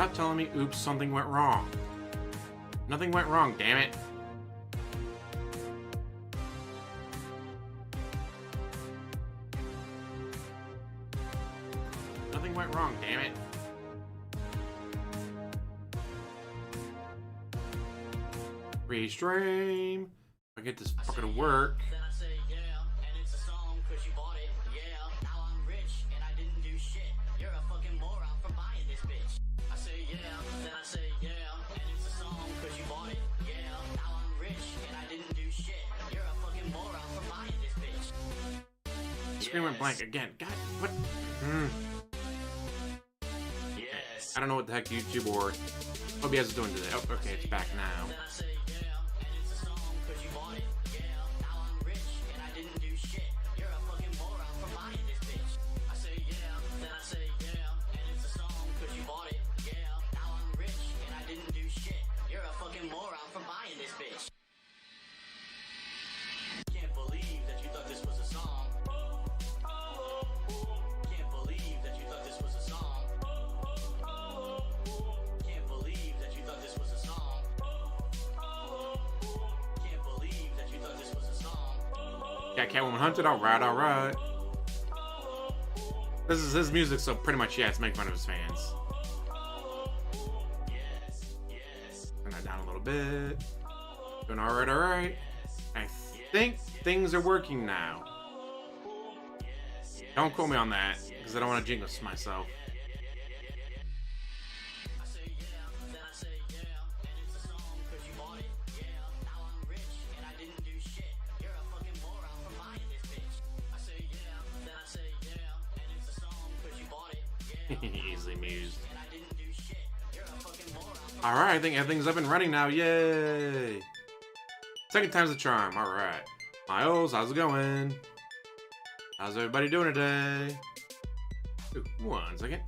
Stop telling me, oops, something went wrong. Nothing went wrong, damn it. Nothing went wrong, damn it. Restream. I get this fucking to work. Screen went blank again. God, what? Yes. I don't know what the heck YouTube or OBS is doing today. Oh, okay, it's back now. Got Catwoman Hunted, alright. This is his music, so pretty much, yeah, it's making fun of his fans. Turn that down a little bit. Doing alright. I think things are working now. Don't quote me on that, because I don't want to jinx myself. Easily amused. Alright, I think everything's up and running now. Yay! Second time's the charm. Alright. Miles, how's it going? How's everybody doing today? Ooh, 1 second.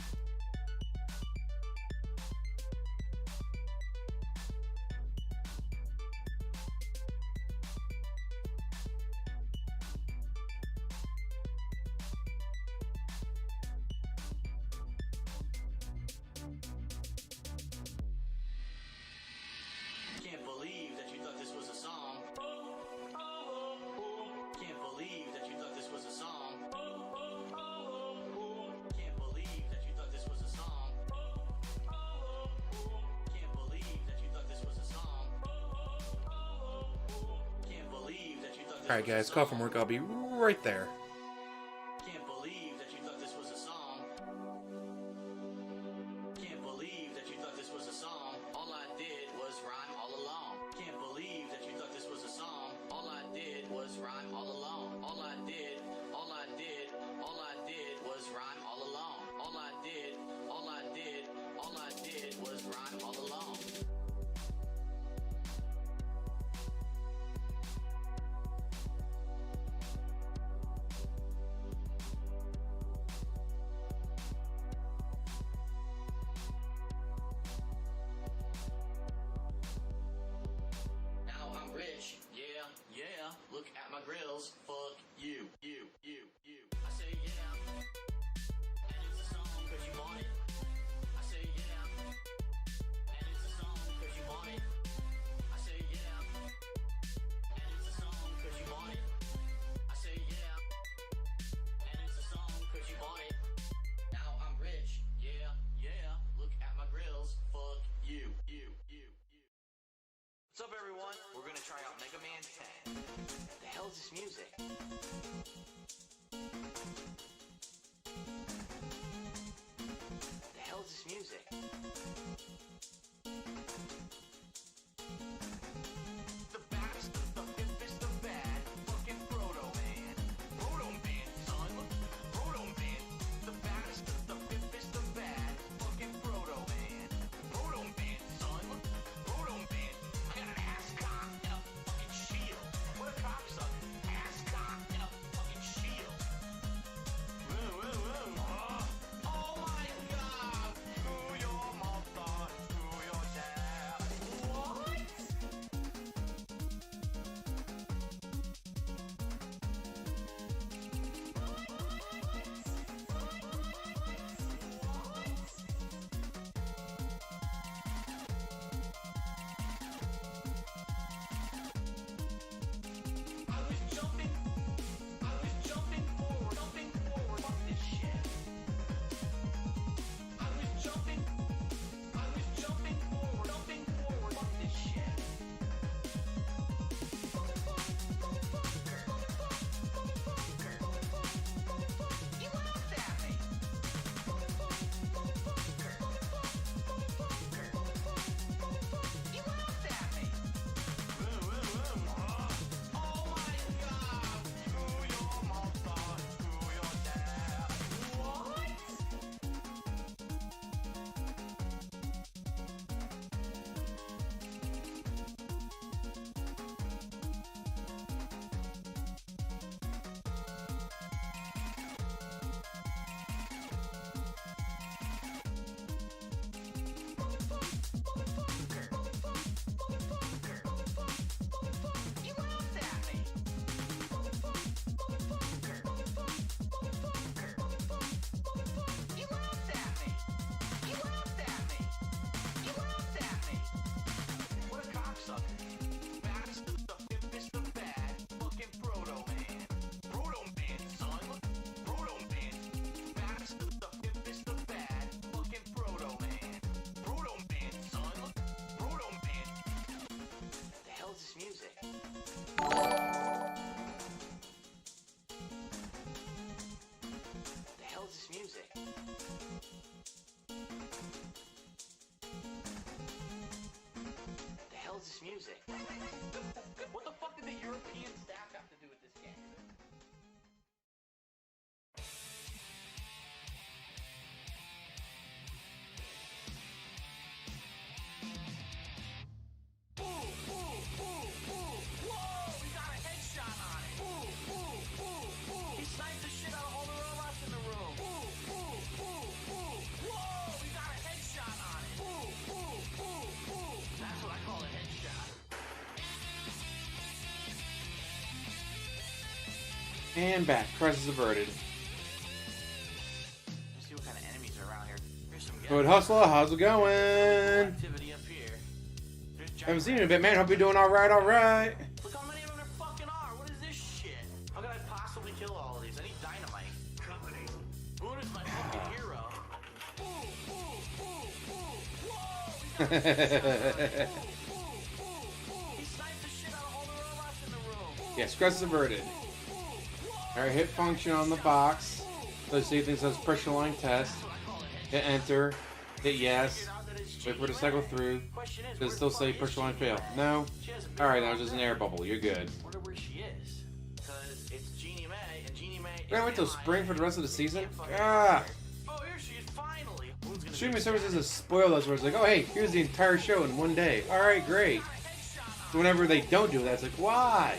Alright guys, call from work, I'll be right there. Can't believe that you thought this was a song. Can't believe that you thought this was a song. All I did was rhyme all along. Can't believe that you thought this was a song. All I did was rhyme all along. All I did was rhyme all along. All I did was rhyme all along. Look at my grills, fuck you. I say yeah, and it's a song cause you want it. I say yeah, and it's a song cause you want it. I say yeah, and it's a song cause you want it. I say yeah, and it's a song cause you want it. Now I'm rich, yeah, look at my grills, fuck you. What's up everyone? We're gonna try out Mega Man 10. What the hell is this music? What the hell is this music? The best, the biggest, the bad, fucking Proto Man. Proto Man, son. Proto Man. The best, the biggest, the bad, fucking Proto Man. Proto Man, son. Proto Man. I got an ass cock and a fucking shield. What a cocksucker. Ass cock and a fucking shield. Oh my god. Who your mother? And back. Crisis averted. Let's see what kind of enemies are around here. Here's some Good hustler, how's it going? activity up here. Haven't seen you in a bit, man. Hope you're doing alright, alright. Look how many of them there fucking are. What is this shit? How could I possibly kill all of these? I need dynamite. Company. Boone is my fucking hero. He sniped the shit out of all the robots in the room. Yes, crisis averted. Alright, hit function on the box. Let's see if it says pressure line test. Hit enter. Hit yes. Wait for it to cycle through. Does it still say pressure line fail? No? Alright, now it's just an air bubble. You're good. Wonder where she is. Because it's Jeannie Mae, and Jeannie Mae. We're gonna wait till spring for the rest of the season? Ah! Oh, here she is finally. Who's gonna Streaming services have spoiled us where it's like, oh hey, here's the entire show in one day. Alright, great. So whenever they don't do that, it's like, why?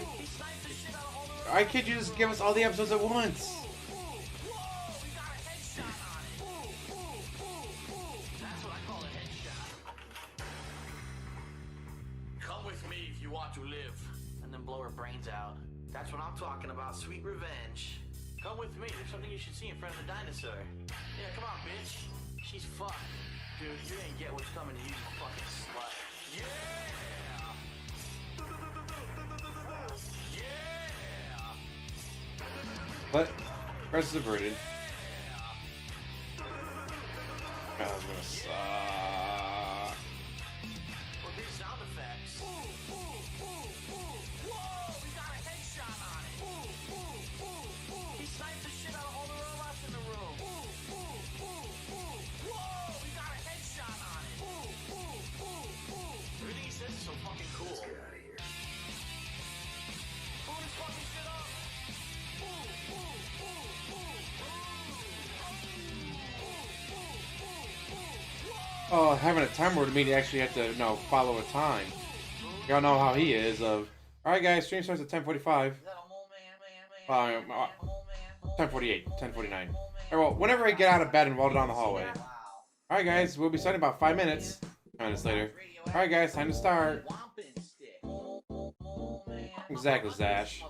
Why can't you just give us all the episodes at once? That's what I call a headshot. Come with me if you want to live. And then blow her brains out. That's what I'm talking about, sweet revenge. Come with me, there's something you should see in front of the dinosaur. Yeah, come on, bitch. She's fucked. Dude, you ain't get what's coming to you, you fucking slut. Yeah! But, crisis averted. That was gonna suck. Or big sound effects. Whoa, we got a headshot on it. He sniped the shit out of all the robots in the room. Whoa, we got a headshot on it. Everything he says is so fucking cool. Let's get out of here. Blow this fucking shit up. Oh, having a timer would mean you actually have to, follow a time. Y'all know how he is of, alright guys, stream starts at 10:45. 10:48, 10:49. Alright, well, whenever I get out of bed and roll down the hallway. Alright guys, we'll be starting in about 5 minutes. 5 minutes later. Alright guys, time to start. Exactly, Zash.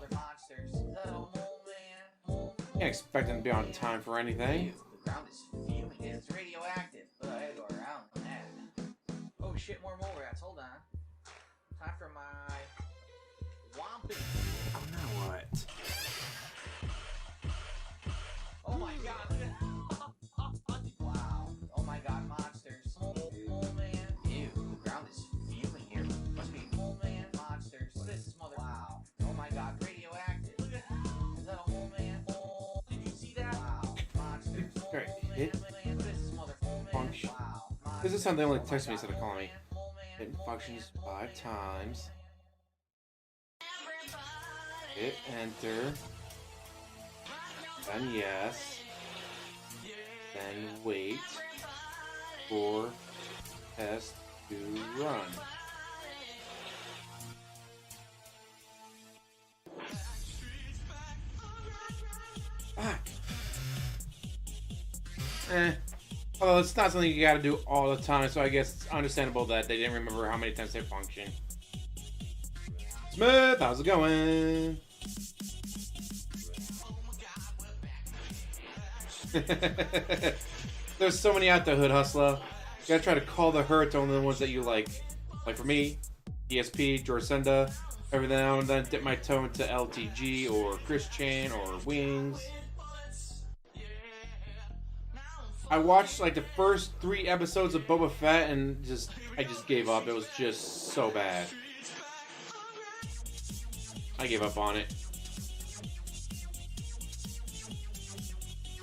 Can't expect him to be on time for anything. The ground is fuming. It's radioactive. I had to go around that. Oh shit, more mole rats. Hold on. Time for my Wampin. Now what? Oh my god. Wow. Oh my god, monsters. Oh man. Ew, the ground is fuming here. Must be mole man monsters. What is this mother? Wow. Oh my god, radioactive. Is that a mole man? Oh, did you see that? Wow. Monsters. Alright, hit What is this mother? function. Wow. This is something they only text me instead of calling me. Hit functions 5 times. Hit enter. Then yes. Then wait for test to run. Ah. Although it's not something you gotta do all the time, so I guess it's understandable that they didn't remember how many times they function. Smith, how's it going? There's so many out there, Hood Hustler. You gotta try to call the hurt to only the ones that you like. Like for me, DSP, George Senda. Every now and then dip my toe into LTG or Christian or Wings. I watched like the first 3 episodes of Boba Fett and I just gave up. It was just so bad. I gave up on it.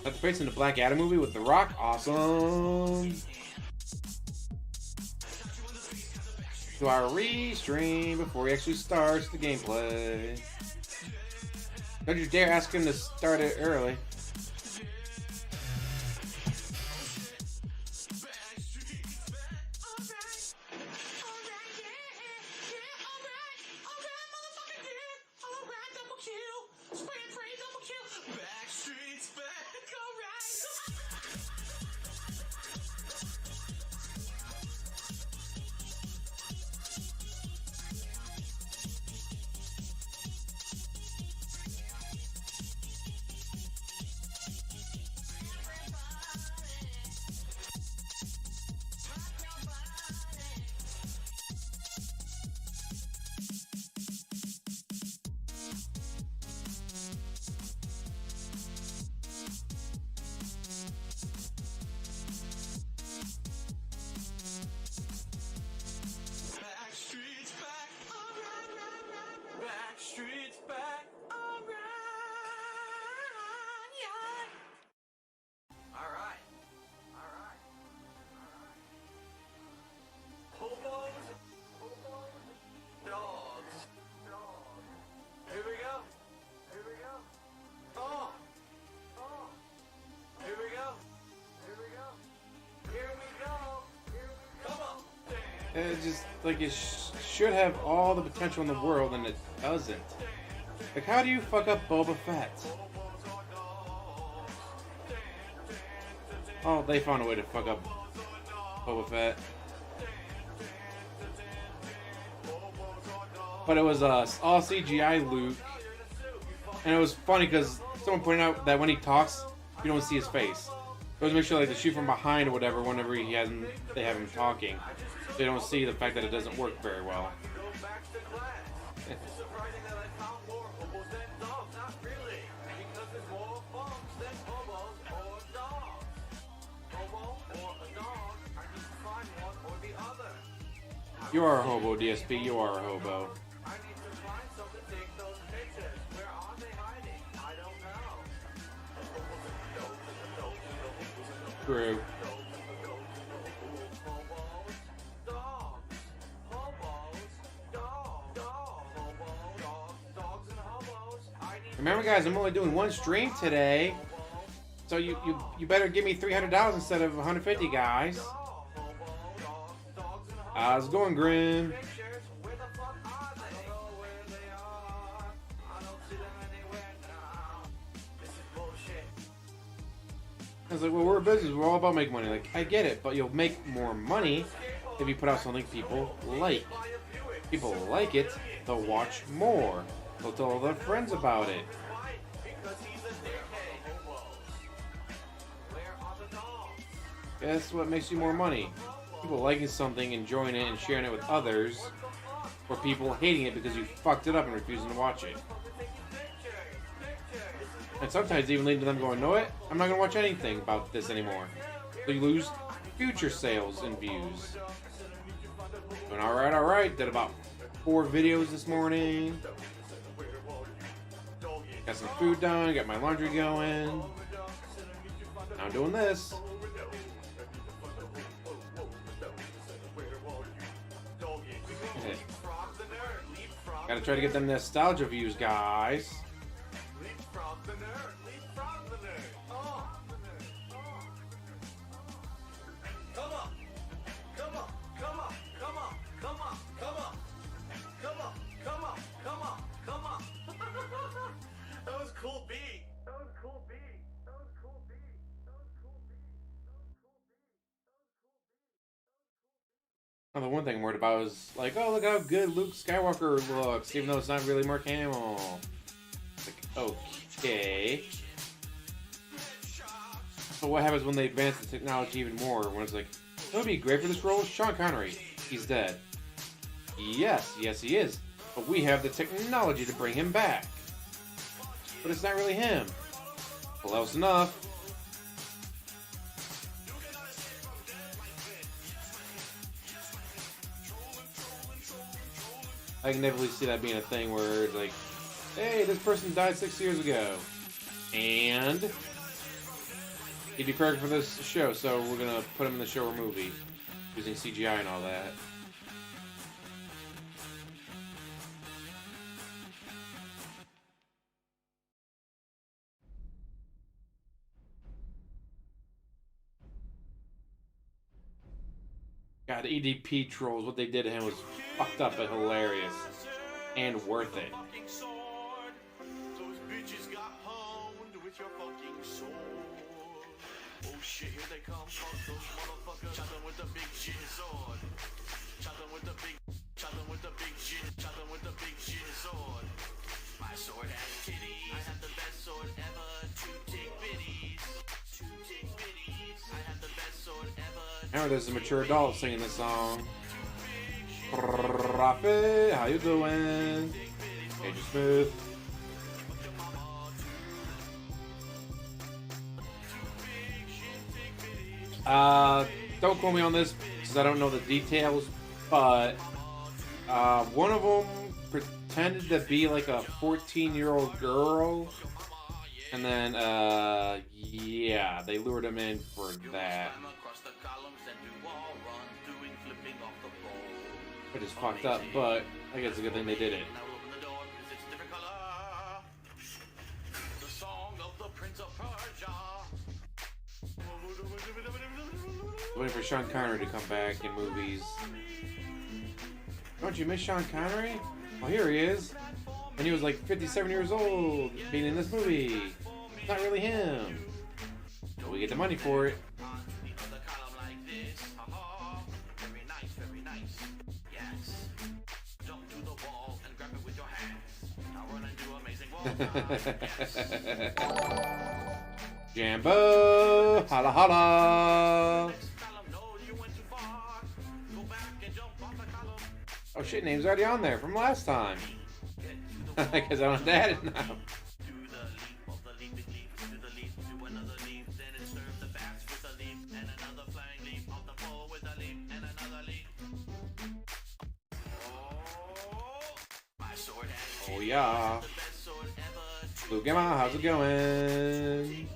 Got the face in the Black Adam movie with The Rock. Awesome. Do our restream before he actually starts the gameplay. Don't you dare ask him to start it early. It just, like, it should have all the potential in the world, and it doesn't. Like, how do you fuck up Boba Fett? Oh, they found a way to fuck up Boba Fett. But it was all CGI Luke. And it was funny because someone pointed out that when he talks, you don't see his face. It was to make sure, like, to shoot from behind or whatever whenever they have him talking. They don't see the fact that it doesn't work very well. You are a hobo, DSP. You are a hobo. True. Remember, guys, I'm only doing one stream today, so you better give me $300 instead of $150, guys. How's it going, Grim? I was like, well, we're a business. We're all about making money. Like, I get it, but you'll make more money if you put out something people like. People like it, they'll watch more. They'll tell all their friends about it. Guess what makes you more money? People liking something, enjoying it, and sharing it with others, or people hating it because you fucked it up and refusing to watch it. And sometimes even leading to them going, know it? I'm not going to watch anything about this anymore. So you lose future sales and views. Doing alright. Did about 4 videos this morning. Got some food done, got my laundry going. Now I'm doing this. Gotta try to get them nostalgia views, guys. Well, the one thing I'm worried about is, like, oh, look how good Luke Skywalker looks, even though it's not really Mark Hamill. Like, okay. So what happens when they advance the technology even more? When it's like, it would be great for this role, Sean Connery. He's dead. Yes, he is. But we have the technology to bring him back. But it's not really him. Close enough. I can definitely see that being a thing where it's like, hey, this person died 6 years ago. And he'd be perfect for this show, so we're gonna put him in the show or movie. Using CGI and all that. God, EDP trolls, what they did to him was fucked up but hilarious. And worth it. Remember, there's a mature adult singing this song. Prophet, how you doing? Agent Smith. Don't quote me on this because I don't know the details, but one of them pretended to be like a 14-year-old girl, and then yeah, they lured him in for that. Which is fucked up, but I guess it's a good thing they did it. Waiting for Sean Connery to come back in movies. Don't you miss Sean Connery? Well, here he is. And he was like 57 years old being in this movie. It's not really him. But we get the money for it. Jambo! Holla holla! Oh shit, name's already on there from last time. Because I don't have to add it now. Oh yeah. Luke Emma, how's it going?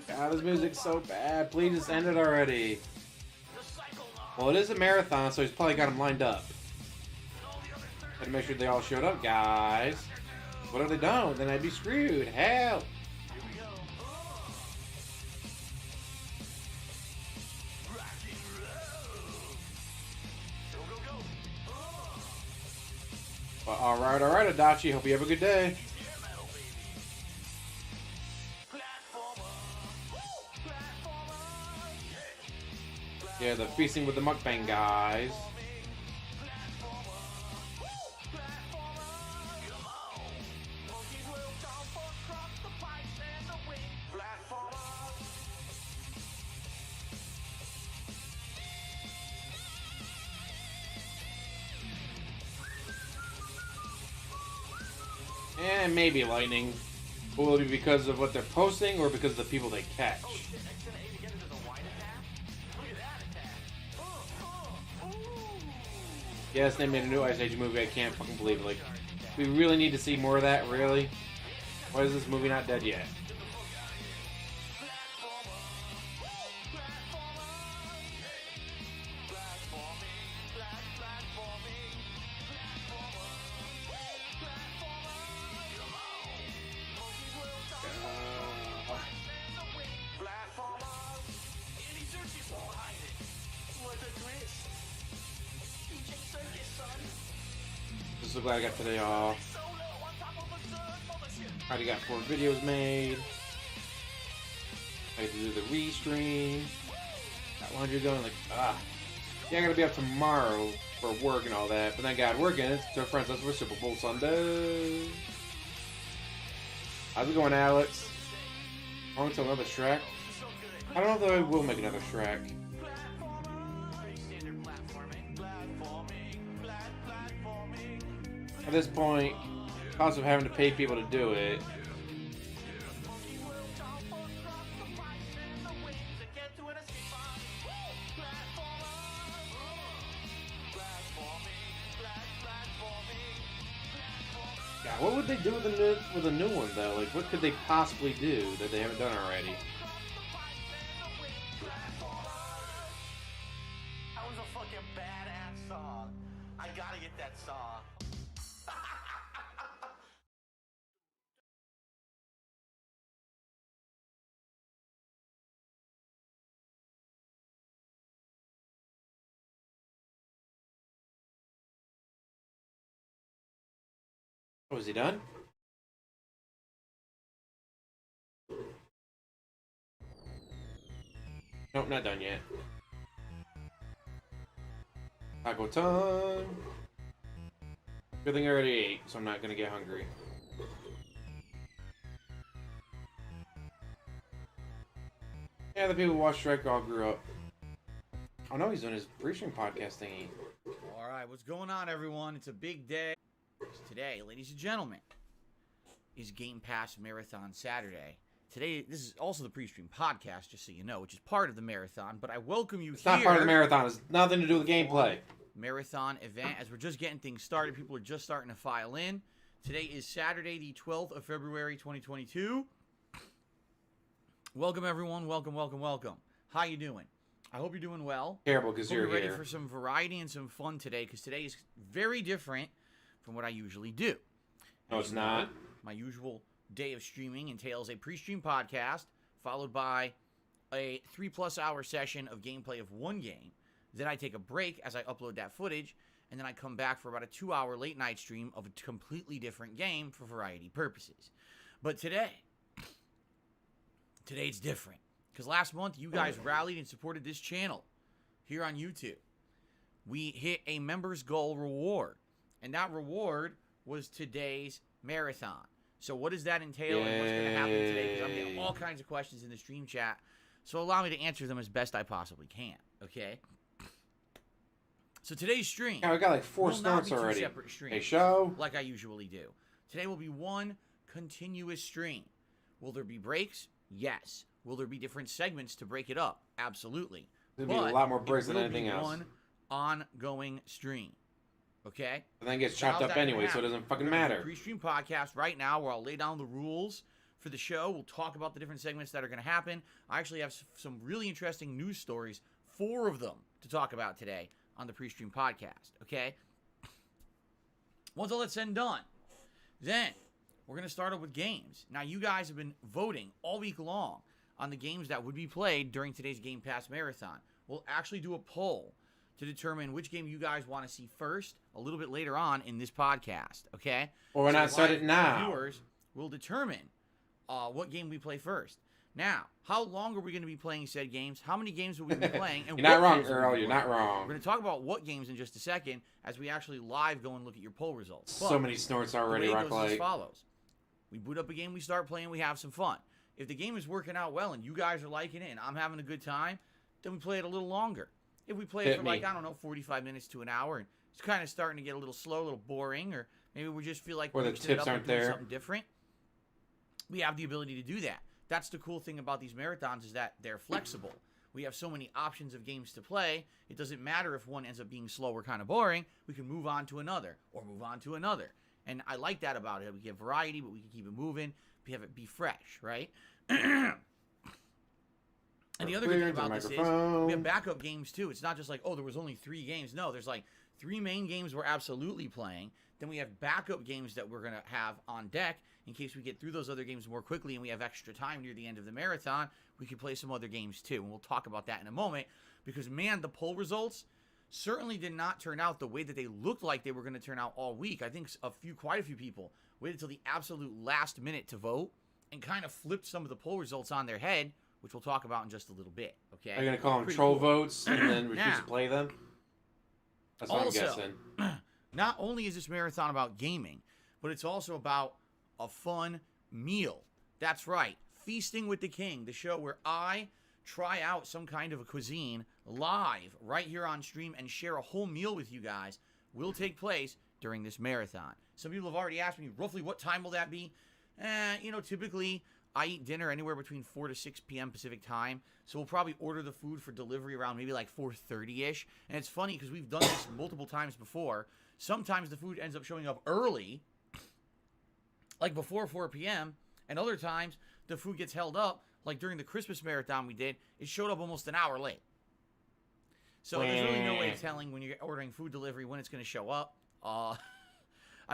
God, this music's so bad. Please just end it already. Well, it is a marathon, so he's probably got them lined up. Gotta make sure they all showed up, guys. What if they don't? Then I'd be screwed. Help! Well, alright, Adachi. Hope you have a good day. Yeah, the feasting with the mukbang guys. And maybe lightning. Will it be because of what they're posting or because of the people they catch? Yes, they made a new Ice Age movie. I can't fucking believe it. Like, we really need to see more of that, really? Why is this movie not dead yet? So glad I got today off. Already got 4 videos made. I had to do the restream. Got laundry going, like, yeah, I gotta be up tomorrow for work and all that. But then I got working. It's our friends. That's for Super Bowl Sunday. How's it going, Alex? On to another Shrek. I don't know if I will make another Shrek. At this point, cost of having to pay people to do it. God, what would they do with a new one though? Like, what could they possibly do that they haven't done already? That was a fucking badass song. I gotta get that song. Oh, is he done? Nope, not done yet. Taco time! Good thing I already ate, so I'm not gonna get hungry. Yeah, the people who watch Shrek all grew up. Oh no, he's doing his pre-stream podcast thingy. Alright, what's going on, everyone? It's a big day. Today, ladies and gentlemen, is Game Pass Marathon Saturday. Today, this is also the pre-stream podcast, just so you know, which is part of the marathon, but I welcome you It's here. not part of the marathon. It's nothing to do with gameplay. marathon event. As we're just getting things started, people are just starting to file in. Today is Saturday, the 12th of February, 2022. Welcome, everyone. Welcome, welcome, welcome. How you doing? I hope you're doing well. Terrible, because you're ready here. for some variety and some fun today, because today is very different from what I usually do. No, it's not. My usual day of streaming entails a pre-stream podcast, followed by a 3+ hour session of gameplay of one game. Then I take a break as I upload that footage, and then I come back for about a 2-hour late night stream of a completely different game for variety purposes. But today it's different. Because last month, you guys rallied and supported this channel here on YouTube. We hit a members goal reward. And that reward was today's marathon. So what does that entail and what's going to happen today? Because I'm getting all kinds of questions in the stream chat. So allow me to answer them as best I possibly can. Okay? So today's stream. Yeah, we got like 4 starts already. Separate streams, a show. like I usually do. Today will be one continuous stream. Will there be breaks? Yes. Will there be different segments to break it up? Absolutely. There'll be a lot more breaks than anything else. One ongoing stream. Okay? And then it gets chopped up anyway, so it doesn't fucking matter. Pre-stream podcast right now where I'll lay down the rules for the show. We'll talk about the different segments that are going to happen. I actually have some really interesting news stories, 4 of them, to talk about today on the pre-stream podcast. Okay? Once all that's said and done, then we're going to start up with games. Now, you guys have been voting all week long on the games that would be played during today's Game Pass Marathon. We'll actually do a poll to determine which game you guys want to see first a little bit later on in this podcast, okay? Or why not start it now? Viewers will determine what game we play first. Now, how long are we going to be playing said games? How many games will we be playing? And You're not wrong, Earl. You're not wrong. We're going to talk about what games in just a second as we actually live go and look at your poll results. So many snorts already, the way it Rock goes is as Light. follows. We boot up a game, we start playing, we have some fun. If the game is working out well and you guys are liking it and I'm having a good time, then we play it a little longer. If we play it for like, I don't know, 45 minutes to an hour and it's kind of starting to get a little slow, a little boring, or maybe we just feel like or we're the tips aren't there, something different, we have the ability to do that. That's the cool thing about these marathons is that they're flexible. We have so many options of games to play. It doesn't matter if one ends up being slow or kind of boring. We can move on to another or move on to another. And I like that about it. We get variety, but we can keep it moving. We have it be fresh, right? And the other good thing about this is we have backup games too. It's not just like, oh, there was only 3 games. No, there's like 3 main games we're absolutely playing. Then we have backup games that we're going to have on deck in case we get through those other games more quickly and we have extra time near the end of the marathon. We can play some other games too. And we'll talk about that in a moment because, man, the poll results certainly did not turn out the way that they looked like they were going to turn out all week. I think quite a few people waited till the absolute last minute to vote and kind of flipped some of the poll results on their head, which we'll talk about in just a little bit. Okay? Are you going to call them troll votes and then refuse to play them? That's what I'm guessing. Not only is this marathon about gaming, but it's also about a fun meal. That's right. Feasting with the King, the show where I try out some kind of a cuisine live right here on stream and share a whole meal with you guys will take place during this marathon. Some people have already asked me, roughly what time will that be? Typically I eat dinner anywhere between 4 to 6 p.m. Pacific time, so we'll probably order the food for delivery around maybe like 4:30-ish. And it's funny because we've done this multiple times before. Sometimes the food ends up showing up early, like before 4 p.m., and other times the food gets held up, like during the Christmas marathon we did, it showed up almost an hour late. So there's really no way of telling when you're ordering food delivery when it's going to show up. I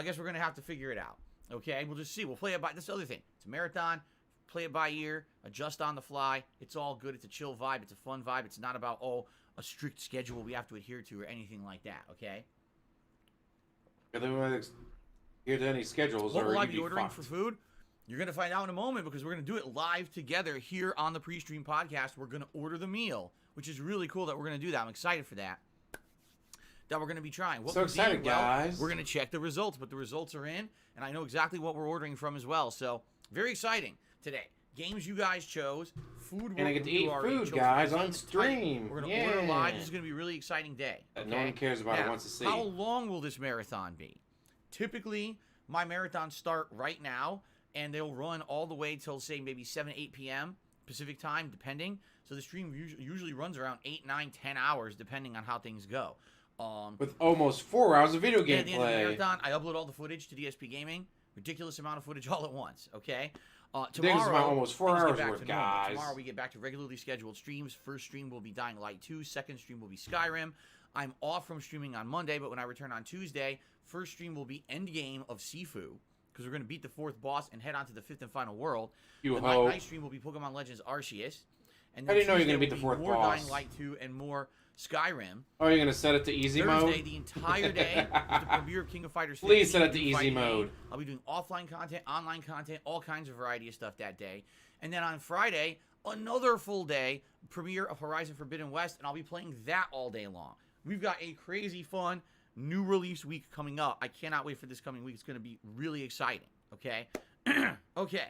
guess we're going to have to figure it out. Okay, we'll just see. We'll play it by, that's the other thing. It's a marathon, play it by ear, adjust on the fly. It's all good. It's a chill vibe. It's a fun vibe. It's not about, a strict schedule we have to adhere to or anything like that, okay? If they want to adhere to any schedules, what will I be ordering for food? You're going to find out in a moment because we're going to do it live together here on the pre-stream podcast. We're going to order the meal, which is really cool that we're going to do that. I'm excited for that. That we're going to be trying. What so excited, guys. We're going to check the results, but the results are in, and I know exactly what we're ordering from as well. So, very exciting today. Games you guys chose. Food and I get to eat food, guys, on stream. We're going to order live. This is going to be a really exciting day. That no one cares about or wants to see. How long will this marathon be? Typically, my marathons start right now, and they'll run all the way till, say, maybe 7, 8 p.m. Pacific time, depending. So the stream usually runs around 8, 9, 10 hours, depending on how things go. With almost 4 hours of video Yeah, at the end of the gameplay. marathon, I upload all the footage to DSP Gaming. Ridiculous amount of footage all at once, okay? Ridiculous Tomorrow, amount, almost 4 things get hours back worth, to normal. guys. Tomorrow we get back to regularly scheduled streams. First stream will be Dying Light 2. Second stream will be Skyrim. I'm off from streaming on Monday, but when I return on Tuesday, first stream will be Endgame of Sifu, because we're going to beat the 4th boss and head on to the 5th and final world. You the hope. night stream will be Pokemon Legends Arceus. And How do you know you're Tuesday gonna beat the will be 4th more boss? Dying Light 2 and more Skyrim. Oh, you're going to set it to easy Thursday, mode? the entire day, with the premiere of King of Fighters 15. Please set it to New easy Fighting mode. Game. I'll be doing offline content, online content, all kinds of variety of stuff that day. And then on Friday, another full day, premiere of Horizon Forbidden West, and I'll be playing that all day long. We've got a crazy fun new release week coming up. I cannot wait for this coming week. It's going to be really exciting, okay? Okay.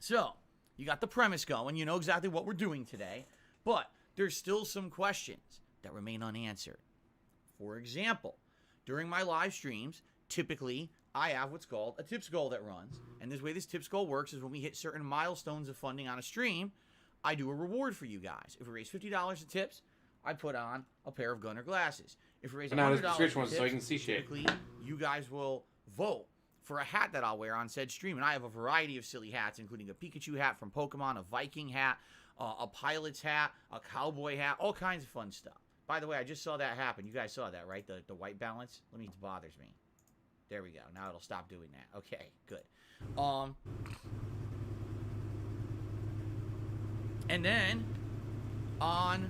So, you got the premise going. You know exactly what we're doing today. But there's still some questions that remain unanswered. For example, during my live streams, typically I have what's called a tips goal that runs. And this way this tips goal works is when we hit certain milestones of funding on a stream, I do a reward for you guys. If we raise $50 in tips, I put on a pair of Gunner glasses. If we raise Now, $100 let's switch in ones tips, so you can see shit. typically you guys will vote for a hat that I'll wear on said stream. And I have a variety of silly hats, including a Pikachu hat from Pokemon, a Viking hat, a pilot's hat, a cowboy hat, all kinds of fun stuff. By the way, I just saw that happen. You guys saw that, right? The white balance? Let me, it bothers me. There we go. Now it'll stop doing that. Okay, good. And then on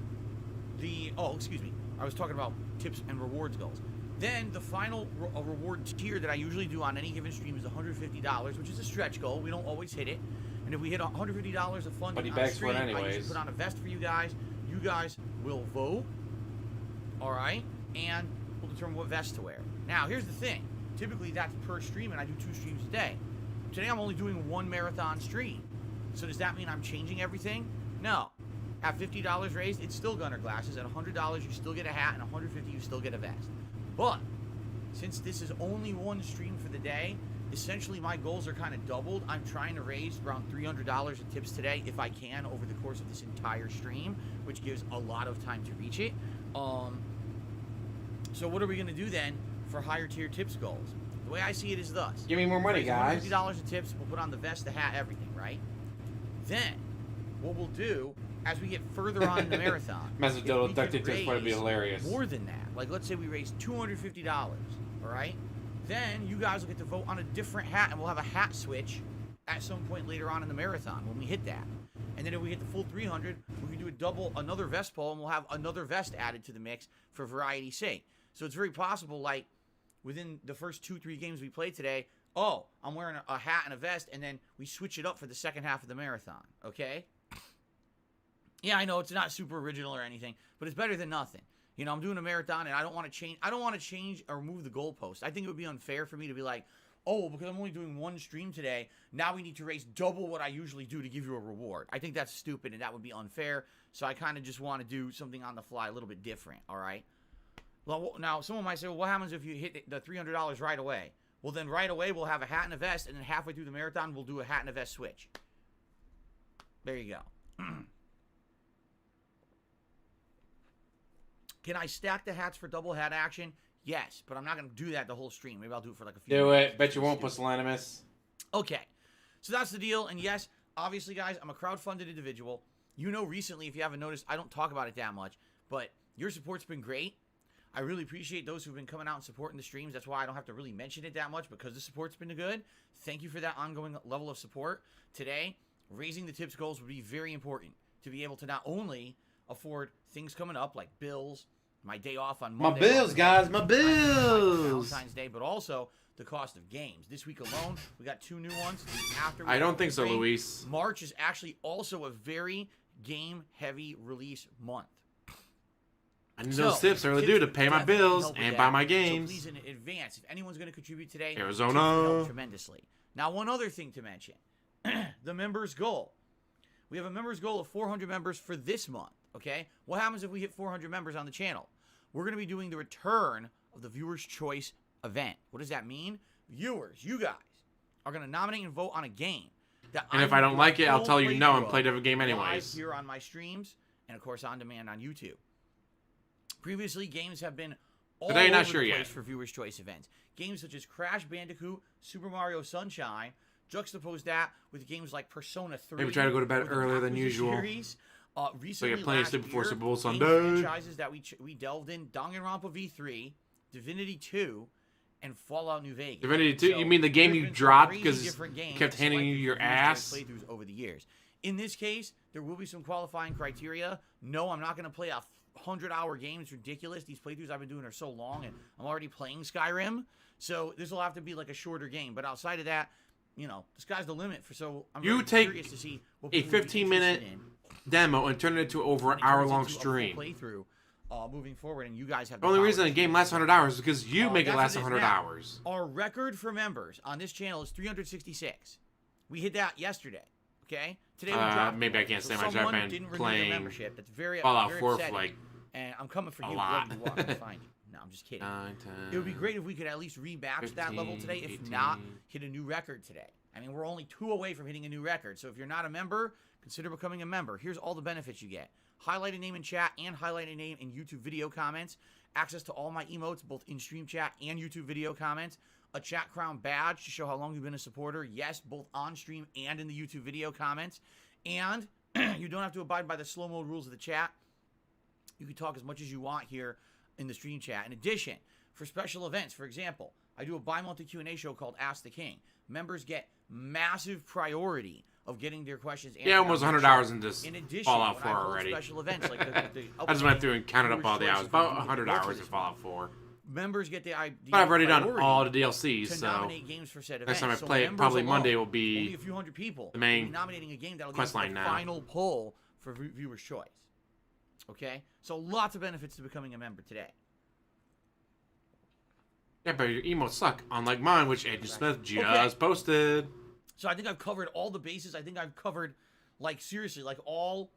the, excuse me. I was talking about tips and rewards goals. Then the final reward tier that I usually do on any given stream is $150, which is a stretch goal. We don't always hit it. And if we hit $150 of funding on begs for stream, it I usually anyways. put on a vest for you guys. You guys will vote, all right? And we'll determine what vest to wear. Now, here's the thing. Typically, that's per stream, and I do 2 streams a day. Today, I'm only doing 1 marathon stream. So does that mean I'm changing everything? No. At $50 raised, it's still Gunner glasses. At $100, you still get a hat, and $150, you still get a vest. But since this is only 1 stream for the day, essentially my goals are kind of doubled. I'm trying to raise around $300 in tips today if I can over the course of this entire stream, which gives a lot of time to reach it. So what are we going to do then for higher tier tips goals? The way I see it is thus. Give me more money, Raise guys. $150 in tips, we'll put on the vest, the hat, everything, right? Then what we'll do as we get further on in the marathon, Mess with if we Dildo can Duck Tips would be raise hilarious. more than that, like let's say we raise $250, all right? Then you guys will get to vote on a different hat, and we'll have a hat switch at some point later on in the marathon when we hit that. And then if we hit the full 300, we can do another vest poll, and we'll have another vest added to the mix for variety's sake. So it's very possible, like, within the first 2-3 games we played today, I'm wearing a hat and a vest, and then we switch it up for the second half of the marathon, okay? Yeah, I know it's not super original or anything, but it's better than nothing. You know, I'm doing a marathon, and I don't want to change or move the goalpost. I think it would be unfair for me to be like, because I'm only doing 1 stream today, now we need to raise double what I usually do to give you a reward. I think that's stupid, and that would be unfair, so I kind of just want to do something on the fly a little bit different, all right? Well, now, someone might say, well, what happens if you hit the $300 right away? Well, then right away, we'll have a hat and a vest, and then halfway through the marathon, we'll do a hat and a vest switch. There you go. Can I stack the hats for double hat action? Yes, but I'm not going to do that the whole stream. Maybe I'll do it for like a few Do minutes. it. Bet you won't, Pusillanimous. Okay, so that's the deal. And yes, obviously, guys, I'm a crowdfunded individual. You know, recently, if you haven't noticed, I don't talk about it that much, but your support's been great. I really appreciate those who've been coming out and supporting the streams. That's why I don't have to really mention it that much, because the support's been good. Thank you for that ongoing level of support. Today, raising the tips goals would be very important to be able to not only afford things coming up like bills, my day off on Monday. My bills, guys. My bills. Valentine's Day, but also the cost of games. This week alone, we got 2 new ones. After I don't think so, Luis. March is actually also a very game-heavy release month. I need those tips are due to pay my bills and buy my games. So please, in advance, if anyone's going to contribute today, Arizona. tips would help tremendously. Now, one other thing to mention, the members' goal. We have a members' goal of 400 members for this month, okay? What happens if we hit 400 members on the channel? We're going to be doing the return of the Viewer's Choice event. What does that mean? Viewers, you guys, are going to nominate and vote on a game. And if I don't like it, I'll tell you no and play a different game anyways. Live here on my streams, and of course on demand on YouTube. Previously, games have been all Today, not over sure the yet. place for Viewers' Choice events. Games such as Crash Bandicoot, Super Mario Sunshine, juxtapose that with games like Persona 3. Maybe try to go to bed or the earlier than Yakuza usual. Series. Recently, get plenty of last sleep before year, Super Bowl game Sunday. franchises that we delved in: Danganronpa V3, Divinity 2, and Fallout New Vegas. Divinity 2? So You mean the game there's you been some dropped crazy because different games kept handing you selected your for Viewers' ass? Choice playthroughs over the years. In this case, there will be some qualifying criteria. No, I'm not going to play a 100-hour game. It's ridiculous. These playthroughs I've been doing are so long, and I'm already playing Skyrim. So this will have to be like a shorter game. But outside of that, you know, the sky's the limit. So I'm You very take curious to see what a people would be 15-minute interested in demo and turn it into over when an it turns hour-long into a full stream. playthrough moving forward, and you guys have The only power reason to a game choose. lasts 100 hours is because you make it That's last what 100 is now. hours. Our record for members on this channel is 366. We hit that yesterday. Okay, today we dropped. Maybe I one. can't So say much. I've someone been didn't renew their playing membership. That's very Fallout very 4 for upsetting. like And I'm coming for a you. lot. Wherever you are, I'm gonna find you. No, I'm just kidding. 9, 10, It would be great if we could at least rematch that level 15, today. If 18. not, hit a new record today. I mean, we're only 2 away from hitting a new record. So if you're not a member, consider becoming a member. Here's all the benefits you get: highlight a name in chat and highlight a name in YouTube video comments. Access to all my emotes, both in stream chat and YouTube video comments. A chat crown badge to show how long you've been a supporter. Yes, both on stream and in the YouTube video comments. And you don't have to abide by the slow mode rules of the chat. You can talk as much as you want here in the stream chat. In addition, for special events, for example, I do a bi-monthly Q&A show called Ask the King. Members get massive priority of getting their questions answered. Yeah, almost on the 100 show. hours in this In addition, Fallout when 4 I hold already. special events like the I just went through and counted up all the Viewers' hours. Choice About for 100 Viewers' hours in Choice. Fallout 4. Members get the But I've already done priority all the DLCs, to so nominate games for said next events. time I So play it, members probably alone, Monday will only be a few hundred people the main will be nominating a game that'll quest give us line the now. final poll for Viewers' Choice. Okay, so lots of benefits to becoming a member today. Yeah, but your emotes suck, unlike mine, which Agent Smith just Okay. posted. So I think I've covered all the bases. I think I've covered, like, seriously, like, all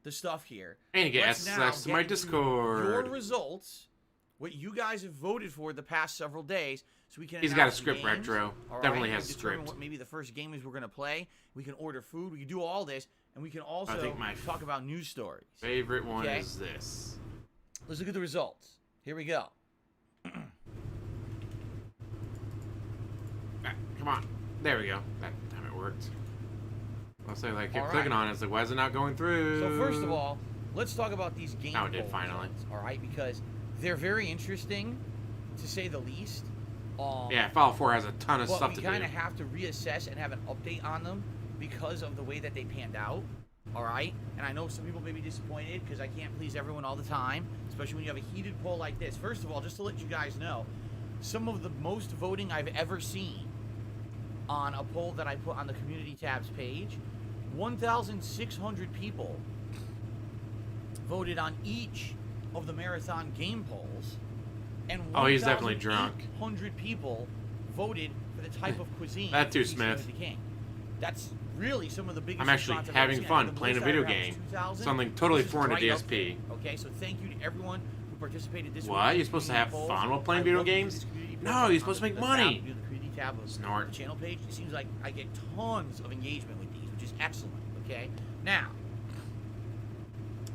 the stuff here. And you get Let's now access to get my into Discord. Your results, what you guys have voted for the past several days, so we can. He's got a announce script, games, Retro. all Definitely right, has a determine script. What maybe the first game is we're gonna play. We can order food. We can do all this, and we can also think my talk about news stories. Favorite one Okay. is this. Let's look at the results. Here we go. Ah, come on. There we go. That time it worked. I'll say, like, keep All clicking right. on it. It's like, why is it not going through? So first of all, let's talk about these game Now it did, poll finally. results, all right, because they're very interesting, to say the least. Yeah, Fallout 4 has a ton of But stuff we to do. kind of have to reassess and have an update on them because of the way that they panned out. All right, and I know some people may be disappointed because I can't please everyone all the time, especially when you have a heated poll like this. First of all, just to let you guys know, some of the most voting I've ever seen on a poll that I put on the community tabs page, 1,600 people voted on each of the marathon game polls, and Oh, he's definitely drunk. 1,800 people voted for the type of cuisine. That too, feasting with Smith. the king. That's really some of the biggest. I'm actually response I've ever having seen. I fun think the playing a most I video ever had was game. 2,000. Something totally This is foreign to right up DSP. there, okay, so thank you to everyone who participated this week. What? in You're the supposed to community have polls. fun while playing I video love to do games? this community No, poll you're on supposed to the make tab, money. the community tab of Snort. the channel page. It seems like I get tons of engagement with these, which is excellent. Okay, now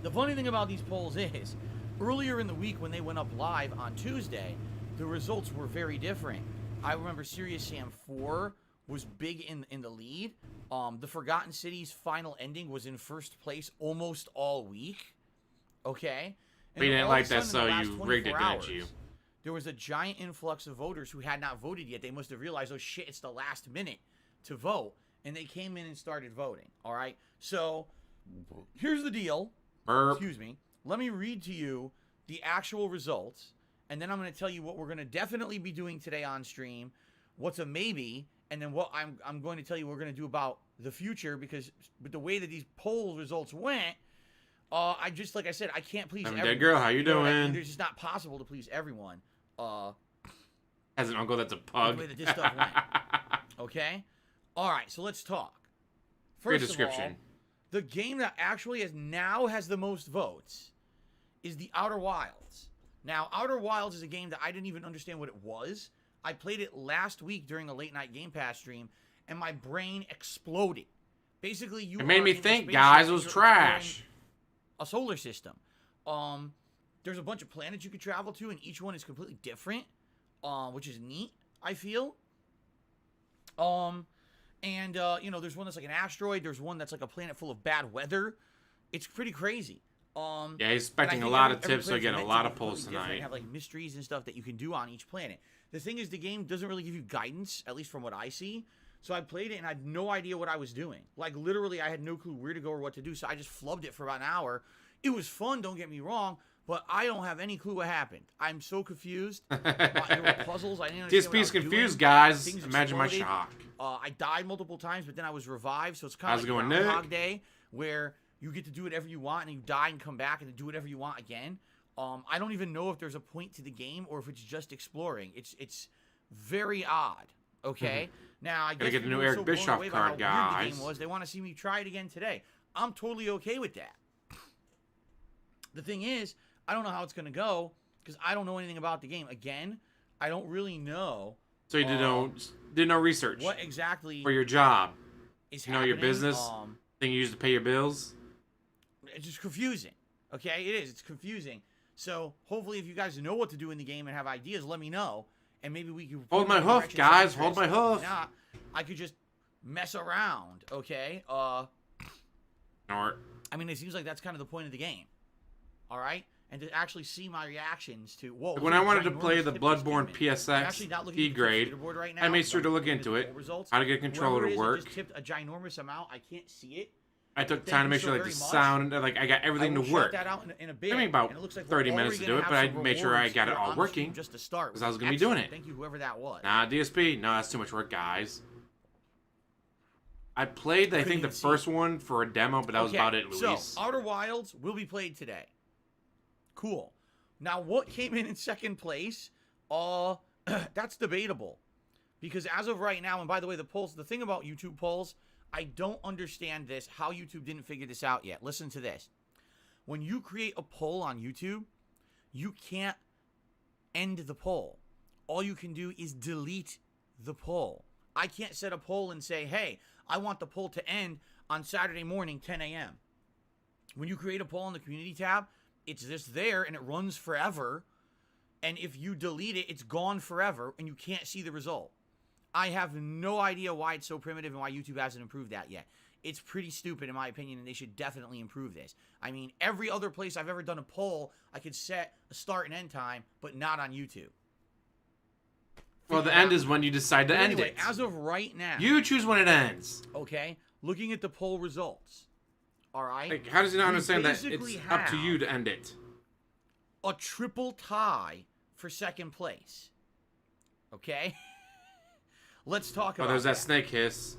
the funny thing about these polls is, earlier in the week when they went up live on Tuesday, the results were very different. I remember Serious Sam 4 was big in the lead. The Forgotten City's final ending was in first place almost all week. Okay? But you then didn't all of a like that, sudden, in the so last you rigged it, 24 didn't you? hours, there was a giant influx of voters who had not voted yet. They must have realized, oh shit, it's the last minute to vote. And they came in and started voting. All right? So, here's the deal. Burp. Excuse me. Let me read to you the actual results, and then I'm going to tell you what we're going to definitely be doing today on stream, what's a maybe, and then what I'm going to tell you we're going to do about the future, because with the way that these poll results went, I just, like I said, I can't please I'm everyone. dead girl. How you know what I mean? doing? It's just not possible to please everyone. As an uncle that's a The pug. way that this stuff went. Okay? All right, so let's talk. Great First of all, description. the game that actually has the most votes is the Outer Wilds. Now, Outer Wilds is a game that I didn't even understand what it was. I played it last week during a late night Game Pass stream, and my brain exploded. Basically, you It made are me in a think, spaceship guys, it and was you're trash. exploring a solar system. There's a bunch of planets you could travel to, and each one is completely different, which is neat, I feel. You know, there's one that's like an asteroid. There's one that's like a planet full of bad weather. It's pretty crazy. Yeah, he's expecting a lot of tips, so get a lot of polls tonight. You have like mysteries and stuff that you can do on each planet. The thing is, the game doesn't really give you guidance, at least from what I see. So I played it and I had no idea what I was doing. Like literally, I had no clue where to go or what to do. So I just flubbed it for about an hour. It was fun, don't get me wrong, but I don't have any clue what happened. I'm so confused. There were puzzles. I didn't understand what I DSP's was confused, doing. guys. Things Imagine my exploded. shock. I died multiple times, but then I was revived. So it's kind How's of it like going, Nick? Groundhog Day, where you get to do whatever you want, and you die and come back and do whatever you want again. I don't even know if there's a point to the game or if it's just exploring. It's very odd. Okay. Now I Gotta guess get the new people were Eric so blown Bischoff away by card, how weird the guys. game was, they want to see me try it again today. I'm totally okay with that. The thing is, I don't know how it's gonna go because I don't know anything about the game. Again, I don't really know. So you did no research What exactly for your job. is You know happening. your business thing you use to pay your bills. It's just confusing. Okay, it is. It's confusing. So hopefully, if you guys know what to do in the game and have ideas, let me know, and maybe we can Hold my hoof, guys. Hold my hoof. If not, I could just mess around. Okay. Or I mean, it seems like that's kind of the point of the game. All right, and to actually see my reactions to whoa. when I wanted to ginormous play the tip this Bloodborne game in. I'm PSX actually not looking D at the grade, leaderboard right now, I made sure but to I'm look looking at into the it. poll results. How to get a controller Whoever it to is that work. just tipped a ginormous amount. I can't see it. I took Thank time to you make so sure like very the much. sound, like I got everything I to will work. Check that out in a bit. I mean, about and it looks like 30 we're minutes already to do gonna it, have but I some made sure I rewards got it for all on working, stream just to start. 'cause I was gonna be doing Excellent. it. Thank you, whoever that was. Nah, DSP. No, that's too much work, guys. I played, I think, the even see. first one for a demo, but that was Okay, about it, Luis. So, Outer Wilds will be played today. Cool. Now, what came in second place? That's debatable. Because as of right now, and by the way, the polls, the thing about YouTube polls, I don't understand this, how YouTube didn't figure this out yet. Listen to this. When you create a poll on YouTube, you can't end the poll. All you can do is delete the poll. I can't set a poll and say, hey, I want the poll to end on Saturday morning, 10 a.m. When you create a poll in the community tab, it's just there and it runs forever. And if you delete it, it's gone forever and you can't see the result. I have no idea why it's so primitive and why YouTube hasn't improved that yet. It's pretty stupid in my opinion, and they should definitely improve this. I mean, every other place I've ever done a poll, I could set a start and end time, but not on YouTube. Well, the end is when you decide to end Anyway, it. as of right now, You choose when it ends. okay, looking at the poll results, all right? Like, how does he not We understand that basically it's up to have you to end it? a triple tie for second place. Okay? Let's talk Oh, about there's that snake hiss.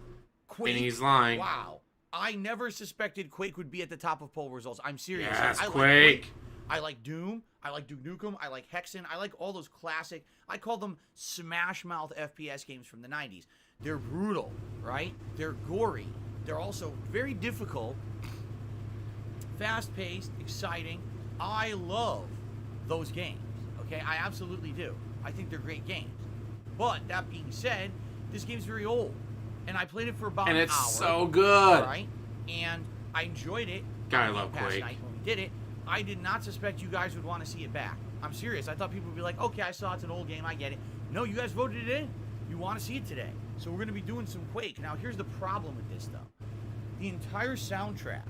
Quake. Meaning he's lying. Wow. I never suspected Quake would be at the top of poll results. I'm serious. Yes, I like Quake. I like Doom. I like Duke Nukem. I like Hexen. I like all those classic, I call them smash mouth FPS games from the 90s. They're brutal, right? They're gory. They're also very difficult, fast-paced, exciting. I love those games, okay? I absolutely do. I think they're great games. But that being said, this game's very old, and I played it for about And an it's hour. so good. Right? And I enjoyed it. God, I on love Game Pass Quake. night when we did it. I did not suspect you guys would want to see it back. I'm serious. I thought people would be like, okay, I saw it's an old game. I get it. No, you guys voted it in. You want to see it today. So we're going to be doing some Quake. Now, here's the problem with this, though. The entire soundtrack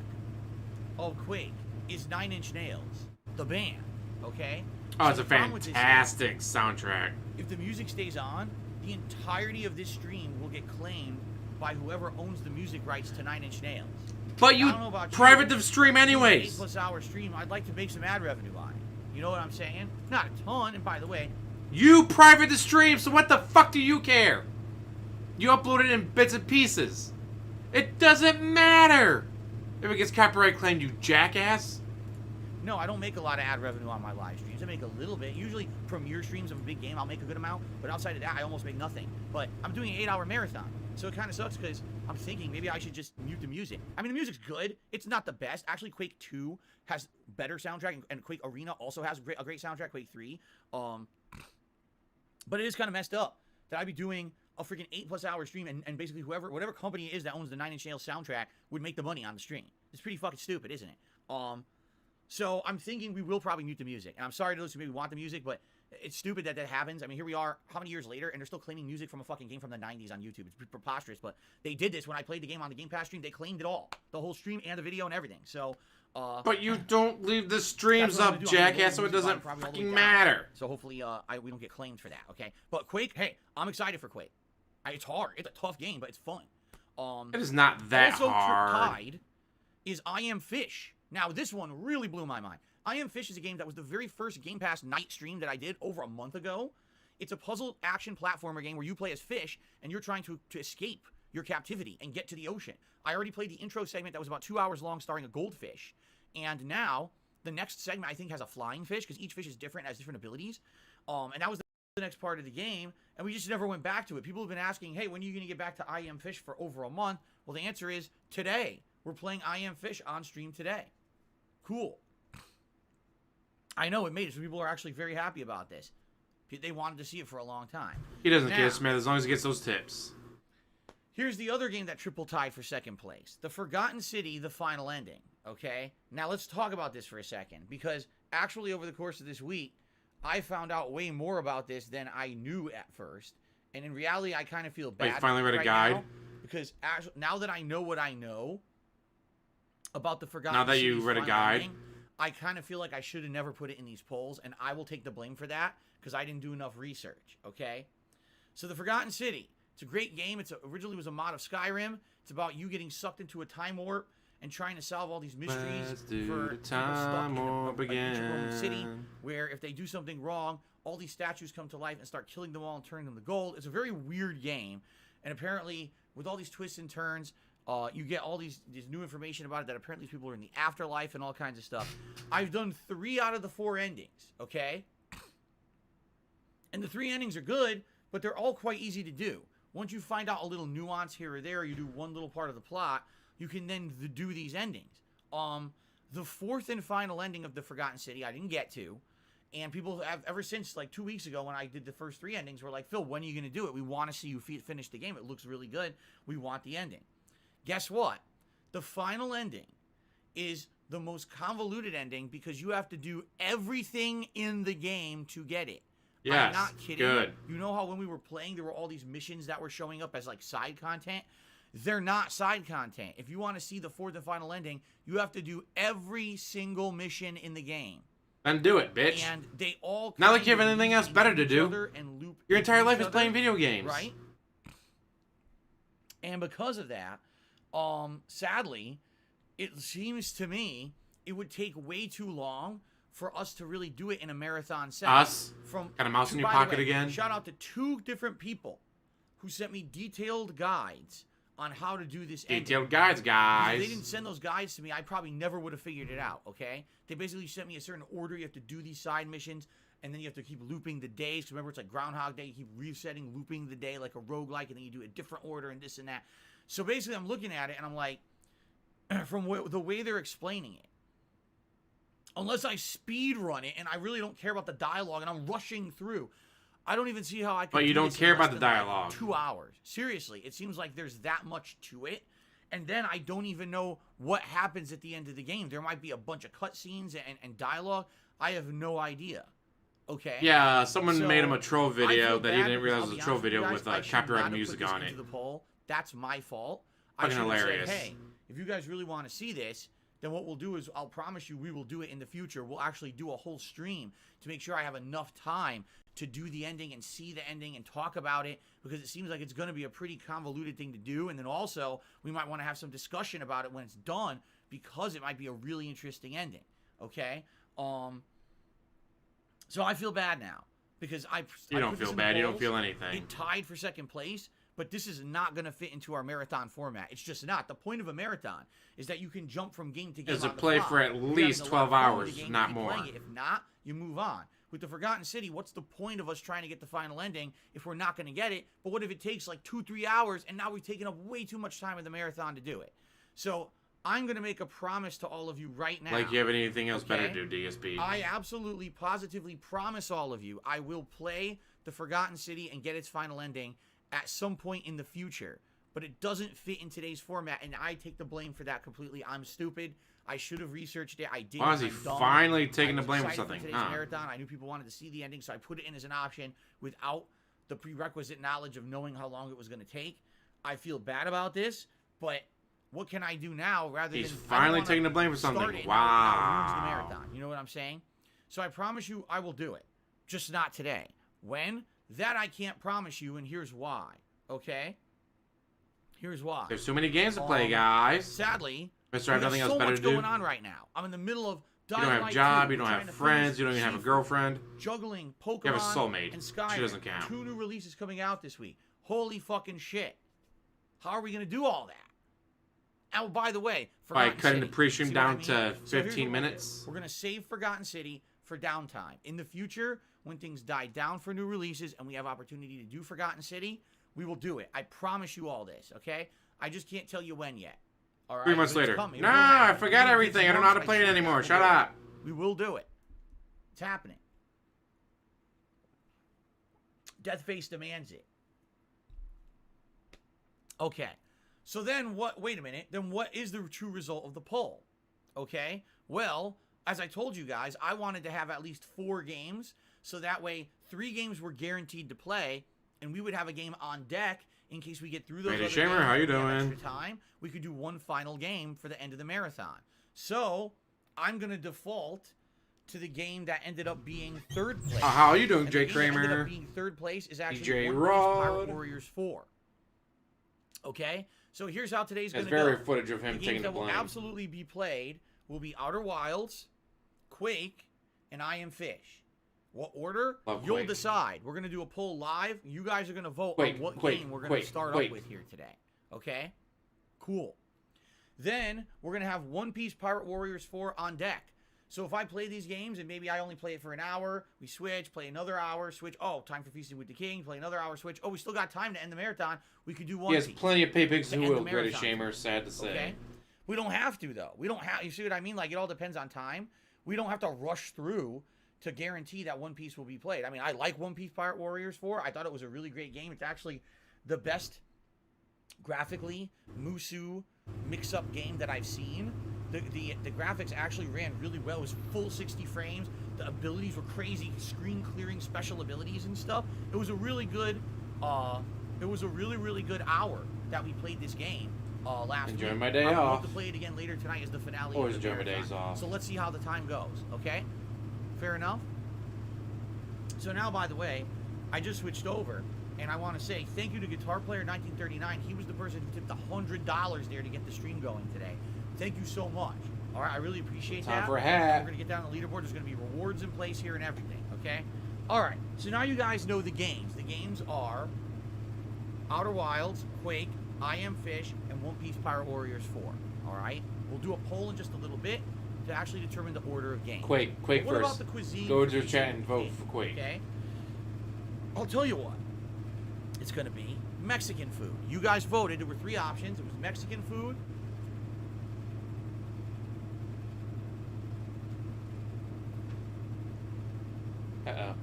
of Quake is 9 Inch Nails, the band, okay? Oh, So it's a the problem with this is, fantastic soundtrack. if the music stays on, the entirety of this stream will get claimed by whoever owns the music rights to 9 Inch Nails. But I you don't know about private you. the stream Doing an anyways. 8+ hour stream, I'd like to make some ad revenue on it. You know what I'm saying? Not a ton, and by the way, You private the stream, so what the fuck do you care? You upload it in bits and pieces. It doesn't matter. If it gets copyright claimed, you jackass. no, I don't make a lot of ad revenue on my live streams. I make a little bit. Usually, Premiere streams of a big game, I'll make a good amount. But outside of that, I almost make nothing. But I'm doing an 8-hour marathon. So it kind of sucks because I'm thinking maybe I should just mute the music. I mean, the music's good. It's not the best. Actually, Quake 2 has better soundtrack, and Quake Arena also has a great soundtrack, Quake 3. But it is kind of messed up that I'd be doing a freaking 8+ hour stream and basically whatever company it is that owns the 9 Inch Nails soundtrack would make the money on the stream. It's pretty fucking stupid, isn't it? So I'm thinking we will probably mute the music. And I'm sorry to those who maybe want the music, but it's stupid that that happens. I mean, here we are, how many years later, and they're still claiming music from a fucking game from the 90s on YouTube. It's preposterous, but they did this when I played the game on the Game Pass stream. They claimed it all. The whole stream and the video and everything. So, but you don't leave the streams that's what I'm up, gonna do. I'm gonna jackass, load so the it music doesn't volume probably all the fucking way down. matter. So hopefully we don't get claimed for that, okay? But Quake, hey, I'm excited for Quake. It's hard. It's a tough game, but it's fun. It is not that also hard. tied is I Am Fish. Now, this one really blew my mind. I Am Fish is a game that was the very first Game Pass night stream that I did over a month ago. It's a puzzle action platformer game where you play as fish and you're trying to escape your captivity and get to the ocean. I already played the intro segment that was about 2 hours long starring a goldfish. And now the next segment I think has a flying fish because each fish is different, has different abilities. And that was the next part of the game. And we just never went back to it. People have been asking, hey, when are you going to get back to I Am Fish for over a month? Well, the answer is today. We're playing I Am Fish on stream today. Cool. I know it made it, so people are actually very happy about this. They wanted to see it for a long time. He doesn't care, Smith, as long as he gets those tips. Here's the other game that triple tied for second place. The Forgotten City, the final ending. Okay? Now let's talk about this for a second. Because actually over the course of this week, I found out way more about this than I knew at first. And in reality, I kind of feel bad. Wait, finally read a right guide? now, because actually, now that I know what I know about the Forgotten Now that City's you read a final guide? ending, I kind of feel like I should have never put it in these polls, and I will take the blame for that because I didn't do enough research, okay? So the Forgotten City, it's a great game. Originally was a mod of Skyrim. It's about you getting sucked into a time warp and trying to solve all these mysteries Let's do for the people stuck time in warp an ancient Roman again. city where if they do something wrong, all these statues come to life and start killing them all and turning them to gold. It's a very weird game, and apparently with all these twists and turns, you get all these new information about it that apparently people are in the afterlife and all kinds of stuff. I've done 3 out of the 4 endings, okay? And the 3 endings are good, but they're all quite easy to do. Once you find out a little nuance here or there, you do one little part of the plot, you can then do these endings. The 4th and final ending of the Forgotten City, I didn't get to. And people have, ever since, like 2 weeks ago when I did the first 3 endings, were like, Phil, when are you going to do it? We want to see you finish the game. It looks really good. We want the ending. Guess what? The final ending is the most convoluted ending because you have to do everything in the game to get it. Yes, I'm not kidding. good. You know how when we were playing, there were all these missions that were showing up as like side content? They're not side content. If you want to see the 4th and final ending, you have to do every single mission in the game. Then do it, bitch. And they all Not like kind you have of anything loop else better to into each do. other and loop Your into entire each life is other, playing video games. right? And because of that, sadly, it seems to me it would take way too long for us to really do it in a marathon set. Us? From Got a mouse in your by the pocket way, again? Shout out to 2 different people who sent me detailed guides on how to do this ending. Detailed guides, guys. If they didn't send those guides to me, I probably never would have figured it out, okay? They basically sent me a certain order. You have to do these side missions, and then you have to keep looping the days. 'Cause remember, it's like Groundhog Day. You keep resetting, looping the day like a roguelike, and then you do a different order and this and that. So basically, I'm looking at it, and I'm like, from the way they're explaining it, unless I speed run it, and I really don't care about the dialogue, and I'm rushing through, I don't even see how I can. But you do don't this in care less about the than, like, dialogue. 2 hours. Seriously, it seems like there's that much to it. And then I don't even know what happens at the end of the game. There might be a bunch of cutscenes and dialogue. I have no idea. Okay? Yeah, someone So, made him a troll I video feel that he bad didn't because realize I'll was a be troll honest with you video guys, with I should copyrighted not have music put this on into it. the poll. That's my fault. I Fucking should have hilarious. said, hey, if you guys really want to see this, then what we'll do is I'll promise you we will do it in the future. We'll actually do a whole stream to make sure I have enough time to do the ending and see the ending and talk about it, because it seems like it's going to be a pretty convoluted thing to do. And then also we might want to have some discussion about it when it's done, because it might be a really interesting ending. Okay? So I feel bad now because You don't put this feel in the bad. You don't polls. feel anything. It tied for second place, but this is not going to fit into our marathon format. It's just not. The point of a marathon is that you can jump from game to game. Is to on the play fly. for at If you're least having a lot of 12 fun with hours, the game, not keep more. playing it. If not, you move on. With the Forgotten City, what's the point of us trying to get the final ending if we're not going to get it? But what if it takes like 2-3 hours and now we've taken up way too much time in the marathon to do it? So I'm going to make a promise to all of you right now. Like you have anything else better Okay? to do, DSP. I absolutely, positively promise all of you I will play the Forgotten City and get its final ending at some point in the future. But it doesn't fit in today's format, and I take the blame for that completely. I'm stupid. I should have researched it. I didn't. Why is he I'm dumb. finally taking I the blame for was excited something? today's marathon. I knew people wanted to see the ending, so I put it in as an option without the prerequisite knowledge of knowing how long it was going to take. I feel bad about this, but what can I do now rather He's than finally taking the blame for something. start it and Wow. now it ruins the marathon. You know what I'm saying? So I promise you I will do it. Just not today. When? That I can't promise you, and here's why. Okay? Here's why. There's too many games to play, guys. Sadly, Mr. I have nothing else so better much to do. going on right now. I'm in the middle of You don't have a Dynamite job, 2, you don't trying have to friends, finish you don't even have a Shifu, girlfriend. Juggling Pokemon You have a soulmate. and Skyrim. She doesn't count. 2 new releases coming out this week. Holy fucking shit. How are we going to do all that? Oh, by the way, By Forgotten cutting City. the pre-stream See what I down mean? to So here's what 15 we'll minutes. do. We're going to save Forgotten City for downtime. In the future, when things die down for new releases and we have opportunity to do Forgotten City, we will do it. I promise you all this, okay? I just can't tell you when yet. All right? 3 months But it's later. coming. Nah, It will I happen. forgot Maybe everything. I don't know how to months, play it like, anymore. we'll Shut do it. up. We will do it. It's happening. Deathface demands it. Okay. So then what, wait a minute, then what is the true result of the poll? Okay. Well, as I told you guys, I wanted to have at least 4 games, so that way 3 games were guaranteed to play, and we would have a game on deck in case we get through those Lady other Shamer, games how you and we have doing? extra time. We could do one final game for the end of the marathon. So I'm going to default to the game that ended up being 3rd place. How are you doing, And Jay the game that ended Kramer? up being 3rd place is actually DJ One Piece Rod. Pirate Warriors 4. Okay? So here's how today's going There's to go. very footage of him The taking games the that will blame. absolutely be played will be Outer Wilds, Quake, and I Am Fish. What order? Love You'll Quake. decide. We're going to do a poll live. You guys are going to vote Quake, on what Quake, game we're going Quake, to start Quake. up with here today. Okay? Cool. Then we're going to have One Piece Pirate Warriors 4 on deck. So if I play these games and maybe I only play it for an hour, we switch, play another hour, switch. Oh, time for Feasting with the King, play another hour, switch. Oh, we still got time to end the marathon. We could do One He has Piece. plenty of pay pigs To who end will, the greatest marathon. shamer, sad to say. Okay? We don't have to, though. We don't have, you see what I mean? Like, it all depends on time. We don't have to rush through to guarantee that One Piece will be played. I mean, I like One Piece Pirate Warriors 4. I thought it was a really great game. It's actually the best graphically Musu mix-up game that I've seen. The graphics actually ran really well. It was full 60 frames. The abilities were crazy, screen clearing special abilities and stuff. It was a really good really good hour that we played this game last week. Enjoying my day I'm going off. to play it again later tonight as the finale. Always of the enjoy my marathon. days off. So let's see how the time goes. Okay, fair enough. So now, by the way, I just switched over, and I want to say thank you to Guitar Player 1939. He was the person who tipped $100 there to get the stream going today. Thank you so much. All right, I really appreciate that. Time for a hat. We're gonna get down the leaderboard. There's gonna be rewards in place here and everything. Okay. All right. So now you guys know the games. The games are Outer Wilds, Quake, I Am Fish, and One Piece Pirate Warriors 4. All right. We'll do a poll in just a little bit to actually determine the order of games. Quake What first. about the cuisine? Go for to your Feasting chat and with the vote King? for Quake. Okay. I'll tell you what. It's gonna be Mexican food. You guys voted. There were 3 options. It was Mexican food. Uh-oh.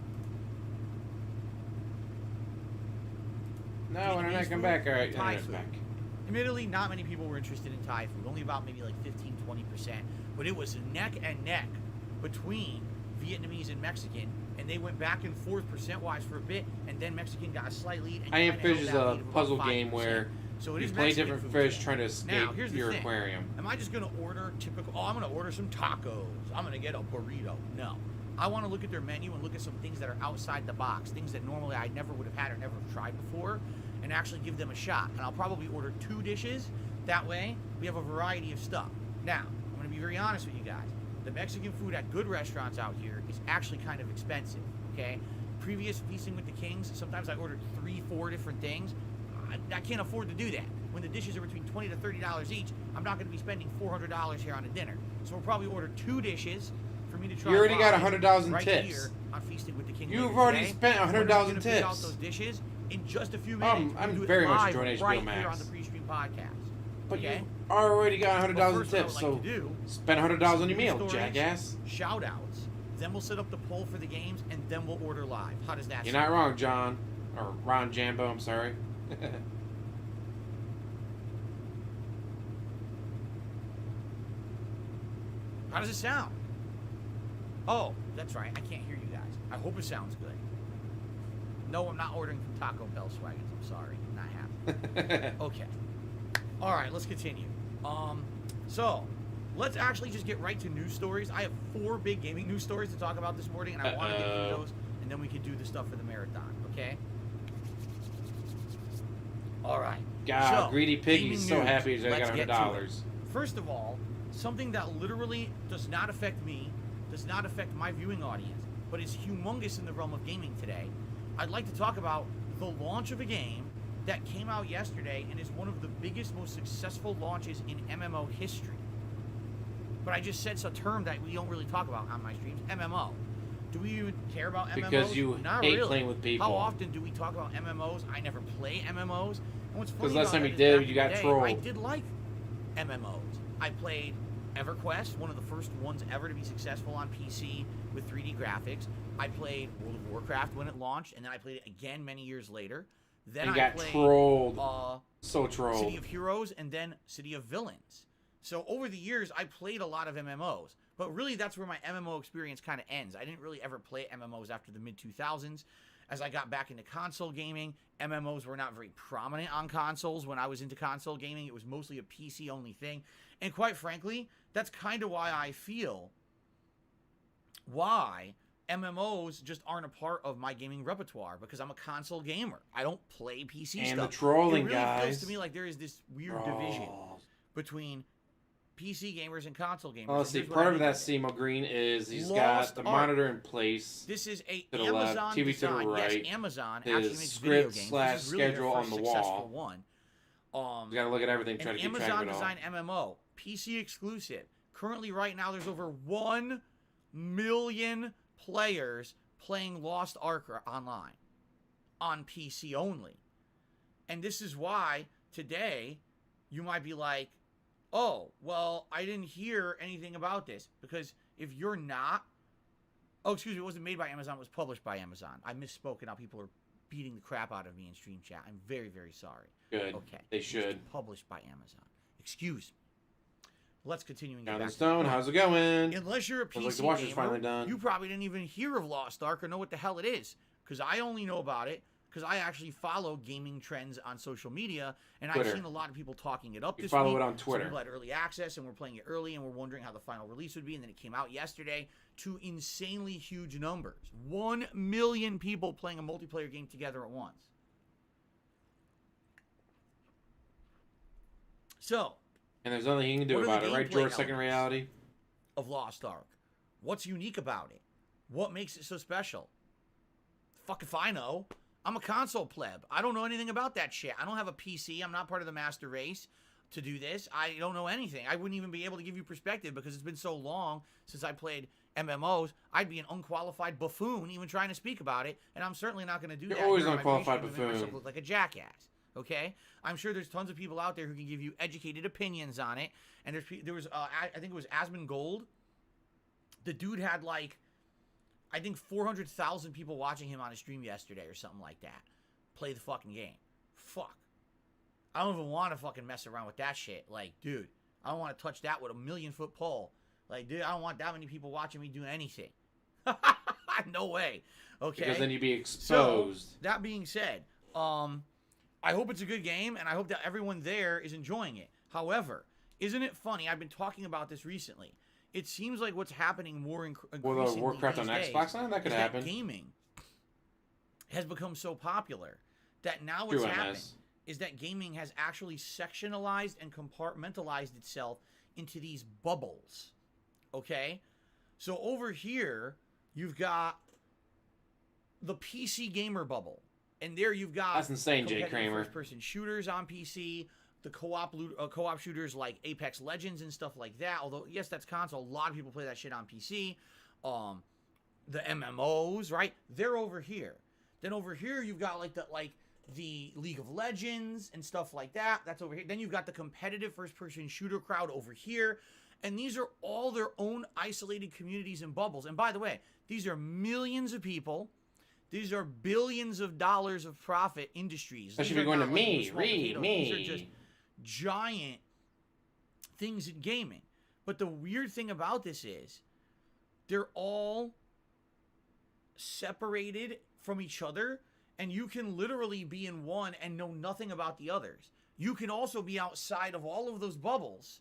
No, Vietnamese internet, come food, back. All right, Thai internet's food. back. Admittedly, not many people were interested in Thai food. Only about maybe like 15-20%. But it was neck and neck between Vietnamese and Mexican, and they went back and forth percent-wise for a bit, and then Mexican got a slight lead. And I Am China Fish held is that a lead of about puzzle game 5%. where So it you is play Mexican different food fish today. trying to escape Now, here's the your thing. aquarium. Am I just going to order typical, oh, I'm going to order some tacos. I'm going to get a burrito. No. I want to look at their menu and look at some things that are outside the box, things that normally I never would have had or never have tried before, and actually give them a shot. And I'll probably order 2 dishes. That way, we have a variety of stuff. Now, I'm going to be very honest with you guys. The Mexican food at good restaurants out here is actually kind of expensive, okay? Previous Feasting with the Kings, sometimes I ordered 3-4 different things. I can't afford to do that. When the dishes are between $20 to $30 each, I'm not going to be spending $400 here on a dinner. So we'll probably order 2 dishes for me to try. You already got live $100 in right tips. Here on Feasting with the King. You've later already today. spent $100 We're gonna in pick out tips. those dishes in just a few minutes. I'm We'll do it very much live enjoying HBO right Max. here on the pre-stream podcast. But okay? you already got But $100 in first, what I tips, would so like to do, spend $100 on your meal, stories, jackass. shout outs, then we'll set up the poll for the games, and then we'll order live. How does that You're sound? not wrong, John. Or Ron Jambo, I'm sorry. How does it sound? Oh, that's right. I can't hear you guys. I hope it sounds good. No, I'm not ordering from Taco Bell Swaggins. I'm sorry. I'm not happy. Okay. All right, let's continue. So, let's actually just get right to news stories. I have 4 big gaming news stories to talk about this morning, and I want to get through those, and then we can do the stuff for the marathon, okay? All right. God, so, greedy piggy's so news. happy he's got Let's get to $100. it. First of all, something that literally does not affect me, does not affect my viewing audience, but is humongous in the realm of gaming today. I'd like to talk about the launch of a game that came out yesterday and is one of the biggest, most successful launches in MMO history. But I just said a term that we don't really talk about on my streams, MMO. Do we even care about MMOs? Because you Not hate really. playing with people. How often do we talk about MMOs? I never play MMOs. And what's funny last about time that you is did, back you in got the day, trolled. I did like MMOs. I played EverQuest, one of the first ones ever to be successful on PC with 3D graphics. I played World of Warcraft when it launched, and then I played it again many years later. Then And I got played trolled. So trolled. City of Heroes and then City of Villains. So over the years, I played a lot of MMOs. But really, that's where my MMO experience kind of ends. I didn't really ever play MMOs after the mid-2000s. As I got back into console gaming, MMOs were not very prominent on consoles. When I was into console gaming, it was mostly a PC-only thing. And quite frankly, that's kind of why I feel why MMOs just aren't a part of my gaming repertoire, because I'm a console gamer. I don't play PC And stuff. the trolling, it really guys. feels to me like there is this weird division between PC gamers and console gamers. Well, let's see. Here's what Part I of mean that by CMO green is he's Lost got the Ark. monitor in place. This is a to the left, Amazon TV to the design. right. Yes, Amazon His actually makes video script games. slash This is really their schedule on first the successful wall. one. You gotta look at everything, try An to keep track of Amazon it all. design MMO, PC exclusive. Currently, right now, there's over 1 million players playing Lost Ark online on PC only. And this is why today you might be like, oh, well, I didn't hear anything about this. Because if you're not... Oh, excuse me, it wasn't made by Amazon, it was published by Amazon. I misspoke, and now people are beating the crap out of me in stream chat. I'm very, very sorry. Good. Okay. They It's should. published by Amazon. Excuse me. Let's continue and get Jonathan back to Stone, the point. how's it going? Unless you're a PC Looks like the Watcher's gamer, finally done. you probably didn't even hear of Lost Ark or know what the hell it is. Because I only know about it because I actually follow gaming trends on social media, and Twitter. I've seen a lot of people talking it up You this follow week. it on Twitter. Some people had early access, and we're playing it early, and we're wondering how the final release would be, and then it came out yesterday to insanely huge numbers. 1 million people playing a multiplayer game together at once. So, And there's nothing you can do What are the about it, right, gameplay George? Second elements? reality. of Lost Ark. What's unique about it? What makes it so special? Fuck if I know. I'm a console pleb. I don't know anything about that shit. I don't have a PC. I'm not part of the master race to do this. I don't know anything. I wouldn't even be able to give you perspective because it's been so long since I played MMOs. I'd be an unqualified buffoon even trying to speak about it, and I'm certainly not going to do You're that. always here on my unqualified stream and make myself buffoon. look like a jackass. Okay, I'm sure there's tons of people out there who can give you educated opinions on it. And there was I think it was Asmongold. The dude had like, I think 400,000 people watching him on his stream yesterday or something like that. Play the fucking game. Fuck. I don't even want to fucking mess around with that shit. Like, dude, I don't want to touch that with a 1,000,000-foot pole. Like, dude, I don't want that many people watching me do anything. No way. Okay. Because then you'd be So, exposed. that being said, I hope it's a good game, and I hope that everyone there is enjoying it. However, isn't it funny? I've been talking about this recently. It seems like what's happening more increasingly Well, Warcraft on these Xbox days now? That could is happen. gaming has become so popular that now True, what's happened MS. is that gaming has actually sectionalized and compartmentalized itself into these bubbles. Okay? So over here, you've got the PC gamer bubble. And there you've got That's insane, Jay competitive Kramer. first-person shooters on PC, the co-op shooters like Apex Legends and stuff like that. Although, yes, that's console. A lot of people play that shit on PC. The MMOs, right? They're over here. Then over here, you've got like the League of Legends and stuff like that. That's over here. Then you've got the competitive first-person shooter crowd over here. And these are all their own isolated communities and bubbles. And by the way, these are millions of people. These are billions of dollars of profit industries. That should These be are going to not like me, small potatoes. These are me. just giant things in gaming. But the weird thing about this is they're all separated from each other, and you can literally be in one and know nothing about the others. You can also be outside of all of those bubbles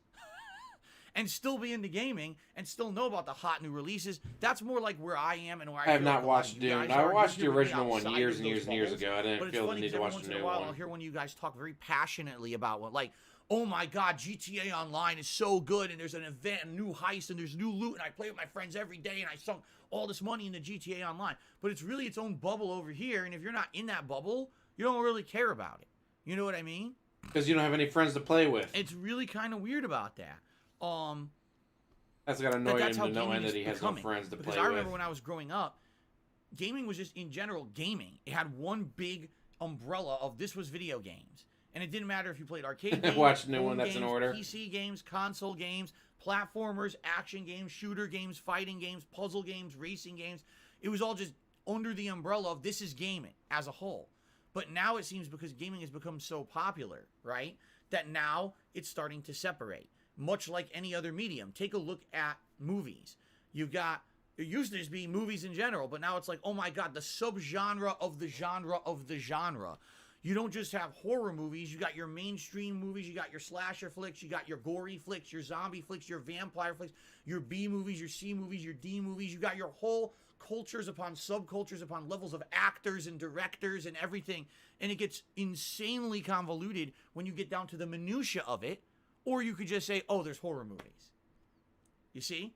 and still be into gaming and still know about the hot new releases. That's more like where I am and where I have feel not like a lot watched of you Dune. guys I are. watched the You're really original one outside years of and those years and years bubbles. ago. I But didn't it's feel the funny need 'cause to every watch once the in a new while one. I'll hear one of you guys talk very passionately about what, like, oh my God, GTA Online is so good, and there's an event, a new heist, and there's new loot, and I play with my friends every day, and I sunk all this money into GTA Online. But it's really its own bubble over here, and if you're not in that bubble, you don't really care about it. You know what I mean? Because you don't have any friends to play with. It's really kind of weird about that. That's got to annoy him that's how to no gaming end is that he has no becoming. friends to Because play I with. remember when I was growing up, gaming was just, in general, gaming. It had one big umbrella of this was video games. And it didn't matter if you played arcade games, Watch the new home one, that's in games, order. PC games, console games, platformers, action games, shooter games, fighting games, puzzle games, racing games. It was all just under the umbrella of this is gaming as a whole. But now it seems because gaming has become so popular, right, that now it's starting to separate. Much like any other medium. Take a look at movies. You've got, it used to just be movies in general, but now it's like, oh my God, the subgenre of the genre of the genre. You don't just have horror movies. You got your mainstream movies. You got your slasher flicks. You got your gory flicks, your zombie flicks, your vampire flicks, your B movies, your C movies, your D movies. You got your whole cultures upon subcultures upon levels of actors and directors and everything. And it gets insanely convoluted when you get down to the minutia of it. Or you could just say, oh, there's horror movies. You see?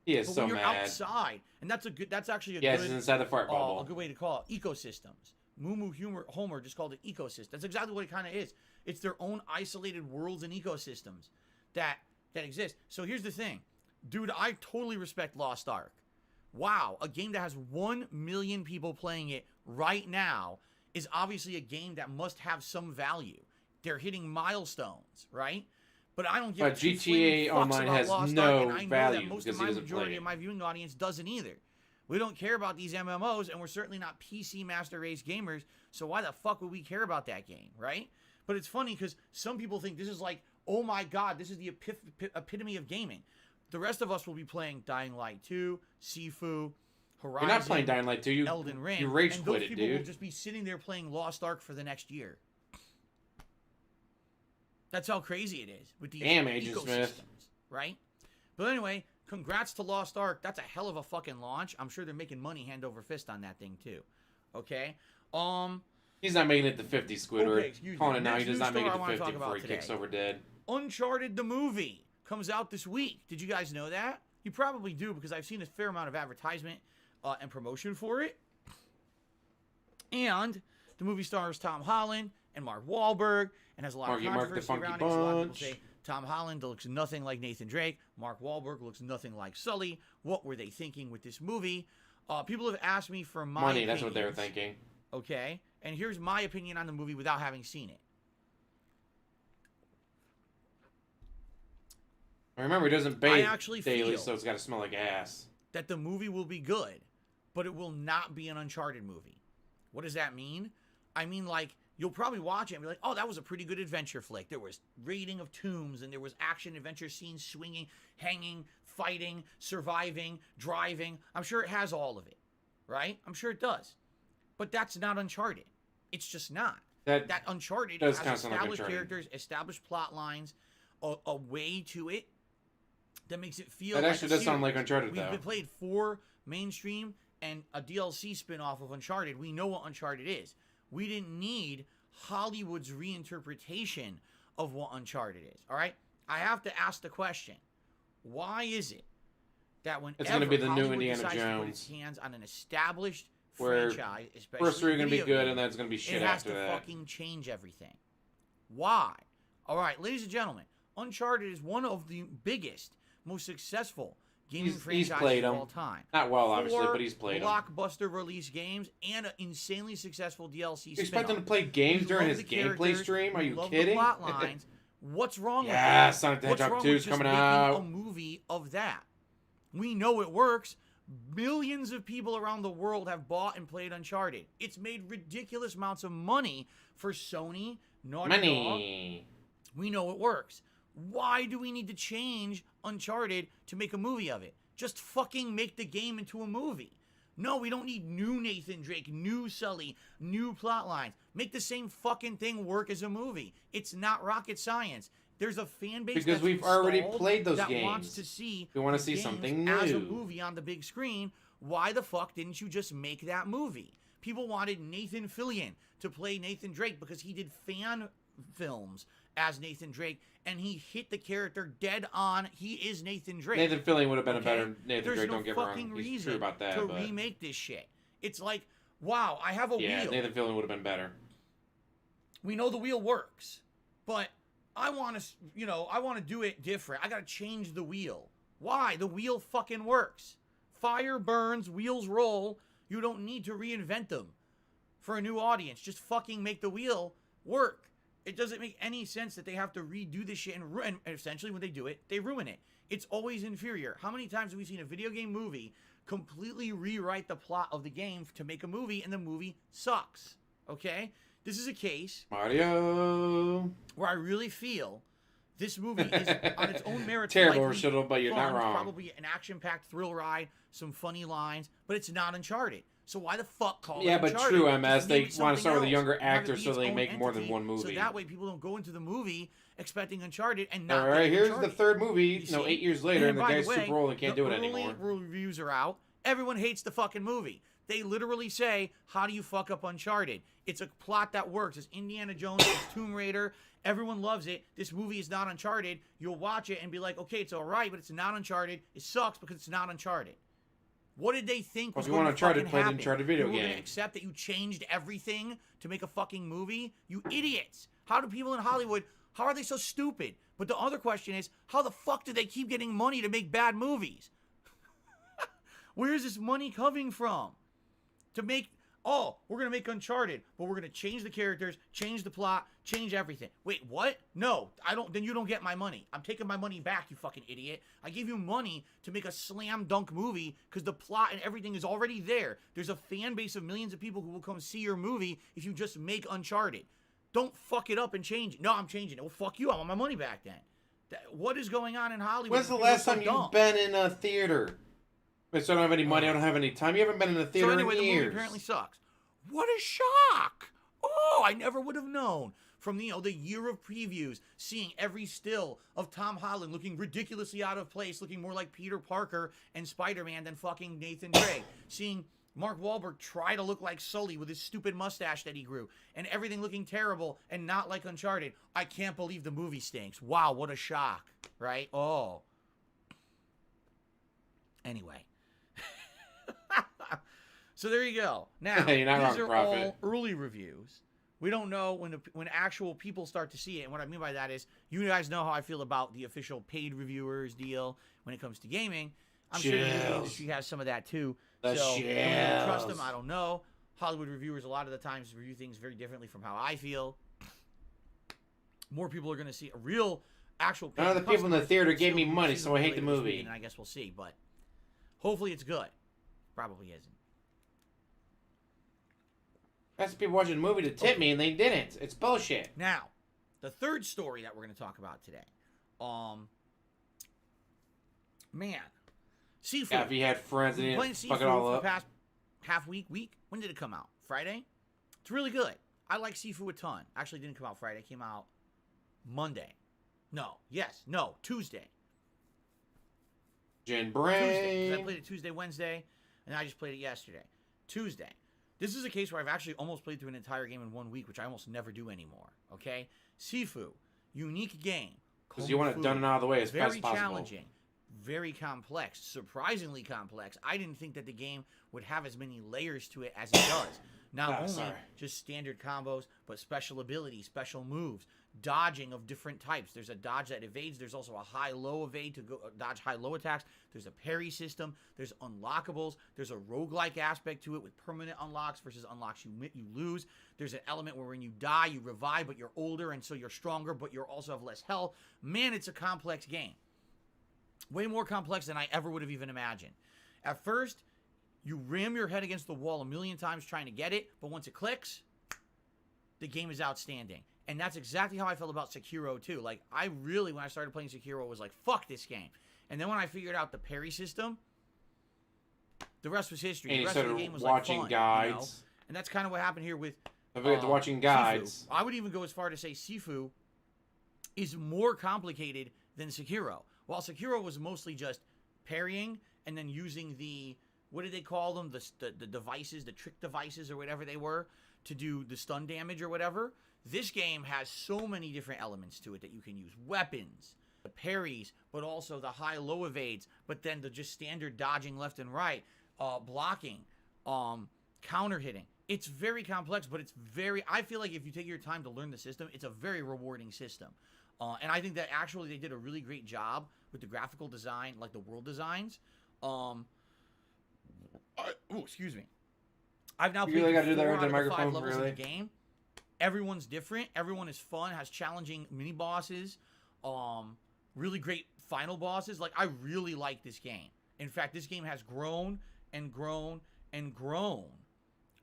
He is But so when you're mad. outside, and that's actually a Yes, good, he's inside the fart bubble. a good way to call it, ecosystems. Moo Homer just called it ecosystem. That's exactly what it kind of is. It's their own isolated worlds and ecosystems that exist. So here's the thing. Dude, I totally respect Lost Ark. Wow, a game that has 1 million people playing it right now is obviously a game that must have some value. They're hitting milestones, right? But I don't give two GTA flaming fucks Online about has Lost no Ark, and I know value that most because of he my doesn't play majority it. of my viewing audience doesn't either. We don't care about these MMOs, and we're certainly not PC Master Race gamers, so why the fuck would we care about that game, right? But it's funny because some people think this is like, oh my God, this is the epitome of gaming. The rest of us will be playing Dying Light 2, Sifu, Horizon. You're not playing Dying Light 2. You Elden Ring. You rage and quit those it, people dude. will just be sitting there playing Lost Ark for the next year. That's how crazy it is with these Damn, Agent ecosystems, Smith. right? But anyway, congrats to Lost Ark. That's a hell of a fucking launch. I'm sure they're making money hand over fist on that thing too. Okay. He's not making it to 50, Squidward. Okay, excuse me. Calling it now, he Next does news not make story it I to wanna 50 talk before he about kicks today. over dead. Uncharted the movie comes out this week. Did you guys know that? You probably do because I've seen a fair amount of advertisement and promotion for it. And the movie stars Tom Holland and Mark Wahlberg and has a lot Marky of Mark the controversy Funky around it. 'Cause a lot of Bunch. people say Tom Holland looks nothing like Nathan Drake. Mark Wahlberg looks nothing like Sully. What were they thinking with this movie? People have asked me for my Money, that's what they were opinions, thinking. Okay? And here's my opinion on the movie without having seen it. Remember, he doesn't bathe actually daily, feel- so it's got to smell like ass. That the movie will be good, but it will not be an Uncharted movie. What does that mean? I mean, like, you'll probably watch it and be like, oh, that was a pretty good adventure flick. There was raiding of tombs, and there was action adventure scenes, swinging, hanging, fighting, surviving, driving. I'm sure it has all of it, right? I'm sure it does. But that's not Uncharted. It's just not. That Uncharted does has kinda sound like established Uncharted. characters, established plot lines, a way to it that makes it feel That like actually a does sound series. like Uncharted, We've though. been played 4 mainstream and a DLC spin-off of Uncharted. We know what Uncharted is. We didn't need Hollywood's reinterpretation of what Uncharted is. All right? I have to ask the question. Why is it that whenever It's gonna be the new Hollywood Indiana decides to put Jones. its hands on an established Where franchise, especially First 3 are going to be video good, games, and then it's going to be shit it has after to that. fucking change everything. Why? All right, ladies and gentlemen, Uncharted is one of the biggest, most successful gaming He's franchises played of them. all time. Not well, obviously, 4 but he's played them. blockbuster release games and an insanely successful DLC You expect him to spin-off. play games We during love his the gameplay characters, stream? Are we you love kidding? The plot lines. What's wrong with Yeah, that? Sonic the What's Hedgehog wrong 2 with is just coming making out. a movie of that? We know it works. Millions of people around the world have bought and played Uncharted. It's made ridiculous amounts of money for Sony, Naughty Dog. Money. We know it works. Why do we need to change Uncharted to make a movie of it? Just fucking make the game into a movie. No, we don't need new Nathan Drake, new Sully, new plot lines. Make the same fucking thing work as a movie. It's not rocket science. There's a fan base because we've already played those that games. Wants to see we want to see something new as a movie on the big screen. Why the fuck didn't you just make that movie? People wanted Nathan Fillion to play Nathan Drake because he did fan films as Nathan Drake, and he hit the character dead on. He is Nathan Drake. Nathan Fillion would have been a better Nathan Drake, don't get me wrong. There's no fucking He's true about that, to but... remake this shit. It's like, wow, I have a wheel. Yeah, Nathan Fillion would have been better. We know the wheel works, but I want to, I want to do it different. I got to change the wheel. Why? The wheel fucking works. Fire burns, wheels roll. You don't need to reinvent them for a new audience. Just fucking make the wheel work. It doesn't make any sense that they have to redo this shit and essentially when they do it, they ruin it. It's always inferior. How many times have we seen a video game movie completely rewrite the plot of the game to make a movie and the movie sucks? Okay? This is a case Mario where I really feel this movie is on its own merits. Terrible, Rashidal, but you're not wrong. Probably an action-packed thrill ride, some funny lines, but it's not Uncharted. So why the fuck call it Uncharted? Yeah, but true, MS. Just They name it want to start with the else. younger Have it actors be so its they own make more than entity, one movie. So that way people don't go into the movie expecting Uncharted and not All right, get here's Uncharted. the third movie, You see? 8 years later, and the by guy's way, super old and can't do it the anymore. early reviews are out. Everyone hates the fucking movie. They literally say, how do you fuck up Uncharted? It's a plot that works. It's Indiana Jones, it's Tomb Raider. Everyone loves it. This movie is not Uncharted. You'll watch it and be like, okay, it's all right, but it's not Uncharted. It sucks because it's not Uncharted. What did they think was going to fucking happen? Play the Uncharted video you were game. going to accept that you changed everything to make a fucking movie? You idiots. How do people in Hollywood, how are they so stupid? But the other question is, how the fuck do they keep getting money to make bad movies? Where is this money coming from? To make, we're going to make Uncharted, but we're going to change the characters, change the plot, change everything. Wait, what? No, then you don't get my money. I'm taking my money back, you fucking idiot. I gave you money to make a slam dunk movie because the plot and everything is already there. There's a fan base of millions of people who will come see your movie if you just make Uncharted. Don't fuck it up and change it. No, I'm changing it. Well, fuck you. I want my money back then. What is going on in Hollywood? When's the last time you've been in a theater? Wait, so I don't have any money, I don't have any time. You haven't been in a theater in years. The movie apparently sucks. What a shock! Oh, I never would have known. From the year of previews, seeing every still of Tom Holland looking ridiculously out of place, looking more like Peter Parker and Spider-Man than fucking Nathan Drake. Seeing Mark Wahlberg try to look like Sully with his stupid mustache that he grew, and everything looking terrible and not like Uncharted. I can't believe the movie stinks. Wow, what a shock, right? Oh. Anyway. So there you go. Now, You're not these wrong, are Prophet. all early reviews. We don't know when actual people start to see it. And what I mean by that is, you guys know how I feel about the official paid reviewers deal when it comes to gaming. I'm sure the movie industry has some of that too. So, do I trust them? I don't know. Hollywood reviewers a lot of the times review things very differently from how I feel. More people are going to see a real, actual. None of the people in the theater gave me money, so I hate the movie. And I guess we'll see, but hopefully it's good. Probably isn't. That's the people watching the movie to tip me, and they didn't. It's bullshit. Now, the third story that we're going to talk about today. Man. Seafood. Yeah, if you had friends and you didn't fuck it all for up. the past week. When did it come out? Friday? It's really good. I like seafood a ton. Actually, it didn't come out Friday. It came out Monday. Tuesday. Gin Tuesday. 'Cause brain. I played it Tuesday, Wednesday, and I just played it yesterday. Tuesday. This is a case where I've actually almost played through an entire game in 1 week, which I almost never do anymore. Okay? Sifu. Unique game. Because you want it done and out of the way as fast as Very possible. challenging. Very complex. Surprisingly complex. I didn't think that the game would have as many layers to it as it does. Not only just standard combos, but special abilities, special moves, dodging of different types. There's a dodge that evades. There's also a high-low evade to go dodge high-low attacks. There's a parry system. There's unlockables. There's a roguelike aspect to it with permanent unlocks versus unlocks you lose. There's an element where when you die, you revive, but you're older, and so you're stronger, but you also have less health. Man, it's a complex game. Way more complex than I ever would have even imagined. At first, you ram your head against the wall a million times trying to get it, but once it clicks, the game is outstanding. And that's exactly how I felt about Sekiro too. Like, I really, when I started playing Sekiro, was like, fuck this game. And then when I figured out the parry system, the rest was history. And the you rest started of the game was watching like fun, guides. you know? And that's kind of what happened here with I forget to watching guides. Sifu. I would even go as far to say Sifu is more complicated than Sekiro. While Sekiro was mostly just parrying and then using the, what did they call them? The devices, the trick devices or whatever they were to do the stun damage or whatever. This game has so many different elements to it that you can use. Weapons, the parries, but also the high-low evades, but then the just standard dodging left and right, blocking, counter hitting. It's very complex, but it's very, I feel like if you take your time to learn the system, it's a very rewarding system. And I think that actually they did a really great job with the graphical design, like the world designs. Excuse me. I've now played really gotta do that 4 with out the of the 5 microphone, levels really? in the game. Everyone's different. Everyone is fun, has challenging mini bosses, really great final bosses. Like, I really like this game. In fact, this game has grown and grown and grown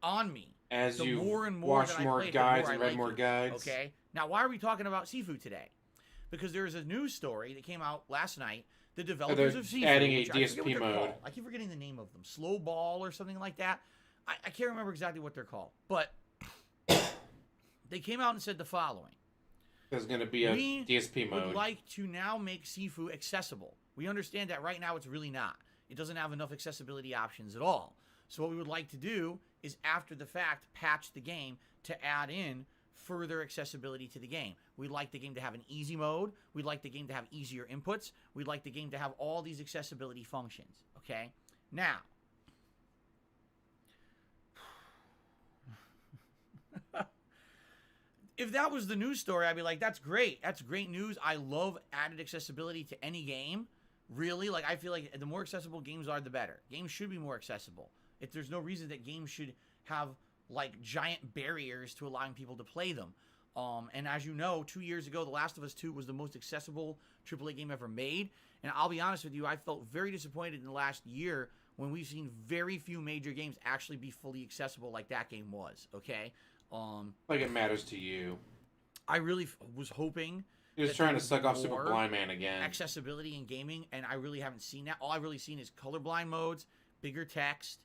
on me. As the you more and more watched that I more played it, guides the and more I read like more it. guides. Okay. Now, why are we talking about Sifu today? Because there's a news story that came out last night. The developers they're of Sifu, adding a which I forget DSP what they're mode. called. I keep forgetting the name of them. Slow Ball or something like that. I can't remember exactly what they're called. But they came out and said the following. There's going to be a DSP We mode. would like to now make Sifu accessible. We understand that right now it's really not. It doesn't have enough accessibility options at all. So what we would like to do is, after the fact, patch the game to add in further accessibility to the game. We'd like the game to have an easy mode. We'd like the game to have easier inputs. We'd like the game to have all these accessibility functions. Okay? Now, if that was the news story, I'd be like, that's great. That's great news. I love added accessibility to any game. Really, like, I feel like the more accessible games are, the better. Games should be more accessible. If there's no reason that games should have, like, giant barriers to allowing people to play them. And as you know, 2 years ago, The Last of Us 2 was the most accessible AAA game ever made. And I'll be honest with you, I felt very disappointed in the last year when we've seen very few major games actually be fully accessible like that game was, okay? Like it matters to you. I really was hoping You're just that trying there to was suck off Super more Blind Man again. accessibility in gaming, and I really haven't seen that. All I've really seen is colorblind modes, bigger text,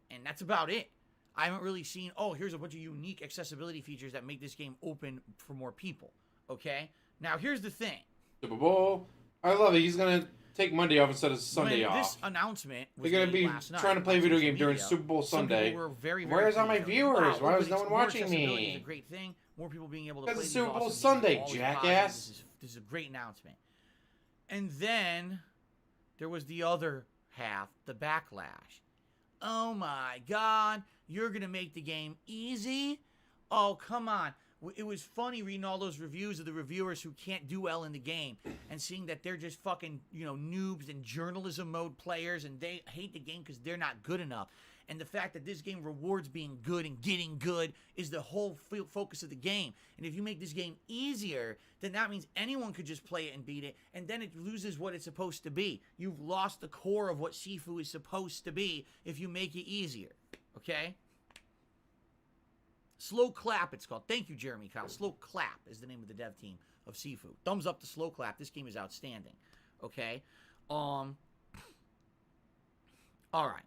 and that's about it. I haven't really seen, oh, here's a bunch of unique accessibility features that make this game open for more people, okay? Now, here's the thing. Super Bowl. I love it. He's going to take Monday off instead of Sunday When off. this announcement was They're going to made be last night trying to play a on video social game during media, Super Bowl some Sunday. people were very, Where's all my pleased. viewers? Why is opening- no one more watching accessibility me? is a great thing. More people being able to Because play it's these Super Bowl awesome games Sunday, is always jackass. positive. This is a great announcement. And then there was the other half, the backlash. Oh my God, you're going to make the game easy? Oh, come on. It was funny reading all those reviews of the reviewers who can't do well in the game and seeing that they're just fucking, noobs and journalism mode players and they hate the game because they're not good enough. And the fact that this game rewards being good and getting good is the whole focus of the game. And if you make this game easier, then that means anyone could just play it and beat it, and then it loses what it's supposed to be. You've lost the core of what Sifu is supposed to be if you make it easier. Okay? Slow Clap, it's called. Thank you, Jeremy Kyle. Slow Clap is the name of the dev team of Sifu. Thumbs up to Slow Clap. This game is outstanding. Okay? All right.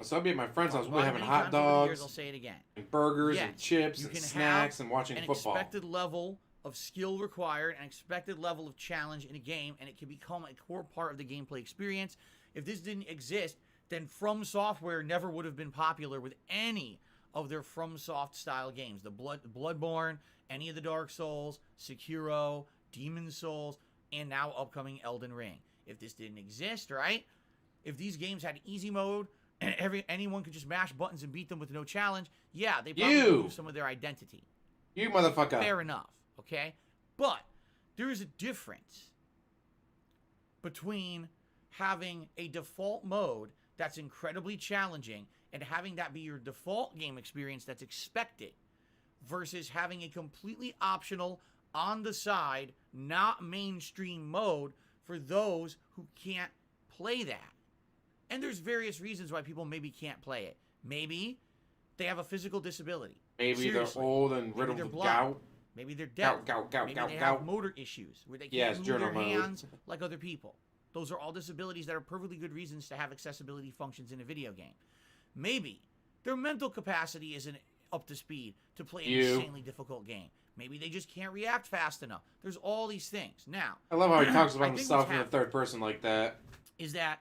So I'll be at my friend's house. We'll be having Many hot times over the years, dogs I'll say it again. and burgers Yes, and chips you and can snacks have and watching an football. expected level of skill required, an expected level of challenge in a game, and it can become a core part of the gameplay experience. If this didn't exist, then From Software never would have been popular with any of their FromSoft style games. The Bloodborne, any of the Dark Souls, Sekiro, Demon Souls, and now upcoming Elden Ring. If this didn't exist, right? If these games had easy mode and anyone could just mash buttons and beat them with no challenge, yeah, they probably lose some of their identity. You motherfucker. Fair enough, okay? But there is a difference between having a default mode that's incredibly challenging and having that be your default game experience that's expected versus having a completely optional, on the side, not mainstream mode for those who can't play that. And there's various reasons why people maybe can't play it. Maybe they have a physical disability. Maybe Seriously. they're old and Maybe riddled they're with blind. gout. Maybe they're deaf. Gout, gout, Maybe gout, they gout. have motor issues where they Yes, can't move journal their mode. hands like other people. Those are all disabilities that are perfectly good reasons to have accessibility functions in a video game. Maybe their mental capacity isn't up to speed to play an insanely difficult game. Maybe they just can't react fast enough. There's all these things. Now, I love how he talks I about think himself what's in the happened third person like that. is that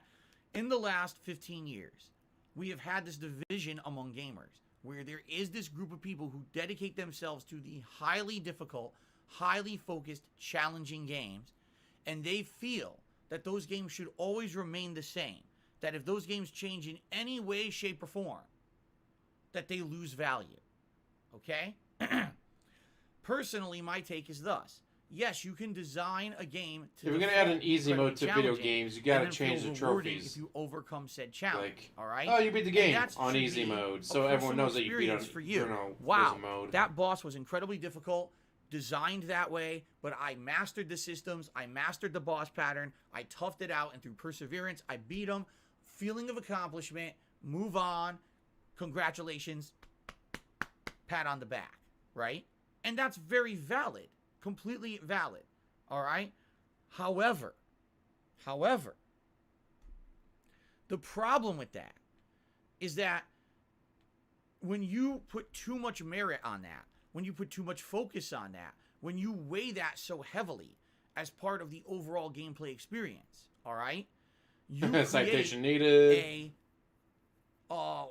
in the last 15 years, we have had this division among gamers where there is this group of people who dedicate themselves to the highly difficult, highly focused, challenging games, and they feel that those games should always remain the same. That if those games change in any way, shape, or form, that they lose value. Okay? Personally, my take is thus. Yes, you can design a game to If you're going to add an easy mode to video games, you got to change the trophies. If you overcome said challenge, Like, all right? oh, you beat the game on should easy be mode, a so everyone personal knows that you beat on experience for you. wow, Wow, mode. that boss was incredibly difficult, designed that way, but I mastered the systems, I mastered the boss pattern, I toughed it out, and through perseverance, I beat him. Feeling of accomplishment, move on, congratulations, pat on the back, right? And that's very valid, completely valid, all right? However, the problem with that is that when you put too much merit on that, when you put too much focus on that, when you weigh that so heavily as part of the overall gameplay experience, all right? You Citation create needed.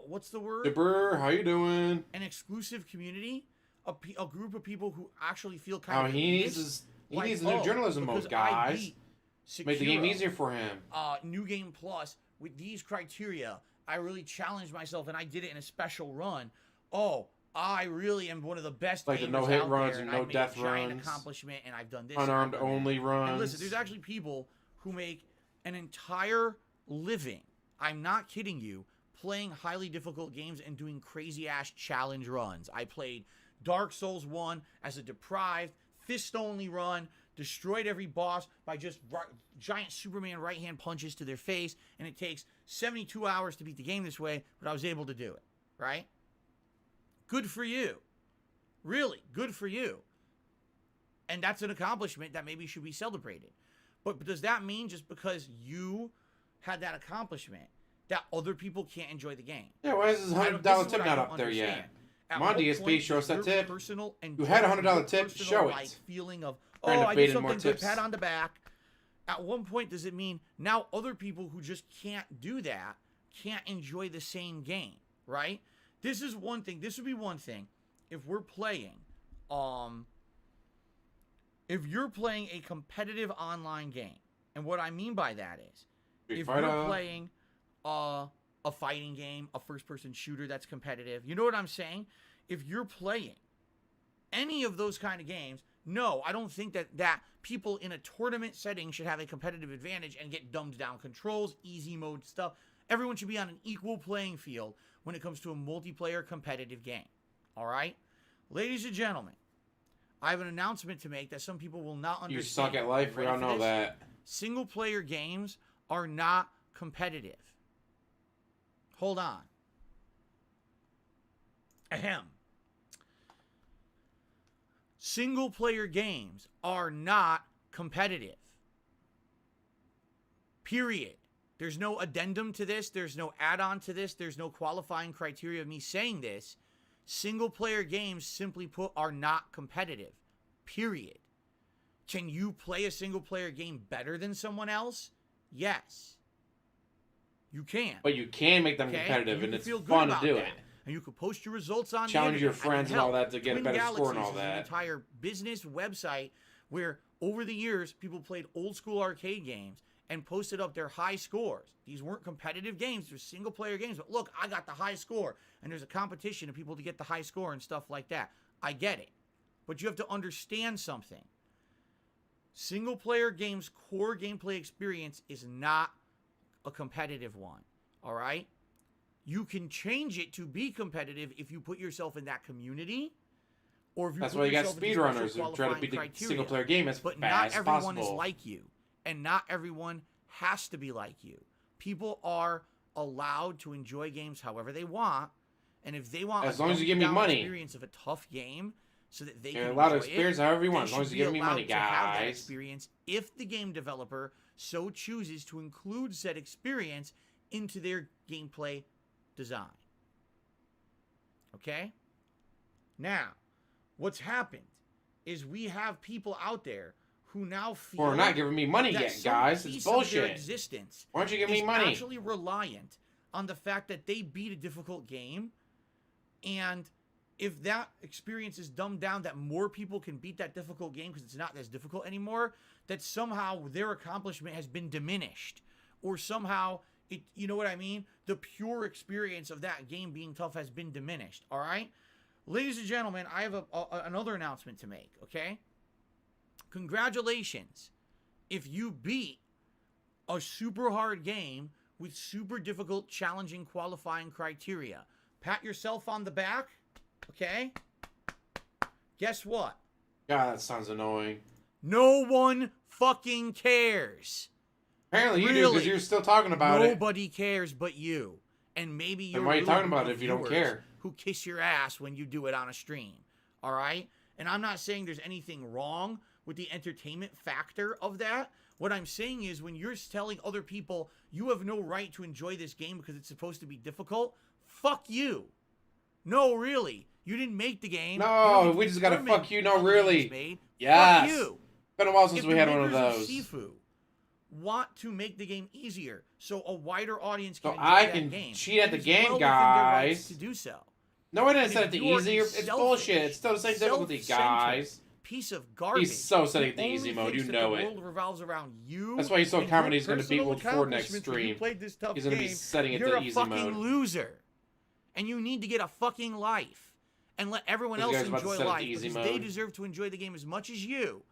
What's the word? Dipper, how you doing? An exclusive community, a group of people who actually feel kind Oh, of he needs a new journalism mode, guys. Make the game easier for him. New Game Plus with these criteria. I really challenged myself and I did it in a special run. Oh, I really am one of the best. Like the gamers no-hit out runs there, and I no made death a giant runs. accomplishment, and I've done this. Unarmed and I've done that. only runs. And listen, there's actually people who make an entire living. I'm not kidding you. Playing highly difficult games and doing crazy ass challenge runs. I played Dark Souls 1 as a deprived, fist only run, destroyed every boss by just giant Superman right hand punches to their face, and it takes 72 hours to beat the game this way, but I was able to do it, right? Good for you. Really, good for you. And that's an accomplishment that maybe should be celebrated. But does that mean just because you had that accomplishment that other people can't enjoy the game? Yeah, why is his $100 tip not up there yet? Come on, DSP, show us that tip. You had a $100 tip, show it. Feeling of, Trying to I bait did in more something good, tips. pat on the back. At one point, does it mean now other people who just can't do that can't enjoy the same game, right? This is one thing. This would be one thing if we're playing, if you're playing a competitive online game, and what I mean by that is, if you're playing a fighting game, a first-person shooter that's competitive, you know what I'm saying? If you're playing any of those kind of games, no, I don't think that people in a tournament setting should have a competitive advantage and get dumbed down controls, easy mode stuff. Everyone should be on an equal playing field when it comes to a multiplayer competitive game. All right? Ladies and gentlemen, I have an announcement to make that some people will not understand. You suck at life, we all know that. Single-player games are not competitive. Hold on. Ahem. Single-player games are not competitive. Period. There's no addendum to this. There's no add-on to this. There's no qualifying criteria of me saying this. Single-player games, simply put, are not competitive. Period. Can you play a single-player game better than someone else? Yes. You can. But you can make them competitive, and it's feel good fun to about do that. it. And you could post your results on Challenge the your internet. friends and all that to get a Twin better score and Galaxies all is an that. entire business website where over the years people played old school arcade games and posted up their high scores. These weren't competitive games, they're single player games, but look, I got the high score, and there's a competition of people to get the high score and stuff like that. I get it. But you have to understand something. Single player games' core gameplay experience is not a competitive one. All right? You can change it to be competitive if you put yourself in that community, or if you That's put why you got yourself into special speedrunners who try to beat the criteria. single player game as But fast not as everyone possible. is like you, and not everyone has to be like you. People are allowed to enjoy games however they want, and if they want As a long as you give me dumbed-down money. experience of a tough game, so that they You're can allowed to enjoy experience it. however you They want, as long should as you be give me money, allowed to have that guys. experience if the game developer so chooses to include said experience into their gameplay design. Okay? Now, what's happened is we have people out there who now feel Or not giving me money that yet, some guys. piece It's of their bullshit. existence Why don't you give me is money? actually reliant on the fact that they beat a difficult game, and if that experience is dumbed down that more people can beat that difficult game because it's not as difficult anymore, that somehow their accomplishment has been diminished, or somehow it, you know what I mean, the pure experience of that game being tough has been diminished. All right, ladies and gentlemen, I have another announcement to make. Okay, congratulations if you beat a super hard game with super difficult, challenging qualifying criteria. Pat yourself on the back, okay? Guess what? God, that sounds annoying. No one fucking cares. Apparently you do, Really? because you're still talking about it. Nobody cares but you. And maybe you're Then why are you talking group about it of if you don't viewers care? who kiss your ass when you do it on a stream. All right? And I'm not saying there's anything wrong with the entertainment factor of that. What I'm saying is when you're telling other people you have no right to enjoy this game because it's supposed to be difficult, fuck you. No, really. You didn't make the game. No, we just gotta determine fuck you. No, how the really. game's made. Yes. Fuck you. Been a while since If we the had one of makers those. Sifu want to make the game easier so a wider audience can So enjoy I that can game, cheat at it the is game, well within their rights guys. to do so. No, I didn't And set if it to you are easy. a It's selfish, bullshit. It's still the same difficulty, guys. Piece of garbage. He's so setting it to who easy only mode. thinks You that know the it. world revolves around you. That's why he's so and confident your he's gonna beat personal World 4 next accomplishments when you stream. played this tough He's gonna be game. setting it You're to a easy fucking mode. loser, and you need to get a fucking life and let everyone This else guy's about to enjoy set it to life easy because they mode. deserve to enjoy the game as much as you,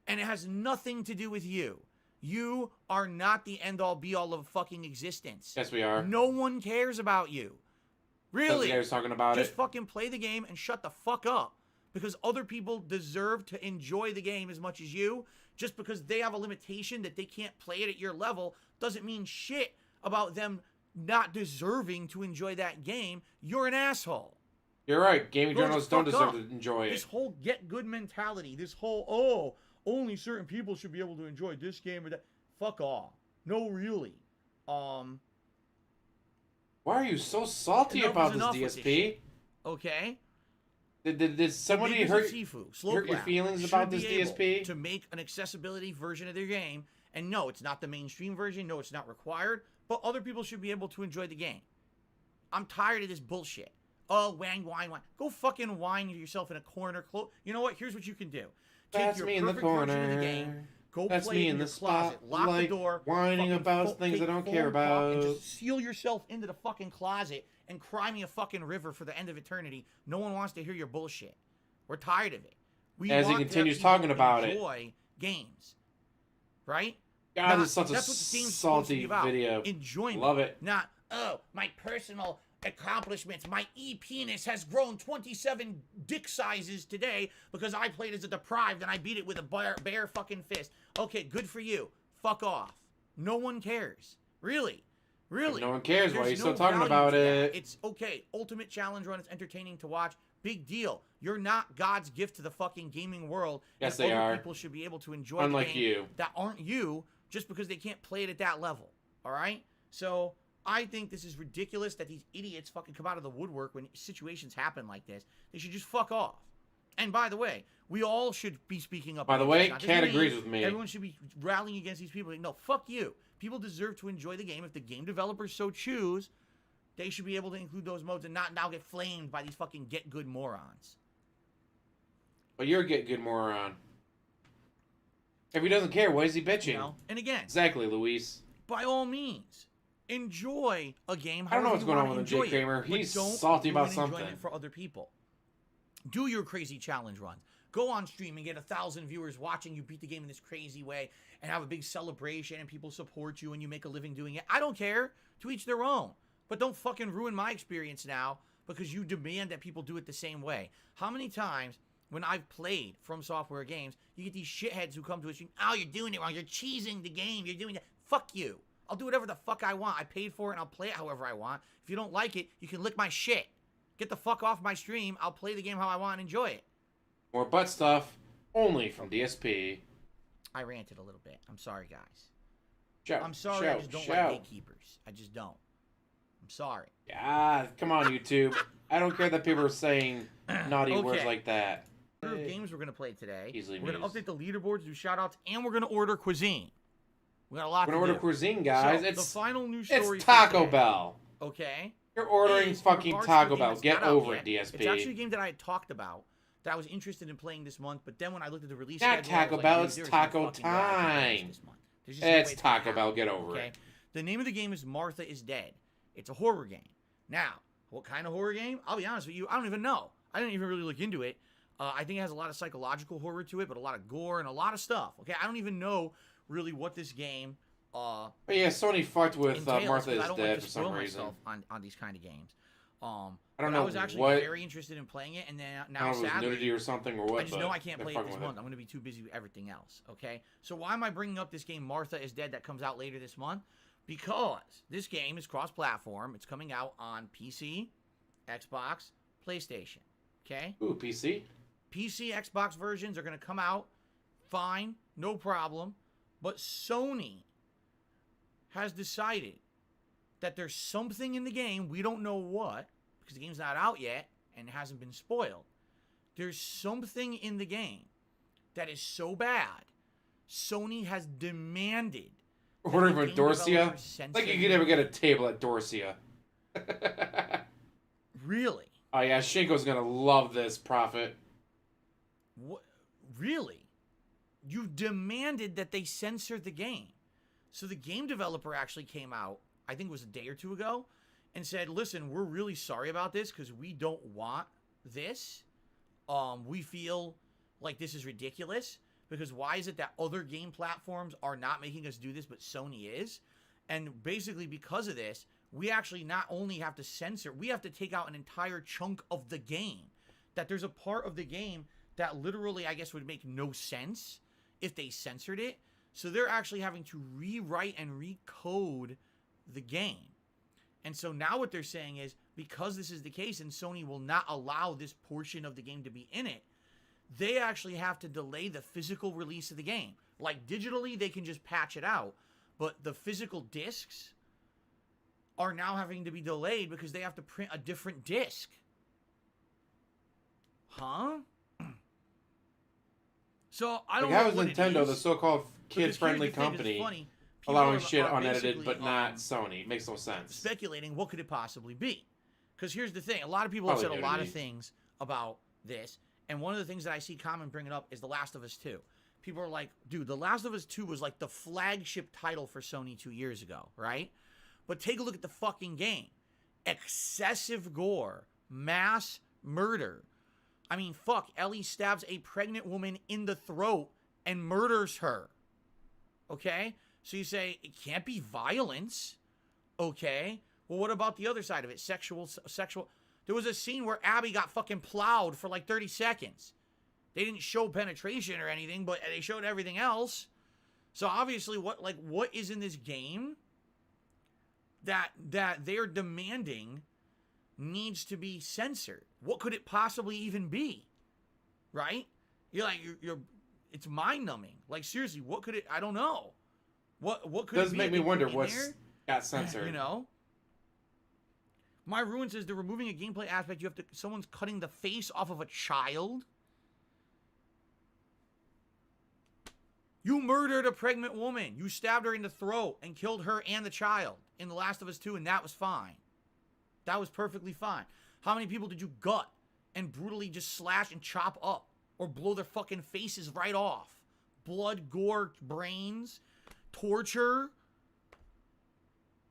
and it has nothing to do with you. You are not the end-all be-all of fucking existence. Yes, we are. No one cares about you. That's Really? the guy who's talking about Just it. fucking play the game and shut the fuck up. Because other people deserve to enjoy the game as much as you. Just because they have a limitation that they can't play it at your level doesn't mean shit about them not deserving to enjoy that game. You're an asshole. You're right. Gaming Grow the journalists don't fuck deserve up. to enjoy This it. whole get good mentality, this whole, oh, only certain people should be able to enjoy this game or that. Fuck off. No, really. Why are you so salty Enough about is enough this, with this DSP? shit. Okay? Did somebody Makers hurt of Sifu, Slow hurt your Clap, feelings should about be this, able DSP? to make an accessibility version of their game. And no, it's not the mainstream version. No, it's not required. But other people should be able to enjoy the game. I'm tired of this bullshit. Oh, whine. Go fucking whine yourself in a corner. You know what? Here's what you can do. Take That's your me in the perfect version of the corner. game. Go That's play me it in in the your closet. Lock spotlight, the door. whining fucking about things take I don't care phone call and about. just seal yourself into the fucking closet and cry me a fucking river for the end of eternity. No one wants to hear your bullshit. We're tired of it. We As he want to have continues people talking about it. enjoy games, right? God, Not- this is such a that's what the game's supposed to be salty about. video. Enjoyment. Love it. Not, oh, my personal accomplishments. My e-penis has grown 27 dick sizes today because I played as a deprived and I beat it with a bare fucking fist. Okay, good for you. Fuck off. No one cares. Really. Really. No one cares. Why are you There's still no talking value about to that. it? It's okay. Ultimate challenge run. It's entertaining to watch. Big deal. You're not God's gift to the fucking gaming world. Yes, and they other are. people should be able to enjoy Unlike the game you. that aren't you just because they can't play it at that level. All right? So I think this is ridiculous that these idiots fucking come out of the woodwork when situations happen like this. They should just fuck off. And by the way, we all should be speaking up. By the against way, this. Not just Kat agrees with me. Everyone should be rallying against these people. No, fuck you. People deserve to enjoy the game. If the game developers so choose, they should be able to include those modes and not now get flamed by these fucking get good morons. But you're a get good moron. If he doesn't care, why is he bitching? You know? And again, Exactly, Luis. by all means, enjoy a game. I don't know however what's you going on wanna with him, Jake enjoy it, Kramer. but He's don't salty about ruin something. enjoyment for other people. Do your crazy challenge runs. Go on stream and get 1,000 viewers watching you beat the game in this crazy way and have a big celebration and people support you and you make a living doing it. I don't care. To each their own. But don't fucking ruin my experience now because you demand that people do it the same way. How many times when I've played From Software games, you get these shitheads who come to us and, oh, you're doing it wrong. You're cheesing the game. You're doing that. Fuck you. I'll do whatever the fuck I want. I paid for it and I'll play it however I want. If you don't like it, you can lick my shit. Get the fuck off my stream. I'll play the game how I want and enjoy it. More butt stuff, only from DSP. I ranted a little bit. I'm sorry, guys. Shout, I'm sorry, I just don't like gatekeepers. I just don't. I'm sorry. Yeah, come on, YouTube. I don't care that people are saying naughty words like that. Order of games we're going to play today. Easily we're going to mused. update the leaderboards, do shout-outs, and we're going to order cuisine. We got a lot We're to gonna do. order cuisine, guys. So, It's the final news story it's for Taco today, Bell. Okay? You're ordering is in fucking regards to Taco a game Bell. that's Get not out over yet. it, DSP. It's actually a game that I had talked about that I was interested in playing this month, but then when I looked at the release Not schedule, I was Taco like, Bell, dude, it's there is taco no fucking way I can play time. this month. There's just no way It's gonna Taco Bell. happen, Get over okay? it. The name of the game is Martha is Dead. It's a horror game. Now, what kind of horror game? I'll be honest with you, I don't even know. I didn't even really look into it. I think it has a lot of psychological horror to it, but a lot of gore and a lot of stuff. Okay, I don't even know really what this game But yeah, Sony fucked with entails, Martha 'cause is I don't Dead like to for some spoil reason. myself on these kind of games. I But don't know I was actually what. very interested in playing it, and then I now don't know if it was sadly, nudity or something or what. I just but know I can't they're play it fucking this with month. I'm going to be too busy with everything else. Okay, so why am I bringing up this game Martha is Dead that comes out later this month? Because this game is cross-platform. It's coming out on PC, Xbox, PlayStation. Okay. Ooh, PC. PC, Xbox versions are going to come out fine, no problem. But Sony has decided that there's something in the game, we don't know what, because the game's not out yet and it hasn't been spoiled. There's something in the game that is so bad, Sony has demanded that Ordering the from game Dorsia. developers censor Like you the could never game. get a table at Dorsia. Really? Oh yeah, Shinko's gonna love this, Prophet. What? Really? You demanded that they censor the game. So the game developer actually came out, I think it was a day or two ago, and said, listen, we're really sorry about this because we don't want this. We feel like this is ridiculous because why is it that other game platforms are not making us do this, but Sony is? And basically because of this, we actually not only have to censor, we have to take out an entire chunk of the game. That there's a part of the game that literally, I guess, would make no sense if they censored it. So they're actually having to rewrite and recode the game. And so now what they're saying is, because this is the case and Sony will not allow this portion of the game to be in it, they actually have to delay the physical release of the game. Like digitally, they can just patch it out. But the physical discs are now having to be delayed because they have to print a different disc. Huh? So I don't Like, know how is what it Nintendo, is, the so-called because here's kid-friendly the thing, it's company, funny. People allowing are shit unedited basically, but not Sony? It makes no sense. speculating what could it possibly be. Because here's the thing. A lot of people have Probably said a lot of nudity. things about this. And one of the things that I see common bringing up is The Last of Us 2. People are like, dude, The Last of Us 2 was like the flagship title for Sony 2 years ago, right? But take a look at the fucking game. Excessive gore. Mass murder. I mean, fuck. Ellie stabs a pregnant woman in the throat and murders her. Okay? So you say, it can't be violence. Okay? Well, what about the other side of it? Sexual. There was a scene where Abby got fucking plowed for like 30 seconds. They didn't show penetration or anything, but they showed everything else. So obviously, what is in this game that they're demanding needs to be censored? What could it possibly even be? Right? You're like, it's mind numbing. Like seriously, what could it? I don't know. What could it Does be? make that me they put wonder in what's there? got censored. You know? My Ruin says they're removing a gameplay aspect. Someone's cutting the face off of a child. You murdered a pregnant woman. You stabbed her in the throat and killed her and the child in The Last of Us 2, and that was fine. That was perfectly fine. How many people did you gut and brutally just slash and chop up or blow their fucking faces right off? Blood, gore, brains, torture.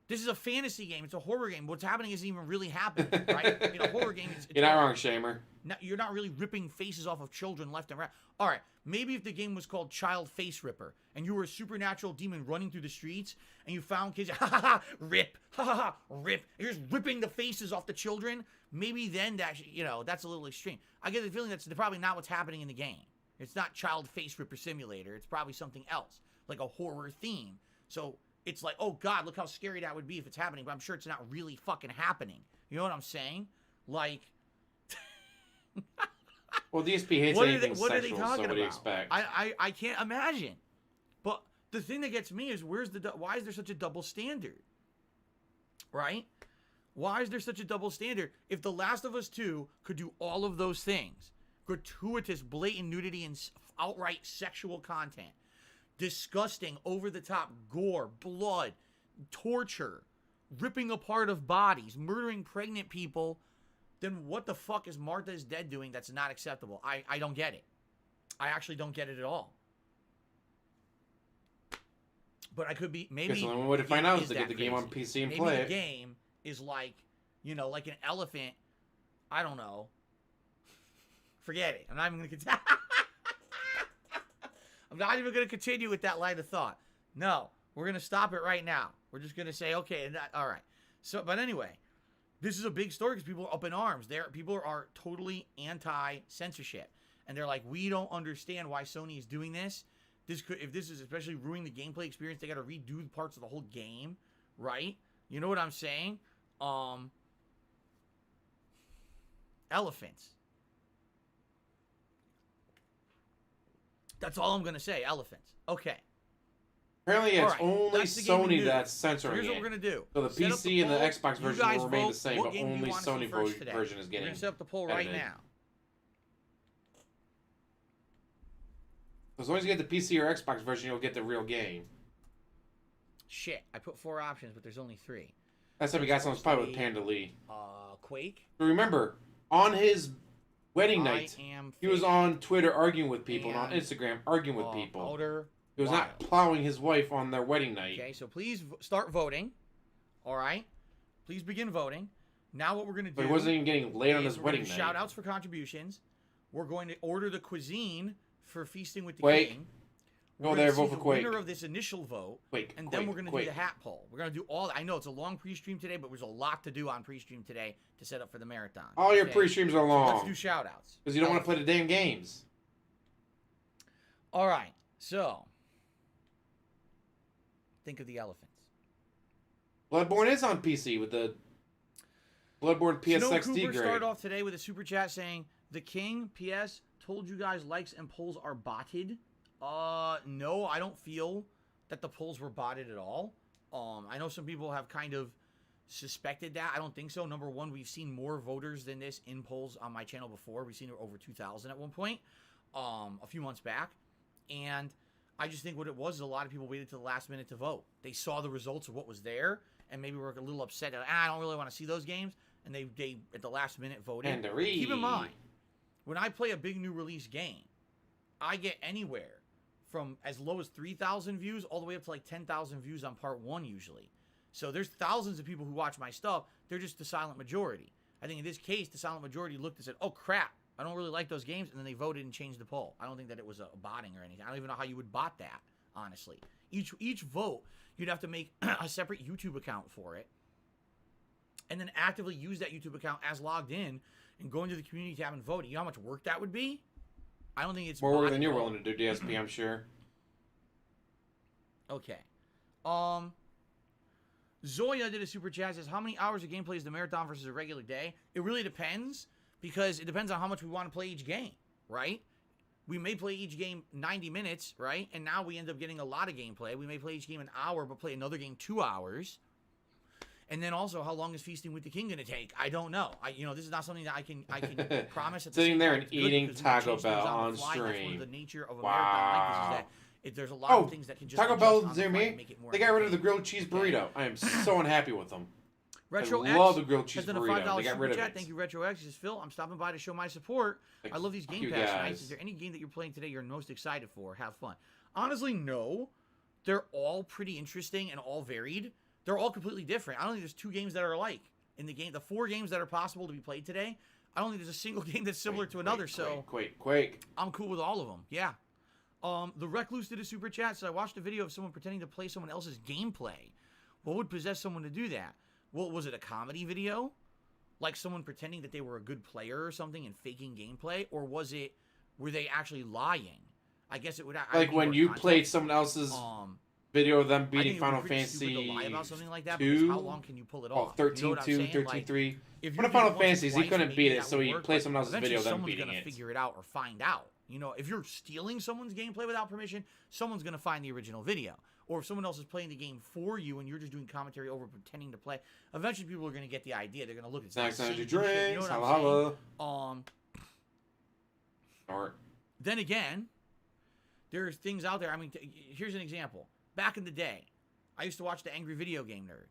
This is a fantasy game. It's a horror game. What's happening isn't even really happening, right? In a horror game, it's You're not wrong, Shamer. you're not really ripping faces off of children left and right. All right, maybe if the game was called Child Face Ripper and you were a supernatural demon running through the streets and you found kids, ha ha ha, rip, ha ha ha, rip, and you're just ripping the faces off the children, maybe then that's a little extreme. I get the feeling that's probably not what's happening in the game. It's not Child Face Ripper Simulator. It's probably something else, like a horror theme. So it's like, oh God, look how scary that would be if it's happening, but I'm sure it's not really fucking happening. You know what I'm saying? Like, Well, DSP hates What anything what are they sexual, talking so what about? do you expect? I can't imagine. But the thing that gets me is why is there such a double standard? Right? Why is there such a double standard? If The Last of Us 2 could do all of those things, gratuitous, blatant nudity and outright sexual content, disgusting, over-the-top gore, blood, torture, ripping apart of bodies, murdering pregnant people, then what the fuck is Martha is Dead doing that's not acceptable? I don't get it. I actually don't get it at all. But I could be, maybe... Because the only way to find out is to get the crazy. game on PC and maybe play the it. game is like, you know, like an elephant. I don't know. Forget it. I'm not even going to continue. I'm not even going to continue with that line of thought. No, we're going to stop it right now. We're just going to say, okay, all right. So, but anyway, this is a big story because people are up in arms. People are totally anti-censorship. And they're like, we don't understand why Sony is doing this. If this is especially ruining the gameplay experience, they got to redo parts of the whole game, right? You know what I'm saying? Elephants. That's all I'm going to say. Elephants. Okay. Apparently, it's right, only that's the gaming Sony news. that's censoring Here's it. what we're going to do. So the Set up PC and the poll. Xbox You version guys will remain vote. the same, What but game do you only wanna see Sony first today? version is We're getting going to set up the poll right edited. now. As long as you get the PC or Xbox version, you'll get the real game. Shit, I put 4 options, but there's only 3. That's how we got someone's probably with Panda Lee. Quake. But remember, on his wedding I night, am he was fake. on Twitter arguing with people, and on And, Instagram arguing with people. Outer He was not Wilds. plowing his wife on their wedding night. Okay, so please start voting. All right? Please begin voting. Now what we're going to do... But he wasn't even getting laid on is his we're wedding gonna do night. Shout-outs for contributions. We're going to order the cuisine for Feasting with the Quake. King. Go We're there, gonna vote see for the Quake. winner of this initial vote. Quake, And Quake, then we're going to do Quake. the hat poll. We're going to do all... I know it's a long pre-stream today, but there's a lot to do on pre-stream today to set up for the marathon. All your okay? pre-streams are So let's long. do shout-outs. Because you don't want to play the damn games. All right, so... Think of the elephants. Bloodborne is on PC with the Bloodborne Snow PSXD Cooper grade. started off today with a super chat saying, "The King, PS, told you guys likes and polls are botted." No, I don't feel that the polls were botted at all. I know some people have kind of suspected that. I don't think so. Number one, we've seen more voters than this in polls on my channel before. We've seen over 2,000 at one point, a few months back. And I just think what it was is a lot of people waited to the last minute to vote. They saw the results of what was there, and maybe were a little upset. I don't really want to see those games. And they at the last minute voted. Keep in mind, when I play a big new release game, I get anywhere from as low as 3,000 views all the way up to like 10,000 views on part 1 usually. So there's thousands of people who watch my stuff. They're just the silent majority. I think in this case, the silent majority looked and said, "Oh crap, I don't really like those games," and then they voted and changed the poll. I don't think that it was a botting or anything. I don't even know how you would bot that, honestly. Each vote, you'd have to make a separate YouTube account for it, and then actively use that YouTube account as logged in and go into the community tab and vote. You know how much work that would be? I don't think it's more work botting than you're at all. willing to do, DSP, I'm sure. Okay. Zoya did a super chat, says, "How many hours of gameplay is the marathon versus a regular day?" It really depends, because it depends on how much we want to play each game, right? We may play each game 90 minutes, right? And now we end up getting a lot of gameplay. We may play each game an hour, but play another game 2 hours. And then also, how long is Feasting with the King going to take? I don't know. This is not something that I can promise. At the Sitting same there time, and it's good eating because we can Taco change things Bell the on fly. That's one stream. of the nature of a marathon like this is that there's a lot of things that can just Taco adjust Bell, on the fly Zimmy, and make it more they got rid of the entertaining. grilled cheese burrito. I am so unhappy with them. Retro I love X the grilled cheese has done a burrito. $5 They got super rid of chat. it. Thank you, Retro X. He says, "Phil, I'm stopping by to show my support. I love these Thank Game you, Pass guys. nights. Is there any game that you're playing today you're most excited for? Have fun." Honestly, no. They're all pretty interesting and all varied. They're all completely different. I don't think there's 2 games that are alike in the game. The 4 games that are possible to be played today, I don't think there's a single game that's similar to another. Quake. I'm cool with all of them. Yeah. The Recluse did a super chat. So I watched a video of someone pretending to play someone else's gameplay. What would possess someone to do that? Well, was it a comedy video? Like someone pretending that they were a good player or something and faking gameplay? Or were they actually lying? I guess it would... Like when you played someone else's video of them I think beating it would Final be pretty stupid Fantasy to lie about something like that because 2. how long can you pull it Oh, off? You know 13-2, what I'm saying? 13-3. If One you of did it Final once or Fantasies, he twice, couldn't maybe beat it, that so would he work, played but someone else's eventually video of them someone's beating gonna it. figure it out or find out. You know, if you're stealing someone's gameplay without permission, someone's gonna find the original video. Or if someone else is playing the game for you and you're just doing commentary over pretending to play, eventually people are gonna get the idea. They're gonna look at Snacks, the same energy shit, drinks, you know what holla, I'm saying? Snort. Then again, there's things out there. I mean, here's an example. Back in the day, I used to watch the Angry Video Game Nerd,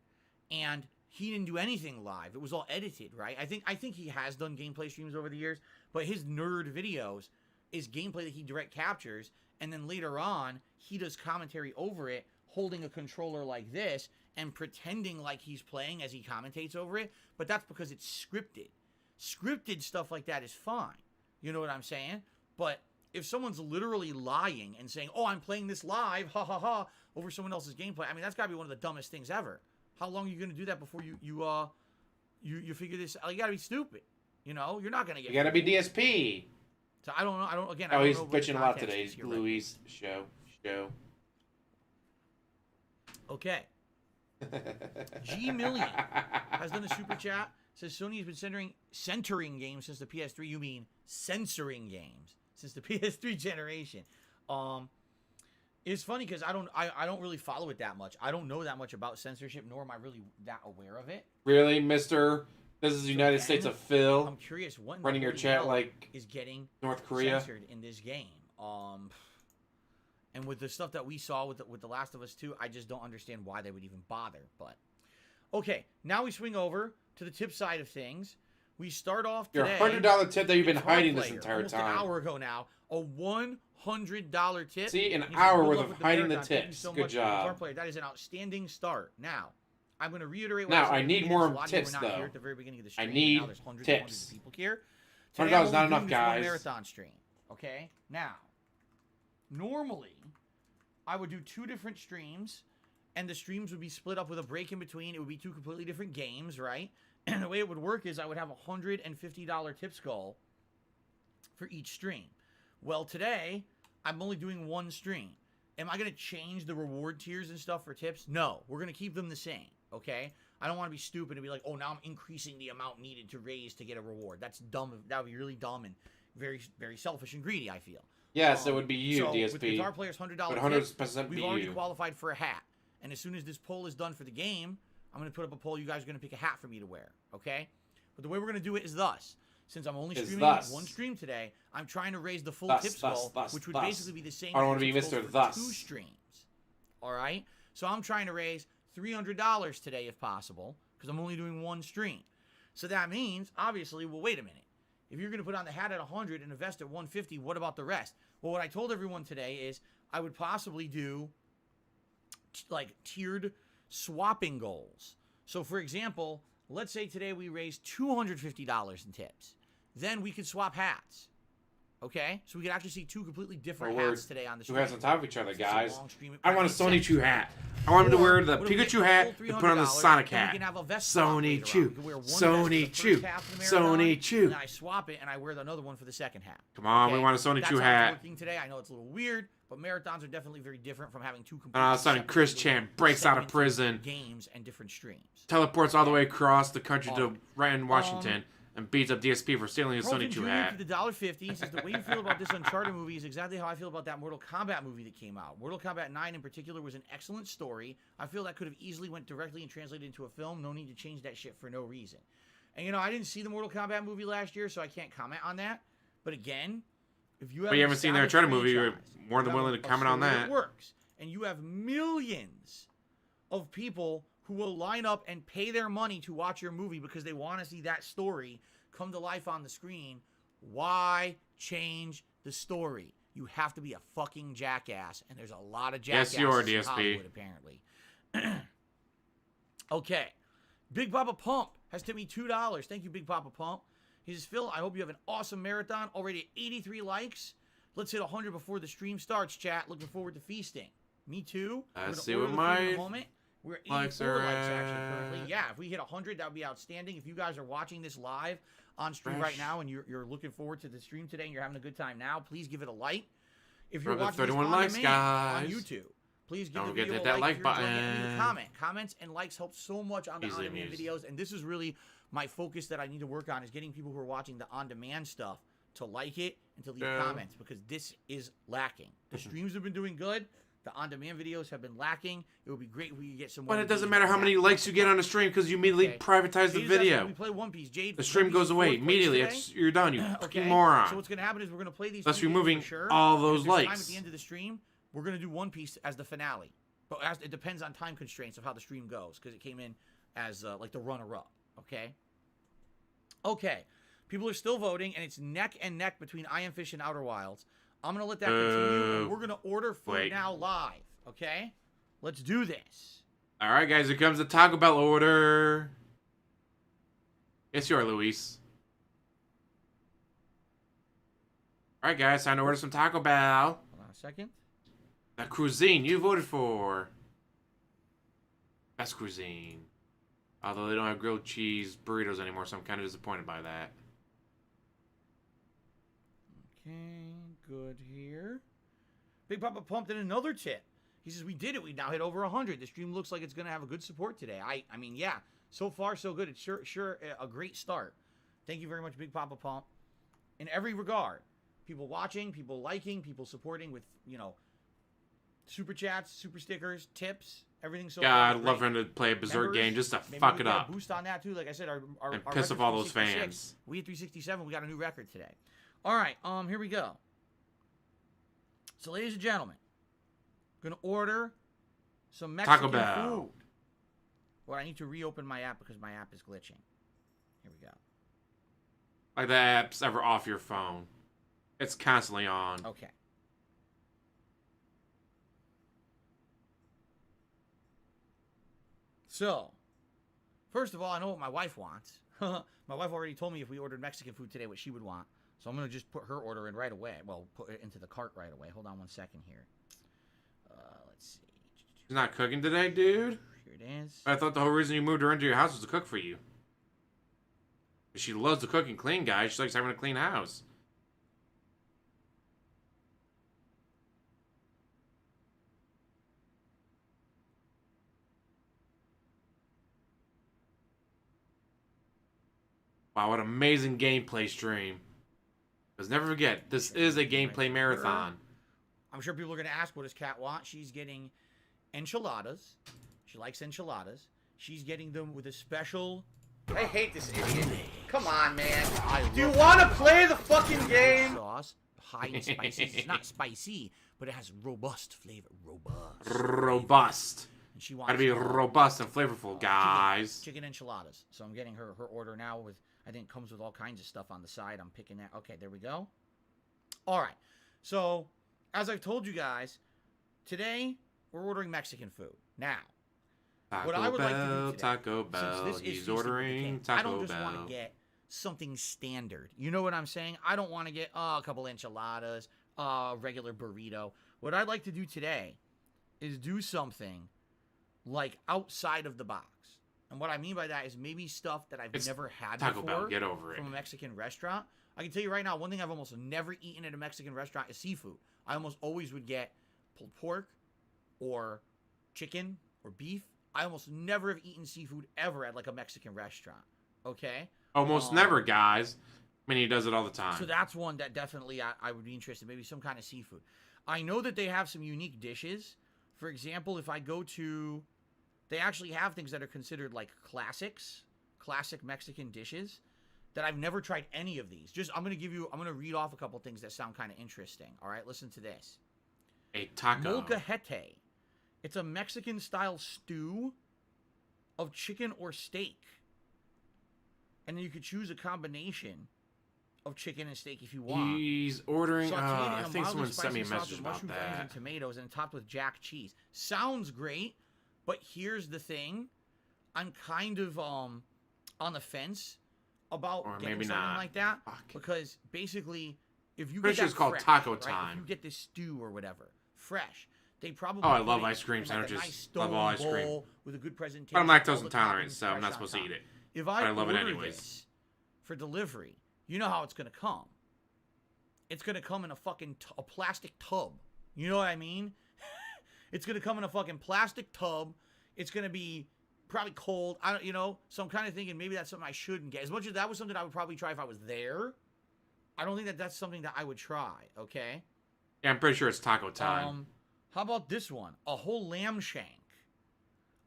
and he didn't do anything live. It was all edited, right? I think he has done gameplay streams over the years, but his nerd videos is gameplay that he direct captures, and then later on, he does commentary over it, holding a controller like this and pretending like he's playing as he commentates over it, but that's because it's scripted. Scripted stuff like that is fine. You know what I'm saying? But if someone's literally lying and saying, "Oh, I'm playing this live, ha ha ha," over someone else's gameplay, I mean, that's got to be one of the dumbest things ever. How long are you going to do that before you figure this out? You got to be stupid. You know, you're not going to get. You gotta be DSP. So I don't know. I don't. Again, I Oh, don't he's know what the bitching a lot context today. is here, Louis show. Okay. G Million has done a super chat. Says Sony has been centering games since the PS3. You mean censoring games since the PS3 generation? It's funny because I don't really follow it that much. I don't know that much about censorship, nor am I really that aware of it. Really, Mister? This is the United again, States of Phil. I'm curious what in the Running your holy chat hell like is getting North Korea. censored in this game. And with the stuff that we saw with The Last of Us 2, I just don't understand why they would even bother. But okay, now we swing over to the tip side of things. We start off Your today. $100 tip that you've been Guitar hiding this Player, entire almost time. An hour ago now, a $100 tip. See, an And he says, hour "Good worth luck of with hiding the marathon. Thank you tips. so Good much, Guitar job. Player. That is an outstanding start. Now, I'm going to reiterate. Now, what I said I at the need beginning, more so a lot of you tips, were not though. here at the very beginning of the I stream. need Now there's hundreds and hundreds tips. of people here. $100 Today, I'm is not only enough, doing this guys. one marathon stream. Okay. Now, normally, I would do 2 different streams, and the streams would be split up with a break in between. It would be 2 completely different games, right? And the way it would work is I would have a $150 tips goal for each stream. Well, today, I'm only doing 1 stream. Am I going to change the reward tiers and stuff for tips? No. We're going to keep them the same, okay? I don't want to be stupid and be like, oh, now I'm increasing the amount needed to raise to get a reward. That's dumb. That would be really dumb and very, very selfish and greedy, I feel. Yes, it would be you, so DSP. with Guitar Player's $100 But tips, 100% we've be already you. qualified for a hat. And as soon as this poll is done for the game, I'm going to put up a poll. You guys are going to pick a hat for me to wear, okay? But the way we're going to do it is thus. Since I'm only streaming 1 stream today, I'm trying to raise the full tips goal, which would basically be the same. I don't want to be tips goal Mr. for Thus. 2 streams. All right? So I'm trying to raise $300 today if possible, because I'm only doing 1 stream. So that means, obviously, well, wait a minute. If you're going to put on the hat at 100 and a vest at 150, what about the rest? Well, what I told everyone today is I would possibly do like tiered swapping goals. So, for example, let's say today we raised $250 in tips. Then we could swap hats. Okay? So we could actually see 2 completely different hats today on the 2 stream. hats on top of each other, Since it's a guys. long stream, it I want a probably Sony makes Chew sense. hat. I want him to Or, wear the what if we get Pikachu the hat full and put on the $300, Sonic then we hat. can have a vest swap Sony later on. Chew. We can wear one vest for Sony the Chew. first half of the marathon, Sony Chew. And then I swap it and I wear another one for the second half. Come on, we Okay? want a Sony That's Chew how hat. it's working today. I know it's a little weird, but marathons are definitely very different from having 2 completely Sudden separate Chris little Chan breaks out of segmented prison, games and different streams. teleports all the way across the country to right in Washington, and beats up DSP for stealing his Sony Carlton Chew Jr. hat. to the $1.50 says the way you feel about this Uncharted movie is exactly how I feel about that Mortal Kombat movie that came out. Mortal Kombat 9 in particular was an excellent story. I feel that could have easily went directly and translated into a film. No need to change that shit for no reason. And you know, I didn't see the Mortal Kombat movie last year, so I can't comment on that. But again, if you have But you haven't seen the Uncharted movie, you're more than willing to comment on that. It works, and you have millions of people who will line up and pay their money to watch your movie because they want to see that story come to life on the screen. Why change the story? You have to be a fucking jackass, and there's a lot of jackasses Yes, you are, in DSP. Hollywood, apparently. Okay. Big Papa Pump has tipped me $2. Thank you, Big Papa Pump. He says, Phil, I hope you have an awesome marathon. Already at 83 likes. Let's hit 100 before the stream starts, chat. Looking forward to feasting. Me too. I see order what the food my in a moment. We're at 84 likes likes are actually at. currently. Yeah, if we hit 100, that would be outstanding. If you guys are watching this live on stream right now and you're looking forward to the stream today and you're having a good time now, please give it a like. If you're We're up to watching this 31 on likes, demand guys. on YouTube, Please give Don't the forget to video hit a that like if like you're enjoying it, and leave a button. comment. Comments and likes help so much on the Easily on-demand amused. videos, and this is really my focus that I need to work on, is getting people who are watching the on-demand stuff to like it and to leave comments, because this is lacking. The streams have been doing good. The on-demand videos have been lacking. It would be great if we could get some more. But it doesn't engagement matter how on many that. likes you get on a stream because you immediately Okay. privatize the Jade is asking, video. we play One Piece. Jade, The stream One Piece goes is away fourth place immediately. today. You're done, you Okay. fucking moron. So what's gonna happen is we're gonna play these. Thus two games removing for sure. all And those if there's time likes. at the end of the stream, we're gonna do One Piece as the finale. But it depends on time constraints of how the stream goes, because it came in as like the runner-up. Okay. Okay. People are still voting, and it's neck and neck between I Am Fish and Outer Wilds. I'm gonna let that continue, and we're gonna order food now live. Okay. Let's do this. All right, guys. Here comes the Taco Bell order. Yes, you are, Luis. All right, guys. Time to order some Taco Bell. Hold on a second. The cuisine you voted for. Best cuisine. Although they don't have grilled cheese burritos anymore, so I'm kind of disappointed by that. Okay, good here. Big Papa pumped in another tip. He says, we did it. We now hit over 100. The stream looks like it's going to have a good support today. I mean, yeah, so far so good. It's sure a great start. Thank you very much, Big Papa Pump. In every regard. People watching, people liking, people supporting with, super chats, super stickers, tips, everything so far. God, I'd love for him to play a Berserk game just to fuck it up. Boost on that too. Like I said, our And our piss off record's all those 366. fans. We hit 367. We got a new record today. All right, here we go. So, ladies and gentlemen, I'm gonna order some Mexican Taco Bell. food. Well, I need to reopen my app because my app is glitching. Here we go. Like the app's ever off your phone. It's constantly on. Okay. So, first of all, I know what my wife wants. My wife already told me if we ordered Mexican food today what she would want. So I'm going to just put her order in right away. Well, put it into the cart right away. Hold on one second here. Let's see. She's not cooking today, dude? Here it is. I thought the whole reason you moved her into your house was to cook for you. She loves to cook and clean, guys. She likes having a clean house. Wow, what an amazing gameplay stream. Because never forget, this is a gameplay marathon. I'm sure people are going to ask, what does Kat want? She's getting enchiladas. She likes enchiladas. She's getting them with a special... I hate this idiot. Come on, man. Do you want to play the fucking game? Sauce, high in spices. It's not spicy, but it has robust flavor. Robust. And she wants Gotta be robust and flavorful, guys. chicken enchiladas. So I'm getting her order now with, I think, comes with all kinds of stuff on the side. I'm picking that. Okay, there we go. All right. So, as I've told you guys, today we're ordering Mexican food. Now, what I would like to do today, Taco Bell. since this is He's Feasting with the ordering King, Taco I don't just Bell. want to get something standard. You know what I'm saying? I don't want to get a couple enchiladas, a regular burrito. What I'd like to do today is do something like outside of the box. And what I mean by that is maybe stuff that I've never had Taco before Bell, get over it. from a Mexican restaurant. I can tell you right now, one thing I've almost never eaten at a Mexican restaurant is seafood. I almost always would get pulled pork or chicken or beef. I almost never have eaten seafood ever at like a Mexican restaurant. Okay? Almost never, guys. I mean, he does it all the time. So that's one that definitely I would be interested in. Maybe some kind of seafood. I know that they have some unique dishes. For example, if I go to... They actually have things that are considered like classics. Classic Mexican dishes. That I've never tried any of these. I'm going to read off a couple things that sound kind of interesting. All right? Listen to this. A taco. Cajete. It's a Mexican-style stew of chicken or steak. And then you could choose a combination of chicken and steak if you want. He's ordering... Sauteed I in a think someone mildly sent me a spicy sauce message with about mushroom fillings and that. tomatoes and topped with jack cheese. Sounds great, but here's the thing. I'm kind of on the fence about Or getting maybe something not. like that. Fuck. Because basically, if you Pretty get sure that it's called fresh, Taco right? Time. If you get this stew or whatever, fresh, they probably Oh, I put love it ice cream in like a sandwiches. nice Love stone all ice cream. bowl with a good presentation. But I'm all lactose the intolerant, toppings so I'm fresh not on supposed to top. eat it. If But I love it order anyways. this for delivery, you know how it's gonna come. It's gonna come in a fucking a plastic tub. You know what I mean? It's gonna come in a fucking plastic tub. It's gonna be probably cold. I don't, So I'm kind of thinking maybe that's something I shouldn't get. As much as that was something I would probably try if I was there, I don't think that that's something that I would try. Okay. Yeah, I'm pretty sure it's taco time. How about this one? A whole lamb shank.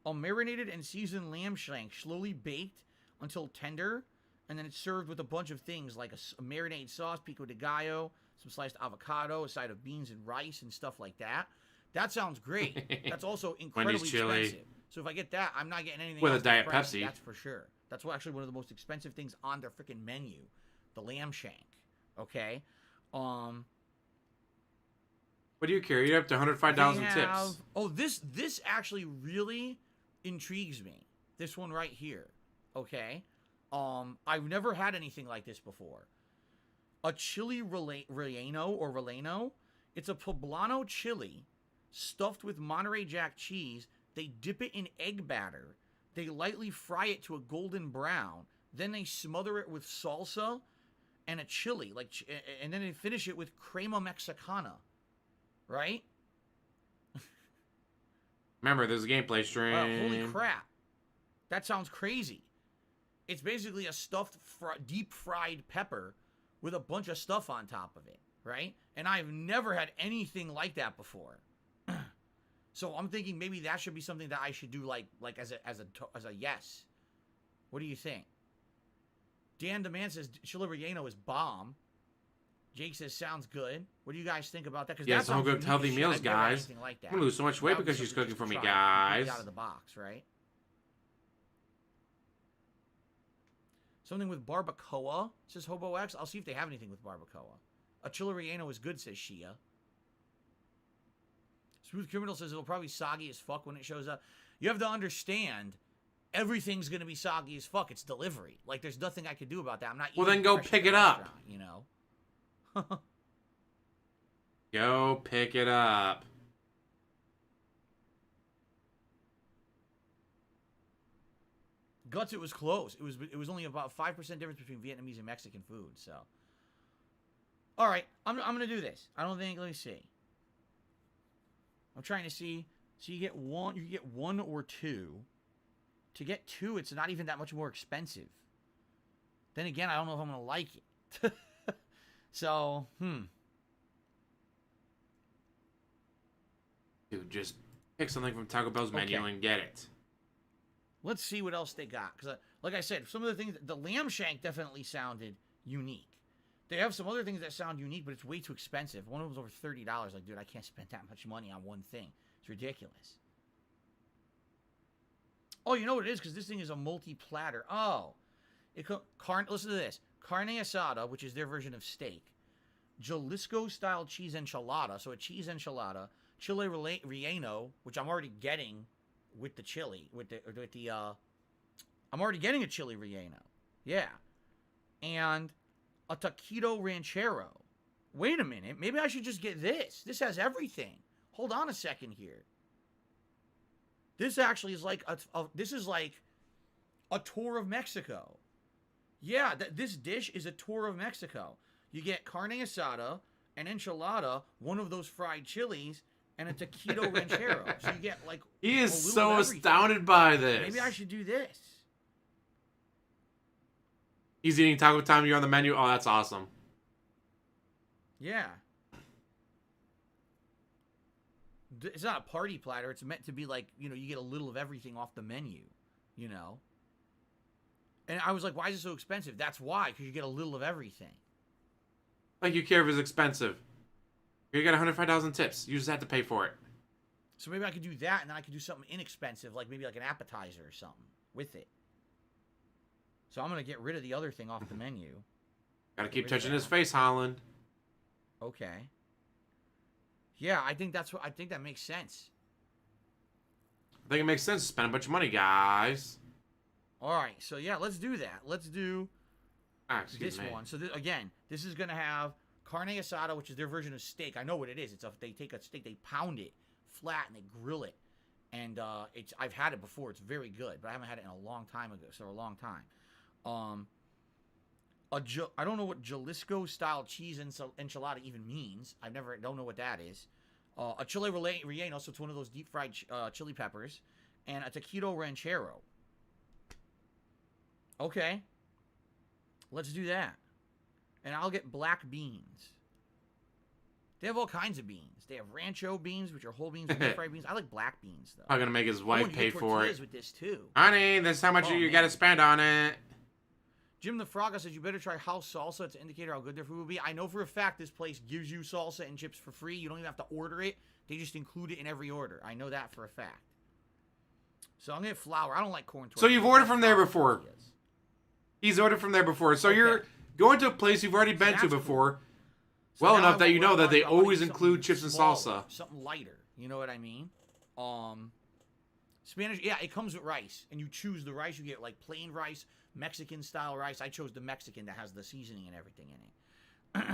A marinated and seasoned lamb shank, slowly baked until tender, and then it's served with a bunch of things like a marinade sauce, pico de gallo, some sliced avocado, a side of beans and rice, and stuff like that. That sounds great. That's also incredibly expensive. So if I get that, I'm not getting anything with else a Diet pricey, Pepsi. that's for sure. That's actually one of the most expensive things on their freaking menu, the lamb shank. Okay. What do you care? You're up to $105 in tips. Oh, this actually really intrigues me. This one right here. Okay. I've never had anything like this before. A chili relleno. It's a poblano chili stuffed with Monterey Jack cheese. They dip it in egg batter. They lightly fry it to a golden brown. Then they smother it with salsa and a chili, and then they finish it with crema mexicana. Right? Remember, there's a gameplay stream. Wow, holy crap. That sounds crazy. It's basically a stuffed, deep-fried pepper with a bunch of stuff on top of it, right? And I've never had anything like that before. So I'm thinking maybe that should be something that I should do like as a yes. What do you think? Dan Demand says chili relleno is bomb. Jake says sounds good. What do you guys think about that? Yeah, it's all good healthy meals, guys. Like that. I'm gonna lose so much weight because she's cooking for me, guys. Out of the box, right? Something with barbacoa, says Hobo X. I'll see if they have anything with barbacoa. A chili relleno is good, says Shia. Smooth Criminal says it'll probably soggy as fuck when it shows up. You have to understand, everything's gonna be soggy as fuck. It's delivery. Like, there's nothing I could do about that. I'm not. Well, then go pick it up. You know. Go pick it up. Guts, it was close. It was only about 5% difference between Vietnamese and Mexican food. So, all right, I'm gonna do this. I don't think. Let me see. I'm trying to see. So you get one or two. To get two, it's not even that much more expensive. Then again, I don't know if I'm gonna like it. So, Dude, just pick something from Taco Bell's menu and get it. Let's see what else they got. Because, like I said, some of the things, the lamb shank definitely sounded unique. They have some other things that sound unique, but it's way too expensive. One of them's over $30. Like, dude, I can't spend that much money on one thing. It's ridiculous. Oh, you know what it is? Because this thing is a multi-platter. Oh. Listen to this. Carne asada, which is their version of steak. Jalisco-style cheese enchilada. So a cheese enchilada. Chile relleno, which I'm already getting with the chili. I'm already getting a chili relleno. Yeah. And a taquito ranchero. Wait a minute. Maybe I should just get this. This has everything. Hold on a second here. This actually is like this is like a tour of Mexico. Yeah, this dish is a tour of Mexico. You get carne asada, an enchilada, one of those fried chilies, and a taquito ranchero. So you get like he is so astounded by this. Maybe I should do this. He's eating taco time. You're on the menu. Oh, that's awesome. Yeah. It's not a party platter. It's meant to be like, you get a little of everything off the menu, And I was like, why is it so expensive? That's why, because you get a little of everything. Like you care if it's expensive. You got $105 in tips. You just have to pay for it. So maybe I could do that, and then I could do something inexpensive, like maybe like an appetizer or something with it. So I'm going to get rid of the other thing off the menu. Gotta keep touching his face, Holland. Okay. Yeah, I think that makes sense. I think it makes sense to spend a bunch of money, guys. All right, so yeah, let's do that. Let's do this one. So again, this is gonna have carne asada, which is their version of steak. I know what it is. They take a steak, they pound it flat, and they grill it. And I've had it before. It's very good, but I haven't had it in a long time. I don't know what Jalisco style cheese enchilada even means. Don't know what that is. A chile relleno, so it's one of those deep fried chili peppers, and a taquito ranchero. Okay. Let's do that. And I'll get black beans. They have all kinds of beans. They have rancho beans, which are whole beans, and deep fried beans. I like black beans, though. I'm gonna make his wife pay for it. With this too. Honey, this is how much you gotta spend on it. Jim the Frog says you better try house salsa. It's an indicator how good their food will be. I know for a fact this place gives you salsa and chips for free. You don't even have to order it. They just include it in every order. I know that for a fact. So I'm gonna get flour. I don't like corn tortillas. So you've ordered from there before. He's ordered from there before. So you're going to a place you've already been to before. So well enough that you know that they always include chips and salsa. Something lighter. You know what I mean? Spanish, yeah, it comes with rice. And you choose the rice. You get like plain rice, Mexican style rice. I chose the Mexican that has the seasoning and everything in it.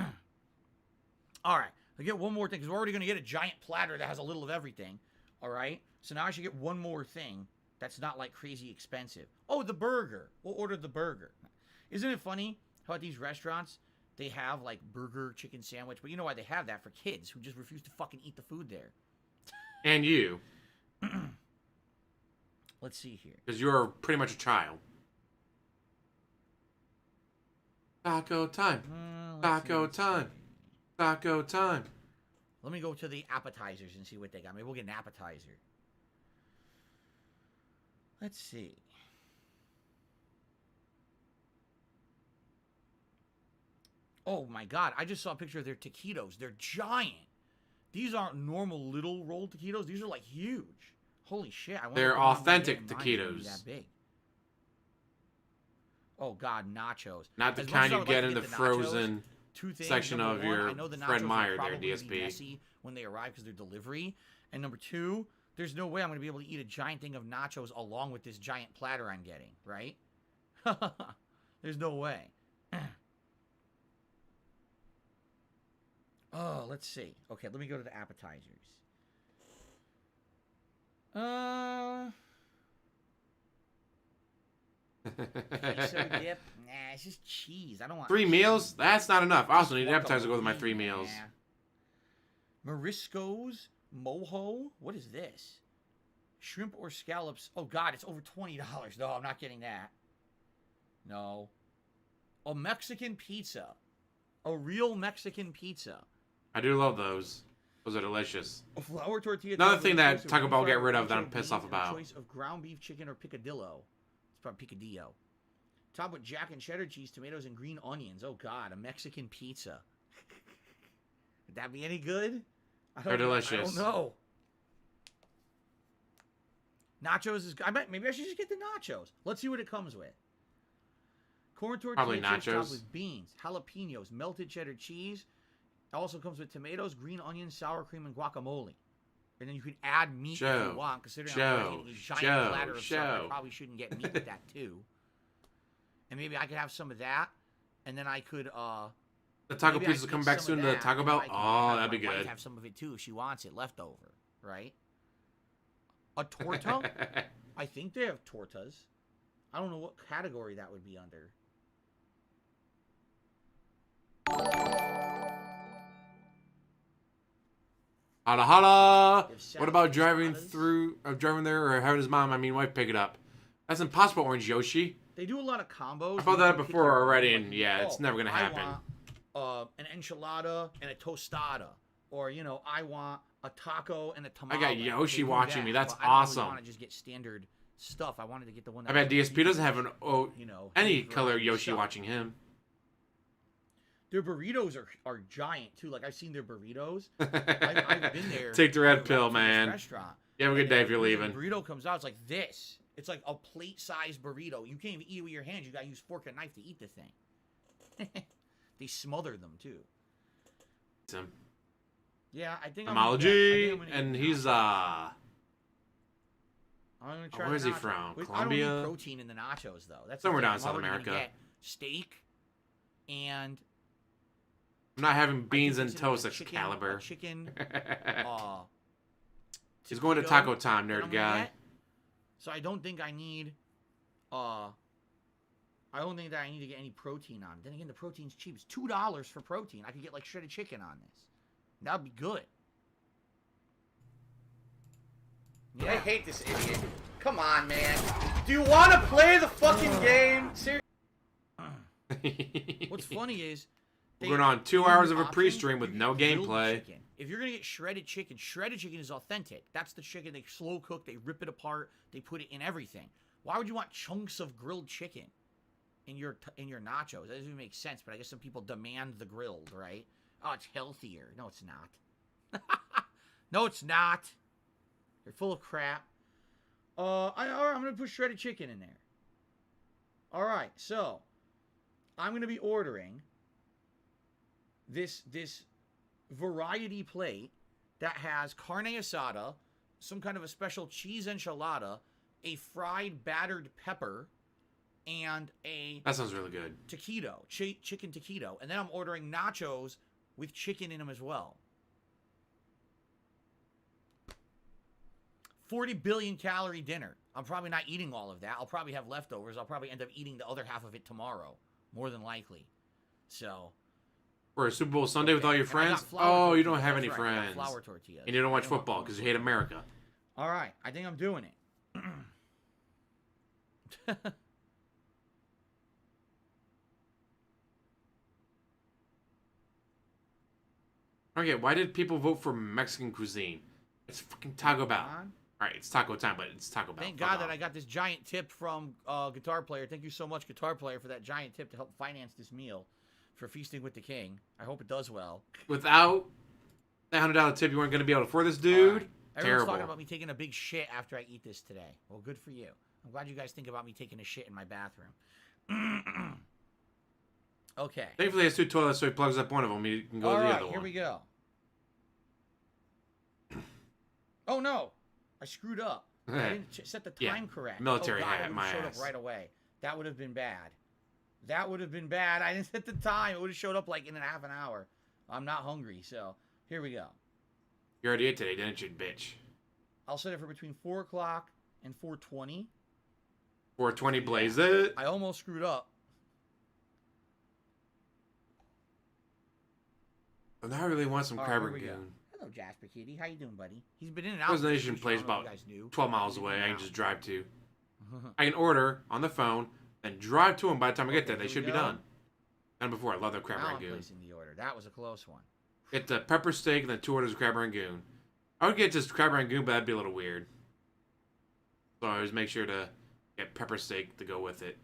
All right. I get one more thing because we're already going to get a giant platter that has a little of everything. All right. So now I should get one more thing that's not like crazy expensive. Oh, the burger. We'll order the burger. Isn't it funny how at these restaurants they have like burger chicken sandwich? But you know why they have that? For kids who just refuse to fucking eat the food there. And you. Let's see here. Because you're pretty much a child. Taco time. Taco time. Taco time. Let me go to the appetizers and see what they got. Maybe we'll get an appetizer. Let's see. Oh my god, I just saw a picture of their taquitos. They're giant. These aren't normal little rolled taquitos. These are like huge. Holy shit. They're authentic taquitos. That big. Oh god, nachos. Not the kind you get in the frozen section of your Fred Meyer there, DSP. Messy when they arrive because they're delivery. And number two, there's no way I'm going to be able to eat a giant thing of nachos along with this giant platter I'm getting, right? There's no way. Oh, let's see. Okay, let me go to the appetizers. Queso dip? Nah, it's just cheese. I don't want 3 cheese. meals? That's not enough. I also need an appetizer to go with my 3 meals. Morisco's Mojo? What is this? Shrimp or scallops? Oh, God, it's over $20. No, I'm not getting that. No. A Mexican pizza. A real Mexican pizza. I do love those. Those are delicious. A flour tortilla. Another thing that Taco Bell get rid of that I'm pissed off about. Choice of ground beef, chicken, or picadillo. It's probably picadillo. Top with jack and cheddar cheese, tomatoes, and green onions. Oh, God, a Mexican pizza. Would that be any good? They're delicious. I don't know. Nachos is... maybe I should just get the nachos. Let's see what it comes with. Corn tortilla Probably chips nachos. topped with beans, jalapenos, melted cheddar cheese. It also comes with tomatoes, green onions, sour cream, and guacamole. And then you can add meat if you want. Considering I'm eating a giant platter of stuff, I probably shouldn't get meat with that too. And maybe I could have some of that, and then I could. The taco pizza come back soon to the Taco Bell. Oh, that'd be my wife good. have some of it too if she wants it leftover, right? A torta? I think they have tortas. I don't know what category that would be under. Holla holla! What about driving there or having his mom, wife, pick it up? That's impossible, Orange Yoshi. They do a lot of combos. I thought that before already, and yeah, it's never gonna happen. I want an enchilada and a tostada, or I want a taco and a tamale. I got Yoshi watching me. That's I don't really awesome. want to just get standard stuff. I wanted to get the one that I bet DSP doesn't have any color Yoshi stuff. watching him. Their burritos are giant too. Like I've seen their burritos. I've been there. Take the red pill, man. Restaurant. You have a good day if you're leaving. The burrito comes out. It's like this. It's like a plate-sized burrito. You can't even eat it with your hands. You gotta use fork and knife to eat the thing. They smother them too. Yeah, I think Homology, and he's I'm gonna try. where is he from? I Colombia. don't need protein in the nachos though. That's Somewhere the thing. down in South I'm already gonna America. get steak and. I'm not having beans and consider toast. a That's chicken- caliber. a chicken. He's going to Taco Time, nerd guy. So I don't think I need. I don't think that I need to get any protein on. Then again, the protein's cheap. It's $2 for protein. I could get like shredded chicken on this. That'd be good. I hate this idiot. Come on, man. Do you want to play the fucking game? Seriously. What's funny is we're going on 2 hours of a pre-stream with no gameplay. Chicken. If you're gonna get shredded chicken is authentic. That's the chicken they slow cook, they rip it apart, they put it in everything. Why would you want chunks of grilled chicken in your nachos? That doesn't even make sense. But I guess some people demand the grilled, right? Oh, it's healthier. No, it's not. No, it's not. You're full of crap. I'm gonna put shredded chicken in there. All right, so I'm gonna be ordering this variety plate that has carne asada, some kind of a special cheese enchilada, a fried battered pepper, and that sounds really good. Taquito, chicken taquito, and then I'm ordering nachos with chicken in them as well. 40 billion calorie dinner. I'm probably not eating all of that. I'll probably have leftovers. I'll probably end up eating the other half of it tomorrow, more than likely. So, for a Super Bowl Sunday with all your friends? Oh, you don't have any friends. Flour tortillas. And you don't watch football because you hate America. All right, I think I'm doing it. Okay, why did people vote for Mexican cuisine? It's fucking Taco Bell. All right, it's taco time, but it's Taco Bell. Thank God that I got this giant tip from Guitar Player. Thank you so much, Guitar Player, for that giant tip to help finance this meal for Feasting with the King. I hope it does well. Without that $100 tip, you weren't going to be able to afford this, dude. Right. Everyone's talking about me taking a big shit after I eat this today. Well, good for you. I'm glad you guys think about me taking a shit in my bathroom. Okay. Thankfully, he has 2 toilets, so he plugs up one of them. He can go to the other one. All right, here we go. Oh, no. I screwed up. I didn't set the time correct. Military hat, my showed ass. up right away. That would have been bad. That would have been bad. I didn't set the time. It would have showed up like in half an hour. I'm not hungry, so here we go. You already ate today, didn't you, bitch? I'll set it for between 4 o'clock and 4:20. 4:20, blaze it. I almost screwed up. Well, now I really want some crab rangoon. Hello, Jasper Kitty. How you doing, buddy? He's been in and out. This Nation plays about 12 miles away. I can just drive to. I can order on the phone and drive to them by the time I get there. They should be done. Done before. I love their crab rangoon. Placing the order. That was a close one. Get the pepper steak and then 2 orders of crab rangoon. I would get just crab rangoon, but that'd be a little weird. So I always make sure to get pepper steak to go with it.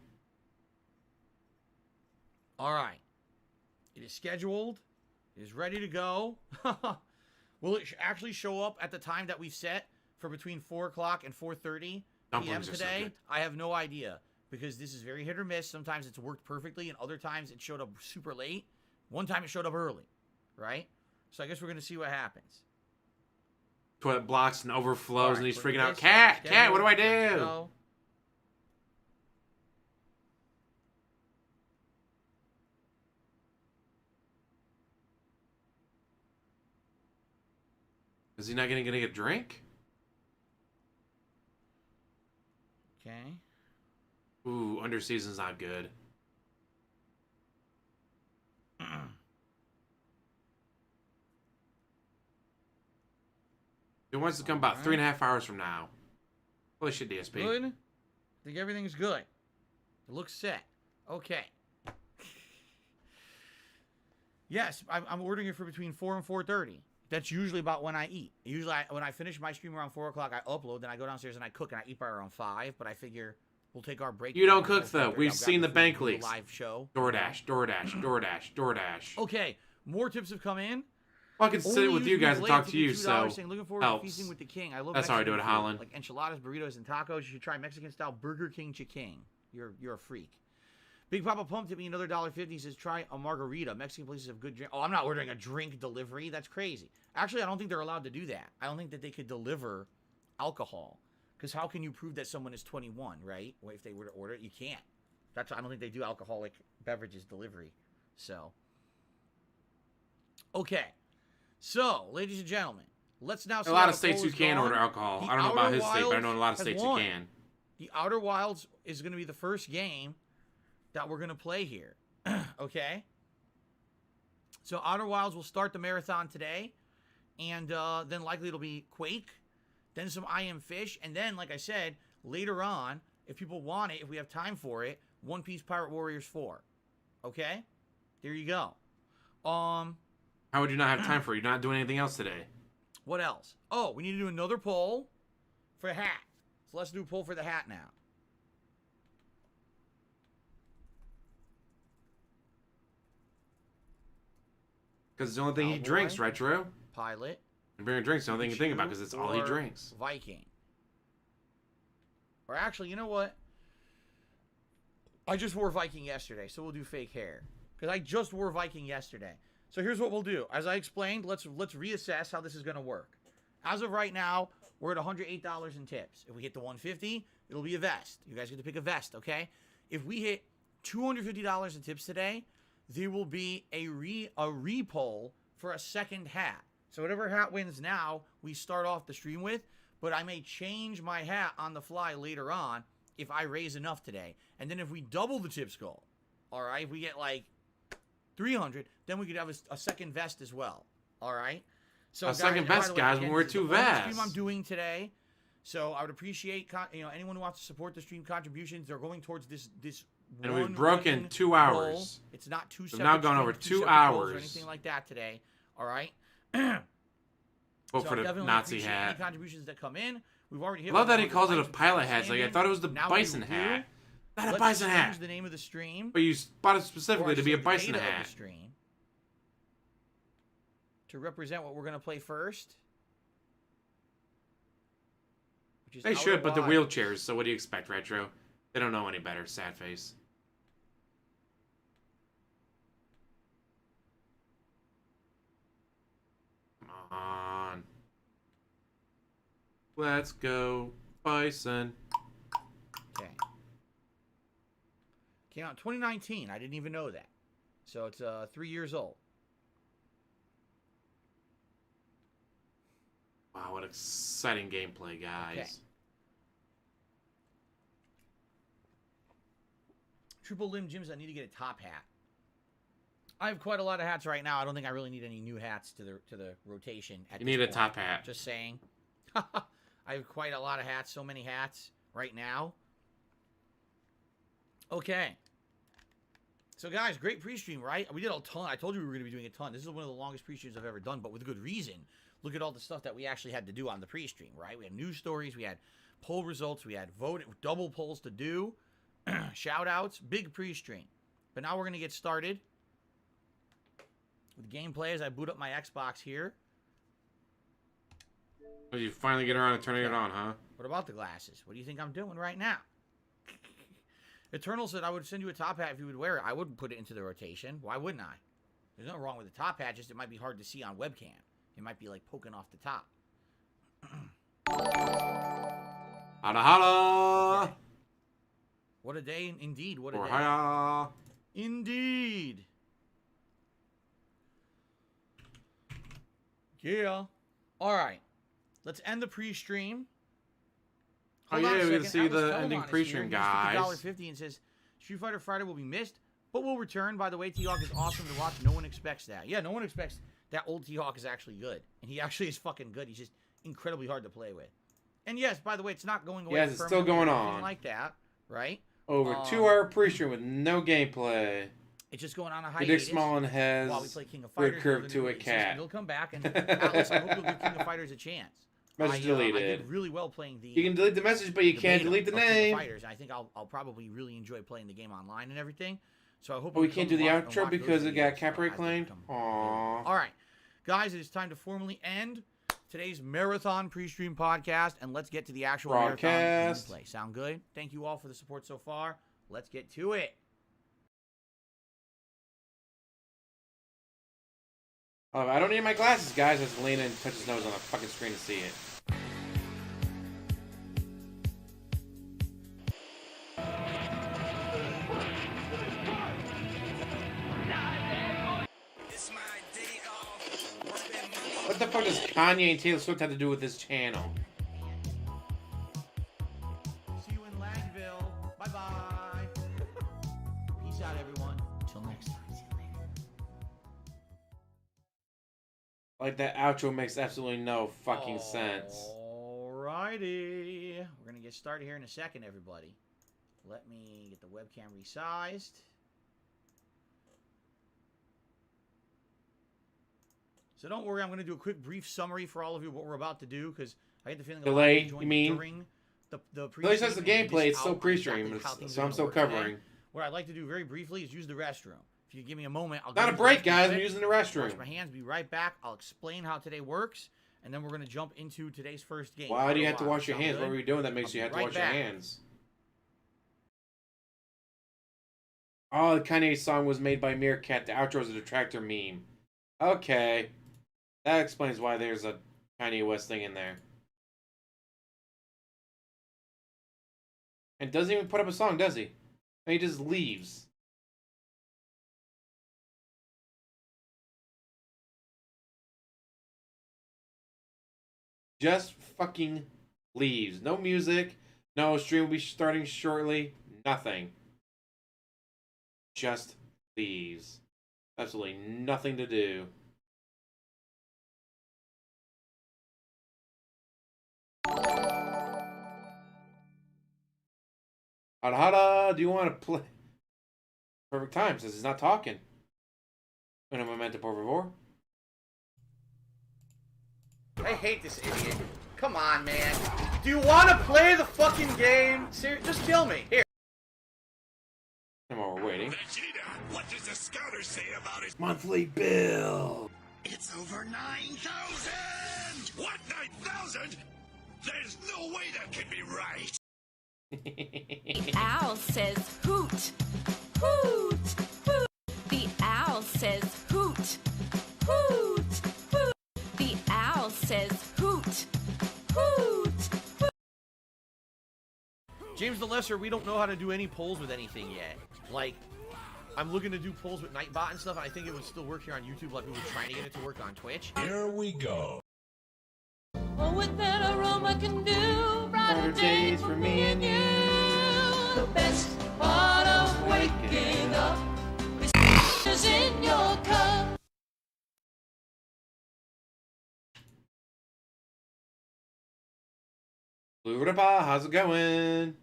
All right. It is scheduled. It is ready to go. Will it actually show up at the time that we've set for between 4 o'clock and 4:30 p.m. today? I have no idea because this is very hit or miss. Sometimes it's worked perfectly, and other times it showed up super late. One time it showed up early, right? So I guess we're going to see what happens. Toilet blocks and overflows, and he's freaking out. Cat, what do I do? Go. Is he not going to get a drink? Okay. Ooh, under season's not good. It wants to come about 3.5 hours from now. Holy shit, DSP. Good. I think everything's good. It looks set. Okay. Yes, I'm ordering it for between 4 and 4:30. That's usually about when I eat. Usually, when I finish my stream around 4 o'clock, I upload, then I go downstairs and I cook, and I eat by around 5. But I figure we'll take our break. You don't cook, though. We've seen the bank leaks. Live show. DoorDash. Okay, more tips have come in. Well, I can sit with you guys and talk to you, so saying, looking forward to Feasting with the King. I love That's how I do it, Holland. Like enchiladas, burritos, and tacos. You should try Mexican-style Burger King Chiking. You're a freak. Big Papa Pump tipped me another $1.50. Says try a margarita. Mexican places have good drink. Oh, I'm not ordering a drink delivery. That's crazy. Actually, I don't think they're allowed to do that. I don't think that they could deliver alcohol. Because how can you prove that someone is 21, right? Well, if they were to order it, you can't. I don't think they do alcoholic beverages delivery. So, okay. So, ladies and gentlemen, let's now see. A lot of states you can order alcohol. I don't know about his state, but I know in a lot of states you can. The Outer Wilds is going to be the first game that we're going to play here. Okay? So, Outer Wilds will start the marathon today. And then likely it'll be Quake. then some I Am Fish, and then, like I said, later on, if people want it, if we have time for it, One Piece Pirate Warriors 4. Okay? There you go. How would you not have time for it? You're not doing anything else today. What else? Oh, we need to do another poll for a hat. So let's do a poll for the hat now. Because it's the only thing he Cowboy. drinks, Retro. Pilot. And beer and drinks, the only thing you think about because it's all he or drinks. Viking. Or actually, you know what? I just wore Viking yesterday, so we'll do fake hair. Because I just wore Viking yesterday. So here's what we'll do. As I explained, let's reassess how this is going to work. As of right now, we're at $108 in tips. If we hit the 150, it'll be a vest. You guys get to pick a vest, okay? If we hit $250 in tips today, there will be a re-poll for a second hat. So whatever hat wins now, we start off the stream with, but I may change my hat on the fly later on if I raise enough today. And then if we double the tips goal, all right, if we get like 300, then we could have a second vest as well, all right? So A second vest, guys, when we're two vests. Stream I'm doing today. So I would appreciate anyone who wants to support the stream contributions. They're going towards this And one we've broken winning 2 goal. hours. It's not two We've separate now gone streams, over two 2 separate goals hours. or anything like that today, all right? Vote So for I the definitely Nazi appreciate any hat. contributions that come in. We've already hit. Love that he 100 calls it a likes, which is pilot hat. It's like, I outstanding. thought it was the Now what bison we do, hat. Not a let's bison change hat. the name of the stream. But you spotted or specifically I to be a should say the bison data of hat. the stream to represent what we're going to play first. Which is They Outer should, but they're Wild. wheelchairs, so what do you expect, Retro? They don't know any better, sad face. Come on. Let's go, bison. Okay. Came out in 2019. I didn't even know that. So it's 3 years old. Wow, what exciting gameplay, guys. Okay. Triple limb gyms. I need to get a top hat. I have quite a lot of hats right now. I don't think I really need any new hats to the rotation. You need a top hat. Just saying. I have quite a lot of hats. So many hats right now. Okay. So guys, great pre-stream, right? We did a ton. I told you we were going to be doing a ton. This is one of the longest pre-streams I've ever done, but with good reason. Look at all the stuff that we actually had to do on the pre-stream, right? We had news stories, we had poll results, we had double polls to do, shout-outs, big pre-stream. But now we're going to get started with gameplay as I boot up my Xbox here. Oh, you finally get around to turning it on, huh? What about the glasses? What do you think I'm doing right now? Eternal said I would send you a top hat if you would wear it. I would put it into the rotation. Why wouldn't I? There's nothing wrong with the top hat, just it might be hard to see on webcam. It might be like poking off the top. Holla holla! Okay. What a day, indeed. What a Or day. hiya! Indeed. Yeah. All right. Let's end the pre-stream. Oh Hold on a yeah, we get to second. see Atlas the Telmon ending is pre-stream, here. guys. He's $50 and says, Street Fighter Friday will be missed, but will return. By the way, T-Hawk is awesome to watch. No one expects that. Yeah, no one expects that old T-Hawk is actually good. And he actually is fucking good. He's just incredibly hard to play with. And yes, by the way, it's not going away. Yes, it's still going permanently or anything on. like that, right? Over 2 hour pre-stream with no gameplay. It's just going on a Dick hiatus. Smallin has While we play King of red Fighters. curve build to new a system. cat. He'll come back. And Atlas, I hope you'll give King of Fighters a chance. Message I deleted. did really well playing the. You can delete the message, but you can't beta delete the of King of name. Fighters. I think I'll probably really enjoy playing the game online and everything. So I hope. Oh, we you can't come do the along and outro watch those because it got videos. copyright I think claimed? come- Aww. All right, guys, it is time to formally end today's marathon pre-stream podcast, and let's get to the actual marathon Broadcast. gameplay. Sound good? Thank you all for the support so far. Let's get to it. I don't need my glasses, guys. I just lean in and touch his nose on the fucking screen to see it. What the fuck does Kanye and Taylor Swift have to do with this channel? See you in Langville. Bye-bye. Peace out, everyone. Until next time. See you later. Like, that outro makes absolutely no fucking sense. All Alrighty. We're going to get started here in a second, everybody. Let me get the webcam resized. So don't worry, I'm going to do a quick brief summary for all of you what we're about to do, because I get the feeling Delay, a lot of you mean? during the At least that's the pre-stream, and gameplay. you It's miss still out on pre-stream, exactly how things so are I'm gonna still work today. covering. What I'd like to do very briefly is use the restroom. If you give me a moment, I'll Not go a to the break, restroom guys. I'm quick, using the wash restroom. my hands, be right back. I'll explain how today works, and then we're going to jump into today's first game. Why do you have to Wow, wash your sound hands? good? What are you doing that makes I'll you be have to right wash back. your hands? Oh, the Kanye song was made by Meerkat. The outro is a detractor meme. Okay. That explains why there's a Kanye West thing in there. And doesn't even put up a song, does he? And he just leaves. Just fucking leaves. No music. No stream will be starting shortly. Nothing. Just leaves. Absolutely nothing to do. Hada hada, do you want to play? Perfect time since he's not talking. Un momento, por favor. I hate this idiot. Come on, man. Do you want to play the fucking game? Just kill me. Here. And while we're waiting. Vegeta, what does the scouter say about his... Monthly bill. It's over 9,000! What, 9,000? There's no way that can be right! The owl says hoot, hoot, hoot. The owl says hoot, hoot, hoot. The owl says hoot, hoot, hoot. James the Lesser, we don't know how to do any polls with anything yet. Like, I'm looking to do polls with Nightbot and stuff, and I think it would still work here on YouTube like we were trying to get it to work on Twitch. Here we go. Oh, what that aroma can do, brighter days for me and you. The best part of waking up is in your cup. Blue Rapa, how's it going?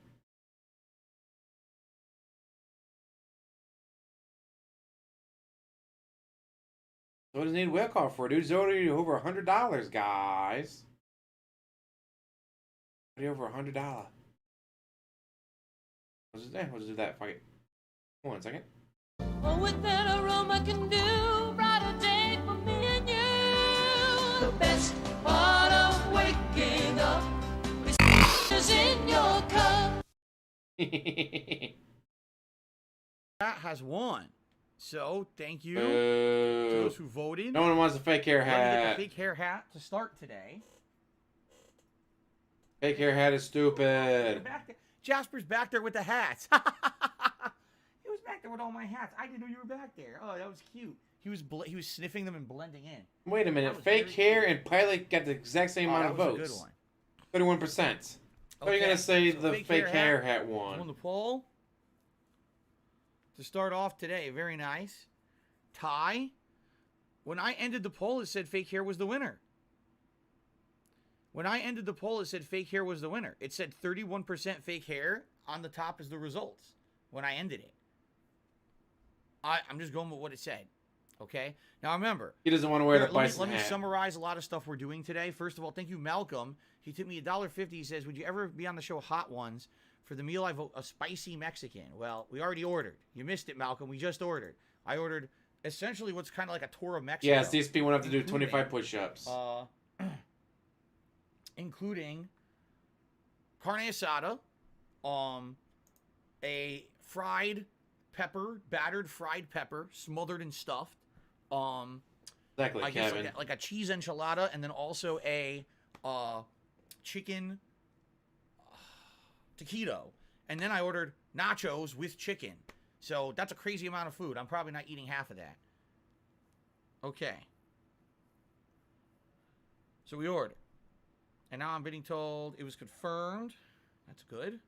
What does he need a whale call for, dude? He's already over $100, guys. Already over $100. We'll just do that. Fuck it. 1 second. Oh, what that aroma can do, brighter day for me and you. The best part of waking up is in your cup. That has won. So, thank you to Boo. those who voted. No one wants a fake hair We're gonna get hat. the fake hair hat to start today. Fake hair hat is stupid. Back there. Jasper's back there with the hats. He was back there with all my hats. I didn't know you were back there. Oh, that was cute. He was sniffing them and blending in. Wait a That minute. was Fake very hair and Pilot got the exact same Oh, amount that of was votes. a good one. 31%. So you're Okay, gonna say so the fake hair hat won. Won the poll. To start off today, very nice. Tie. When I ended the poll, it said fake hair was the winner. When I ended the poll, it said fake hair was the winner. It said 31% fake hair on the top as the results when I ended it. I'm just going with what it said. Okay? Now remember, He doesn't want to wear the let bison me hat. summarize a lot of stuff we're doing today. First of all, thank you, Malcolm. He took me $1.50. He says, would you ever be on the show Hot Ones? For the meal, I vote a spicy Mexican. Well, we already ordered. You missed it, Malcolm. We just ordered. I ordered essentially what's kind of like a tour of Mexico. Yes, DSP won't have to do including, 25 push-ups. Including carne asada, a fried pepper, battered fried pepper, smothered and stuffed. Exactly, I guess Kevin. like a cheese enchilada, and then also a chicken taquito. And then I ordered nachos with chicken. So that's a crazy amount of food. I'm probably not eating half of that. Okay. So we ordered. And now I'm being told it was confirmed. That's good.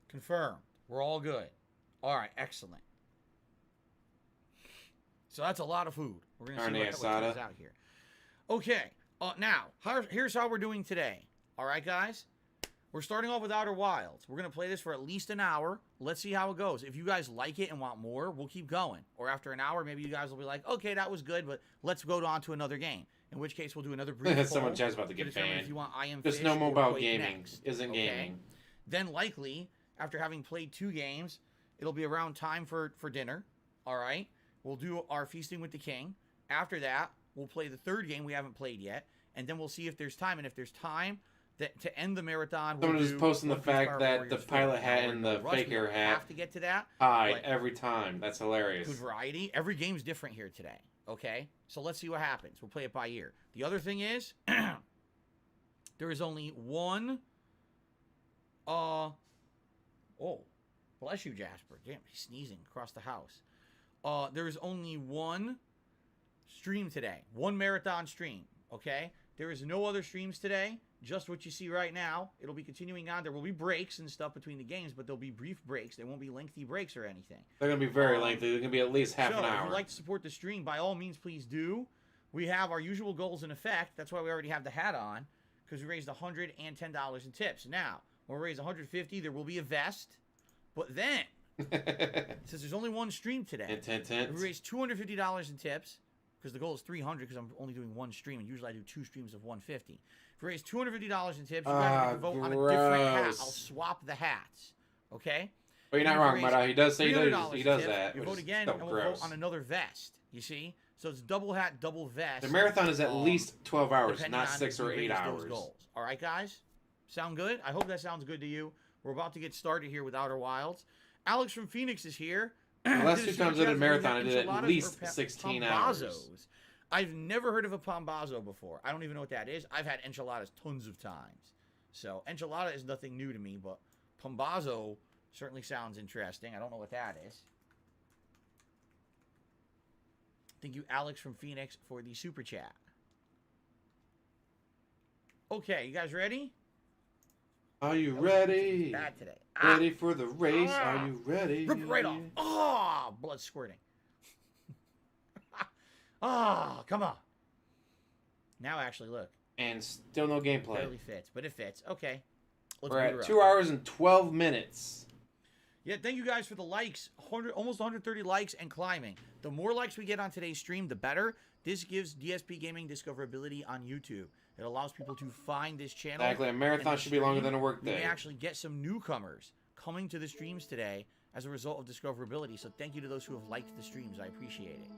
Confirmed. We're all good. All right, excellent. So that's a lot of food. We're gonna see Carne what asada. comes out here. Okay. Now, here's how we're doing today. All right, guys? We're starting off with Outer Wilds. We're going to play this for at least an hour. Let's see how it goes. If you guys like it and want more, we'll keep going. Or after an hour, maybe you guys will be like, okay, that was good, but let's go on to another game. In which case, we'll do another brief Someone poll chat's about to get determine banned. If you want I Am Just Fish no more or about Quake gaming. next. Isn't Okay? gaming. Then likely, after having played 2 games, it'll be around time for dinner. All right? We'll do our Feasting with the King. After that, we'll play the 3rd game we haven't played yet. And then we'll see if there's time. And if there's time to end the marathon, Someone we'll is do posting the One Piece fact Power that Warriors the 4. pilot hat Now, and we're the in a rush. We faker don't hat have to get to that. hide but every time. That's hilarious. good variety. Every game's different here today. Okay? So let's see what happens. We'll play it by ear. The other thing is, there is only one... Oh, bless you, Jasper. Damn, he's sneezing across the house. There is only one stream today. One marathon stream, okay? There is no other streams today. Just what you see right now. It'll be continuing on. There will be breaks and stuff between the games, but there'll be brief breaks. There won't be lengthy breaks or anything. They're going to be very lengthy. They're going to be at least half So, an if hour. you'd like to support the stream, by all means, please do. We have our usual goals in effect. That's why we already have the hat on, because we raised $110 in tips. Now, when we raise $150, there will be a vest. But then, since there's only one stream today, we raised $250 in tips, because the goal is $300, because I'm only doing one stream, and usually I do 2 streams of $150. If we raise $250 in tips, you guys get to vote on a different hat. gross. I'll swap the hats, okay? But you're not If we wrong, raise Mada. He does say $300 he does tips, that. You which vote is again, so and we'll gross. vote on another vest. You see? So it's double hat, double vest. The marathon is at least 12 hours, depending not on 6 if or you 8 raise those hours. goals. All right, guys? Sound good? I hope that sounds good to you. We're about to get started here with Outer Wilds. Alex from Phoenix is here. The last Did a 2 times I super did a chat. marathon, I We did got at enchiladas least or 16 hours. pambazos. I've never heard of a pambazo before. I don't even know what that is. I've had enchiladas tons of times. So enchilada is nothing new to me, but pambazo certainly sounds interesting. I don't know what that is. Thank you, Alex from Phoenix, for the super chat. Okay, you guys ready? Are you That was ready? bad today. Ready for the race? Ah. Are you ready? Rip it right off. Oh, blood squirting. Ah, come on. Now actually, look. And still no gameplay. Barely fits, but it fits. Okay. Let's We're boot her at up. 2 hours and 12 minutes. Yeah, thank you guys for the likes. Almost 130 likes and climbing. The more likes we get on today's stream, the better. This gives DSP Gaming discoverability on YouTube. It allows people to find this channel. Exactly. A marathon and should be longer stream. than a work We may day. actually get some newcomers coming to the streams today as a result of discoverability. So thank you to those who have liked the streams. I appreciate it.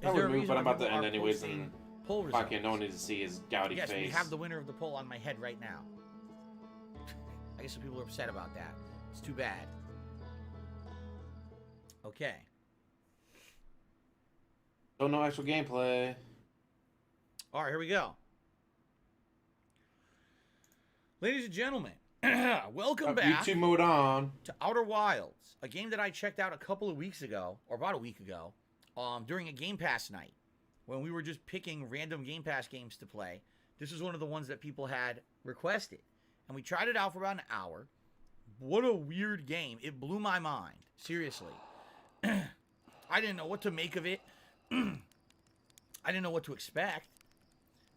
I Is there a would move, reason but why I'm about to people end are anyways. posting And poll results? fucking no one needs to see his gouty Yes, face. we have the winner of the poll on my head right now. I guess some people are upset about that. It's too bad. Okay. So no actual gameplay. All right, here we go. Ladies and gentlemen, welcome back YouTube mode on. to Outer Wilds, a game that I checked out a couple of weeks ago, or about a week ago, during a Game Pass night, when we were just picking random Game Pass games to play. This was one of the ones that people had requested. And we tried it out for about an hour. What a weird game. It blew my mind. Seriously. I didn't know what to make of it. I didn't know what to expect.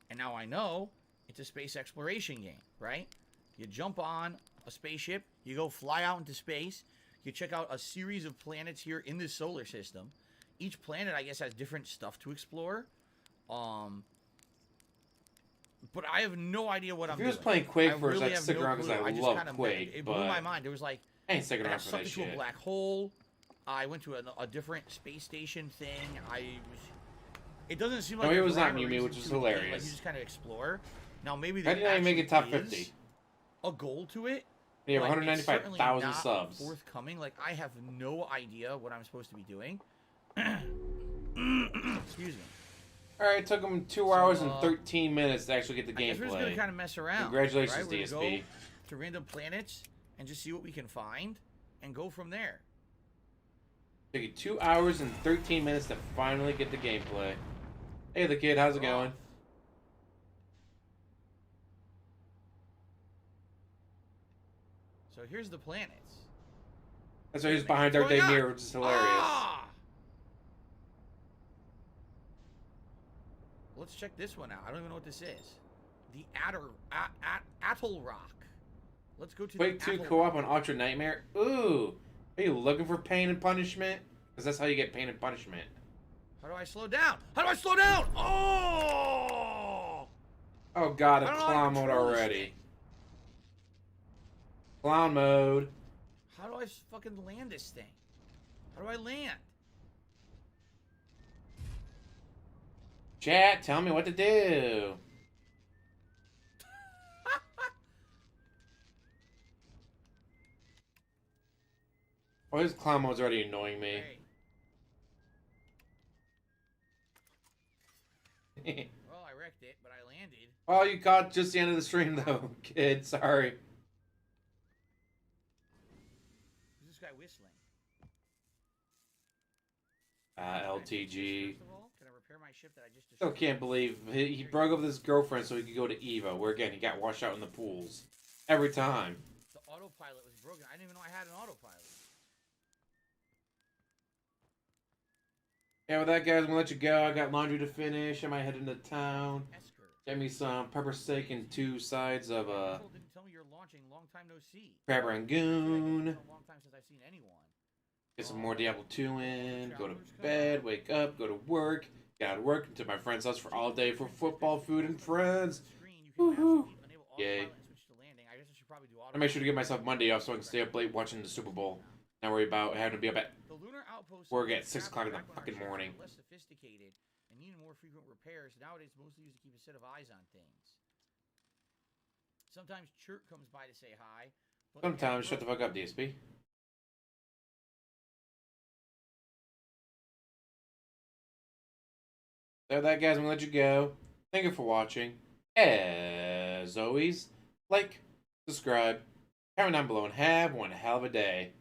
And now I know it's a space exploration game, right? You jump on a spaceship, you go fly out into space, you check out a series of planets here in this solar system. Each planet, I guess, has different stuff to explore. But I have no idea what I'm doing. If he was playing Quake I first, really I'd have stick no around because clue. I just love kinda- Quake, It but blew my mind. There was like, I ain't sticking I around got for sucked that into a shit. black hole. I went to a different space station thing. It doesn't seem like No, it a was not rhyme or Mimi, reason which is to a game. Like, hilarious. you just kind of explore. Now maybe How there did I make it top actually 50? is a goal to it. You have but it's certainly 195,000 not subs. forthcoming. Like, I have no idea what I'm supposed to be doing. Excuse me. Alright, it took him 2 hours and 13 minutes to actually get the I guess we're just gonna gameplay. kind of mess around. Congratulations, right? We're gonna DSP. go to random planets and just see what we can find and go from there. Took you 2 hours and 13 minutes to finally get the gameplay. Hey, the kid, how's it going? So here's the planets. That's why he's behind Dark Day Mirror, which is hilarious. Ah! Let's check this one out. I don't even know what this is. The Atoll Rock. Let's go to Quake the 2 Atoll co-op Rock. on Ultra Nightmare. Ooh. Are you looking for pain and punishment? Because that's how you get pain and punishment. How do I slow down? How do I slow down? Oh! Oh god, I it's don't know how to clown mode control this already. thing. Clown mode. How do I fucking land this thing? How do I land? Chat, tell me what to do. Oh, this clown mode's already annoying me. Hey. Well, I wrecked it, but I landed. Oh, you caught just the end of the stream though, kid. Sorry. Who's this guy whistling? LTG. First of all, can I repair my ship that I just Still destroyed? can't believe he broke up with his girlfriend so he could go to Evo, where again he got washed out in the pools every time. The autopilot was broken. I didn't even know I had an autopilot. Yeah, with that, guys, I'm gonna let you go. I got laundry to finish. I might head into town. Esker. Get me some pepper steak and 2 sides of Didn't tell me you're launching. Long time no see. crab It's rangoon. been a long time since I've seen anyone. Get some more Diablo 2 in. Go to bed. Wake up. Go to work. Get out of work. To my friend's house for all day for football, food, and friends. Woohoo! Yay. I make sure to give myself Monday off so I can stay up late watching the Super Bowl. Not worry about having to be up at The lunar outpost work at 6 o'clock in the fucking morning. Less sophisticated and needed more frequent repairs. Nowadays, mostly used to keep a set of eyes on things. Sometimes Chirk comes by to say hi. But Sometimes shut the fuck up, DSP. So that, guys, I'm gonna let you go. Thank you for watching. As always, like, subscribe, comment down below, and have one hell of a day.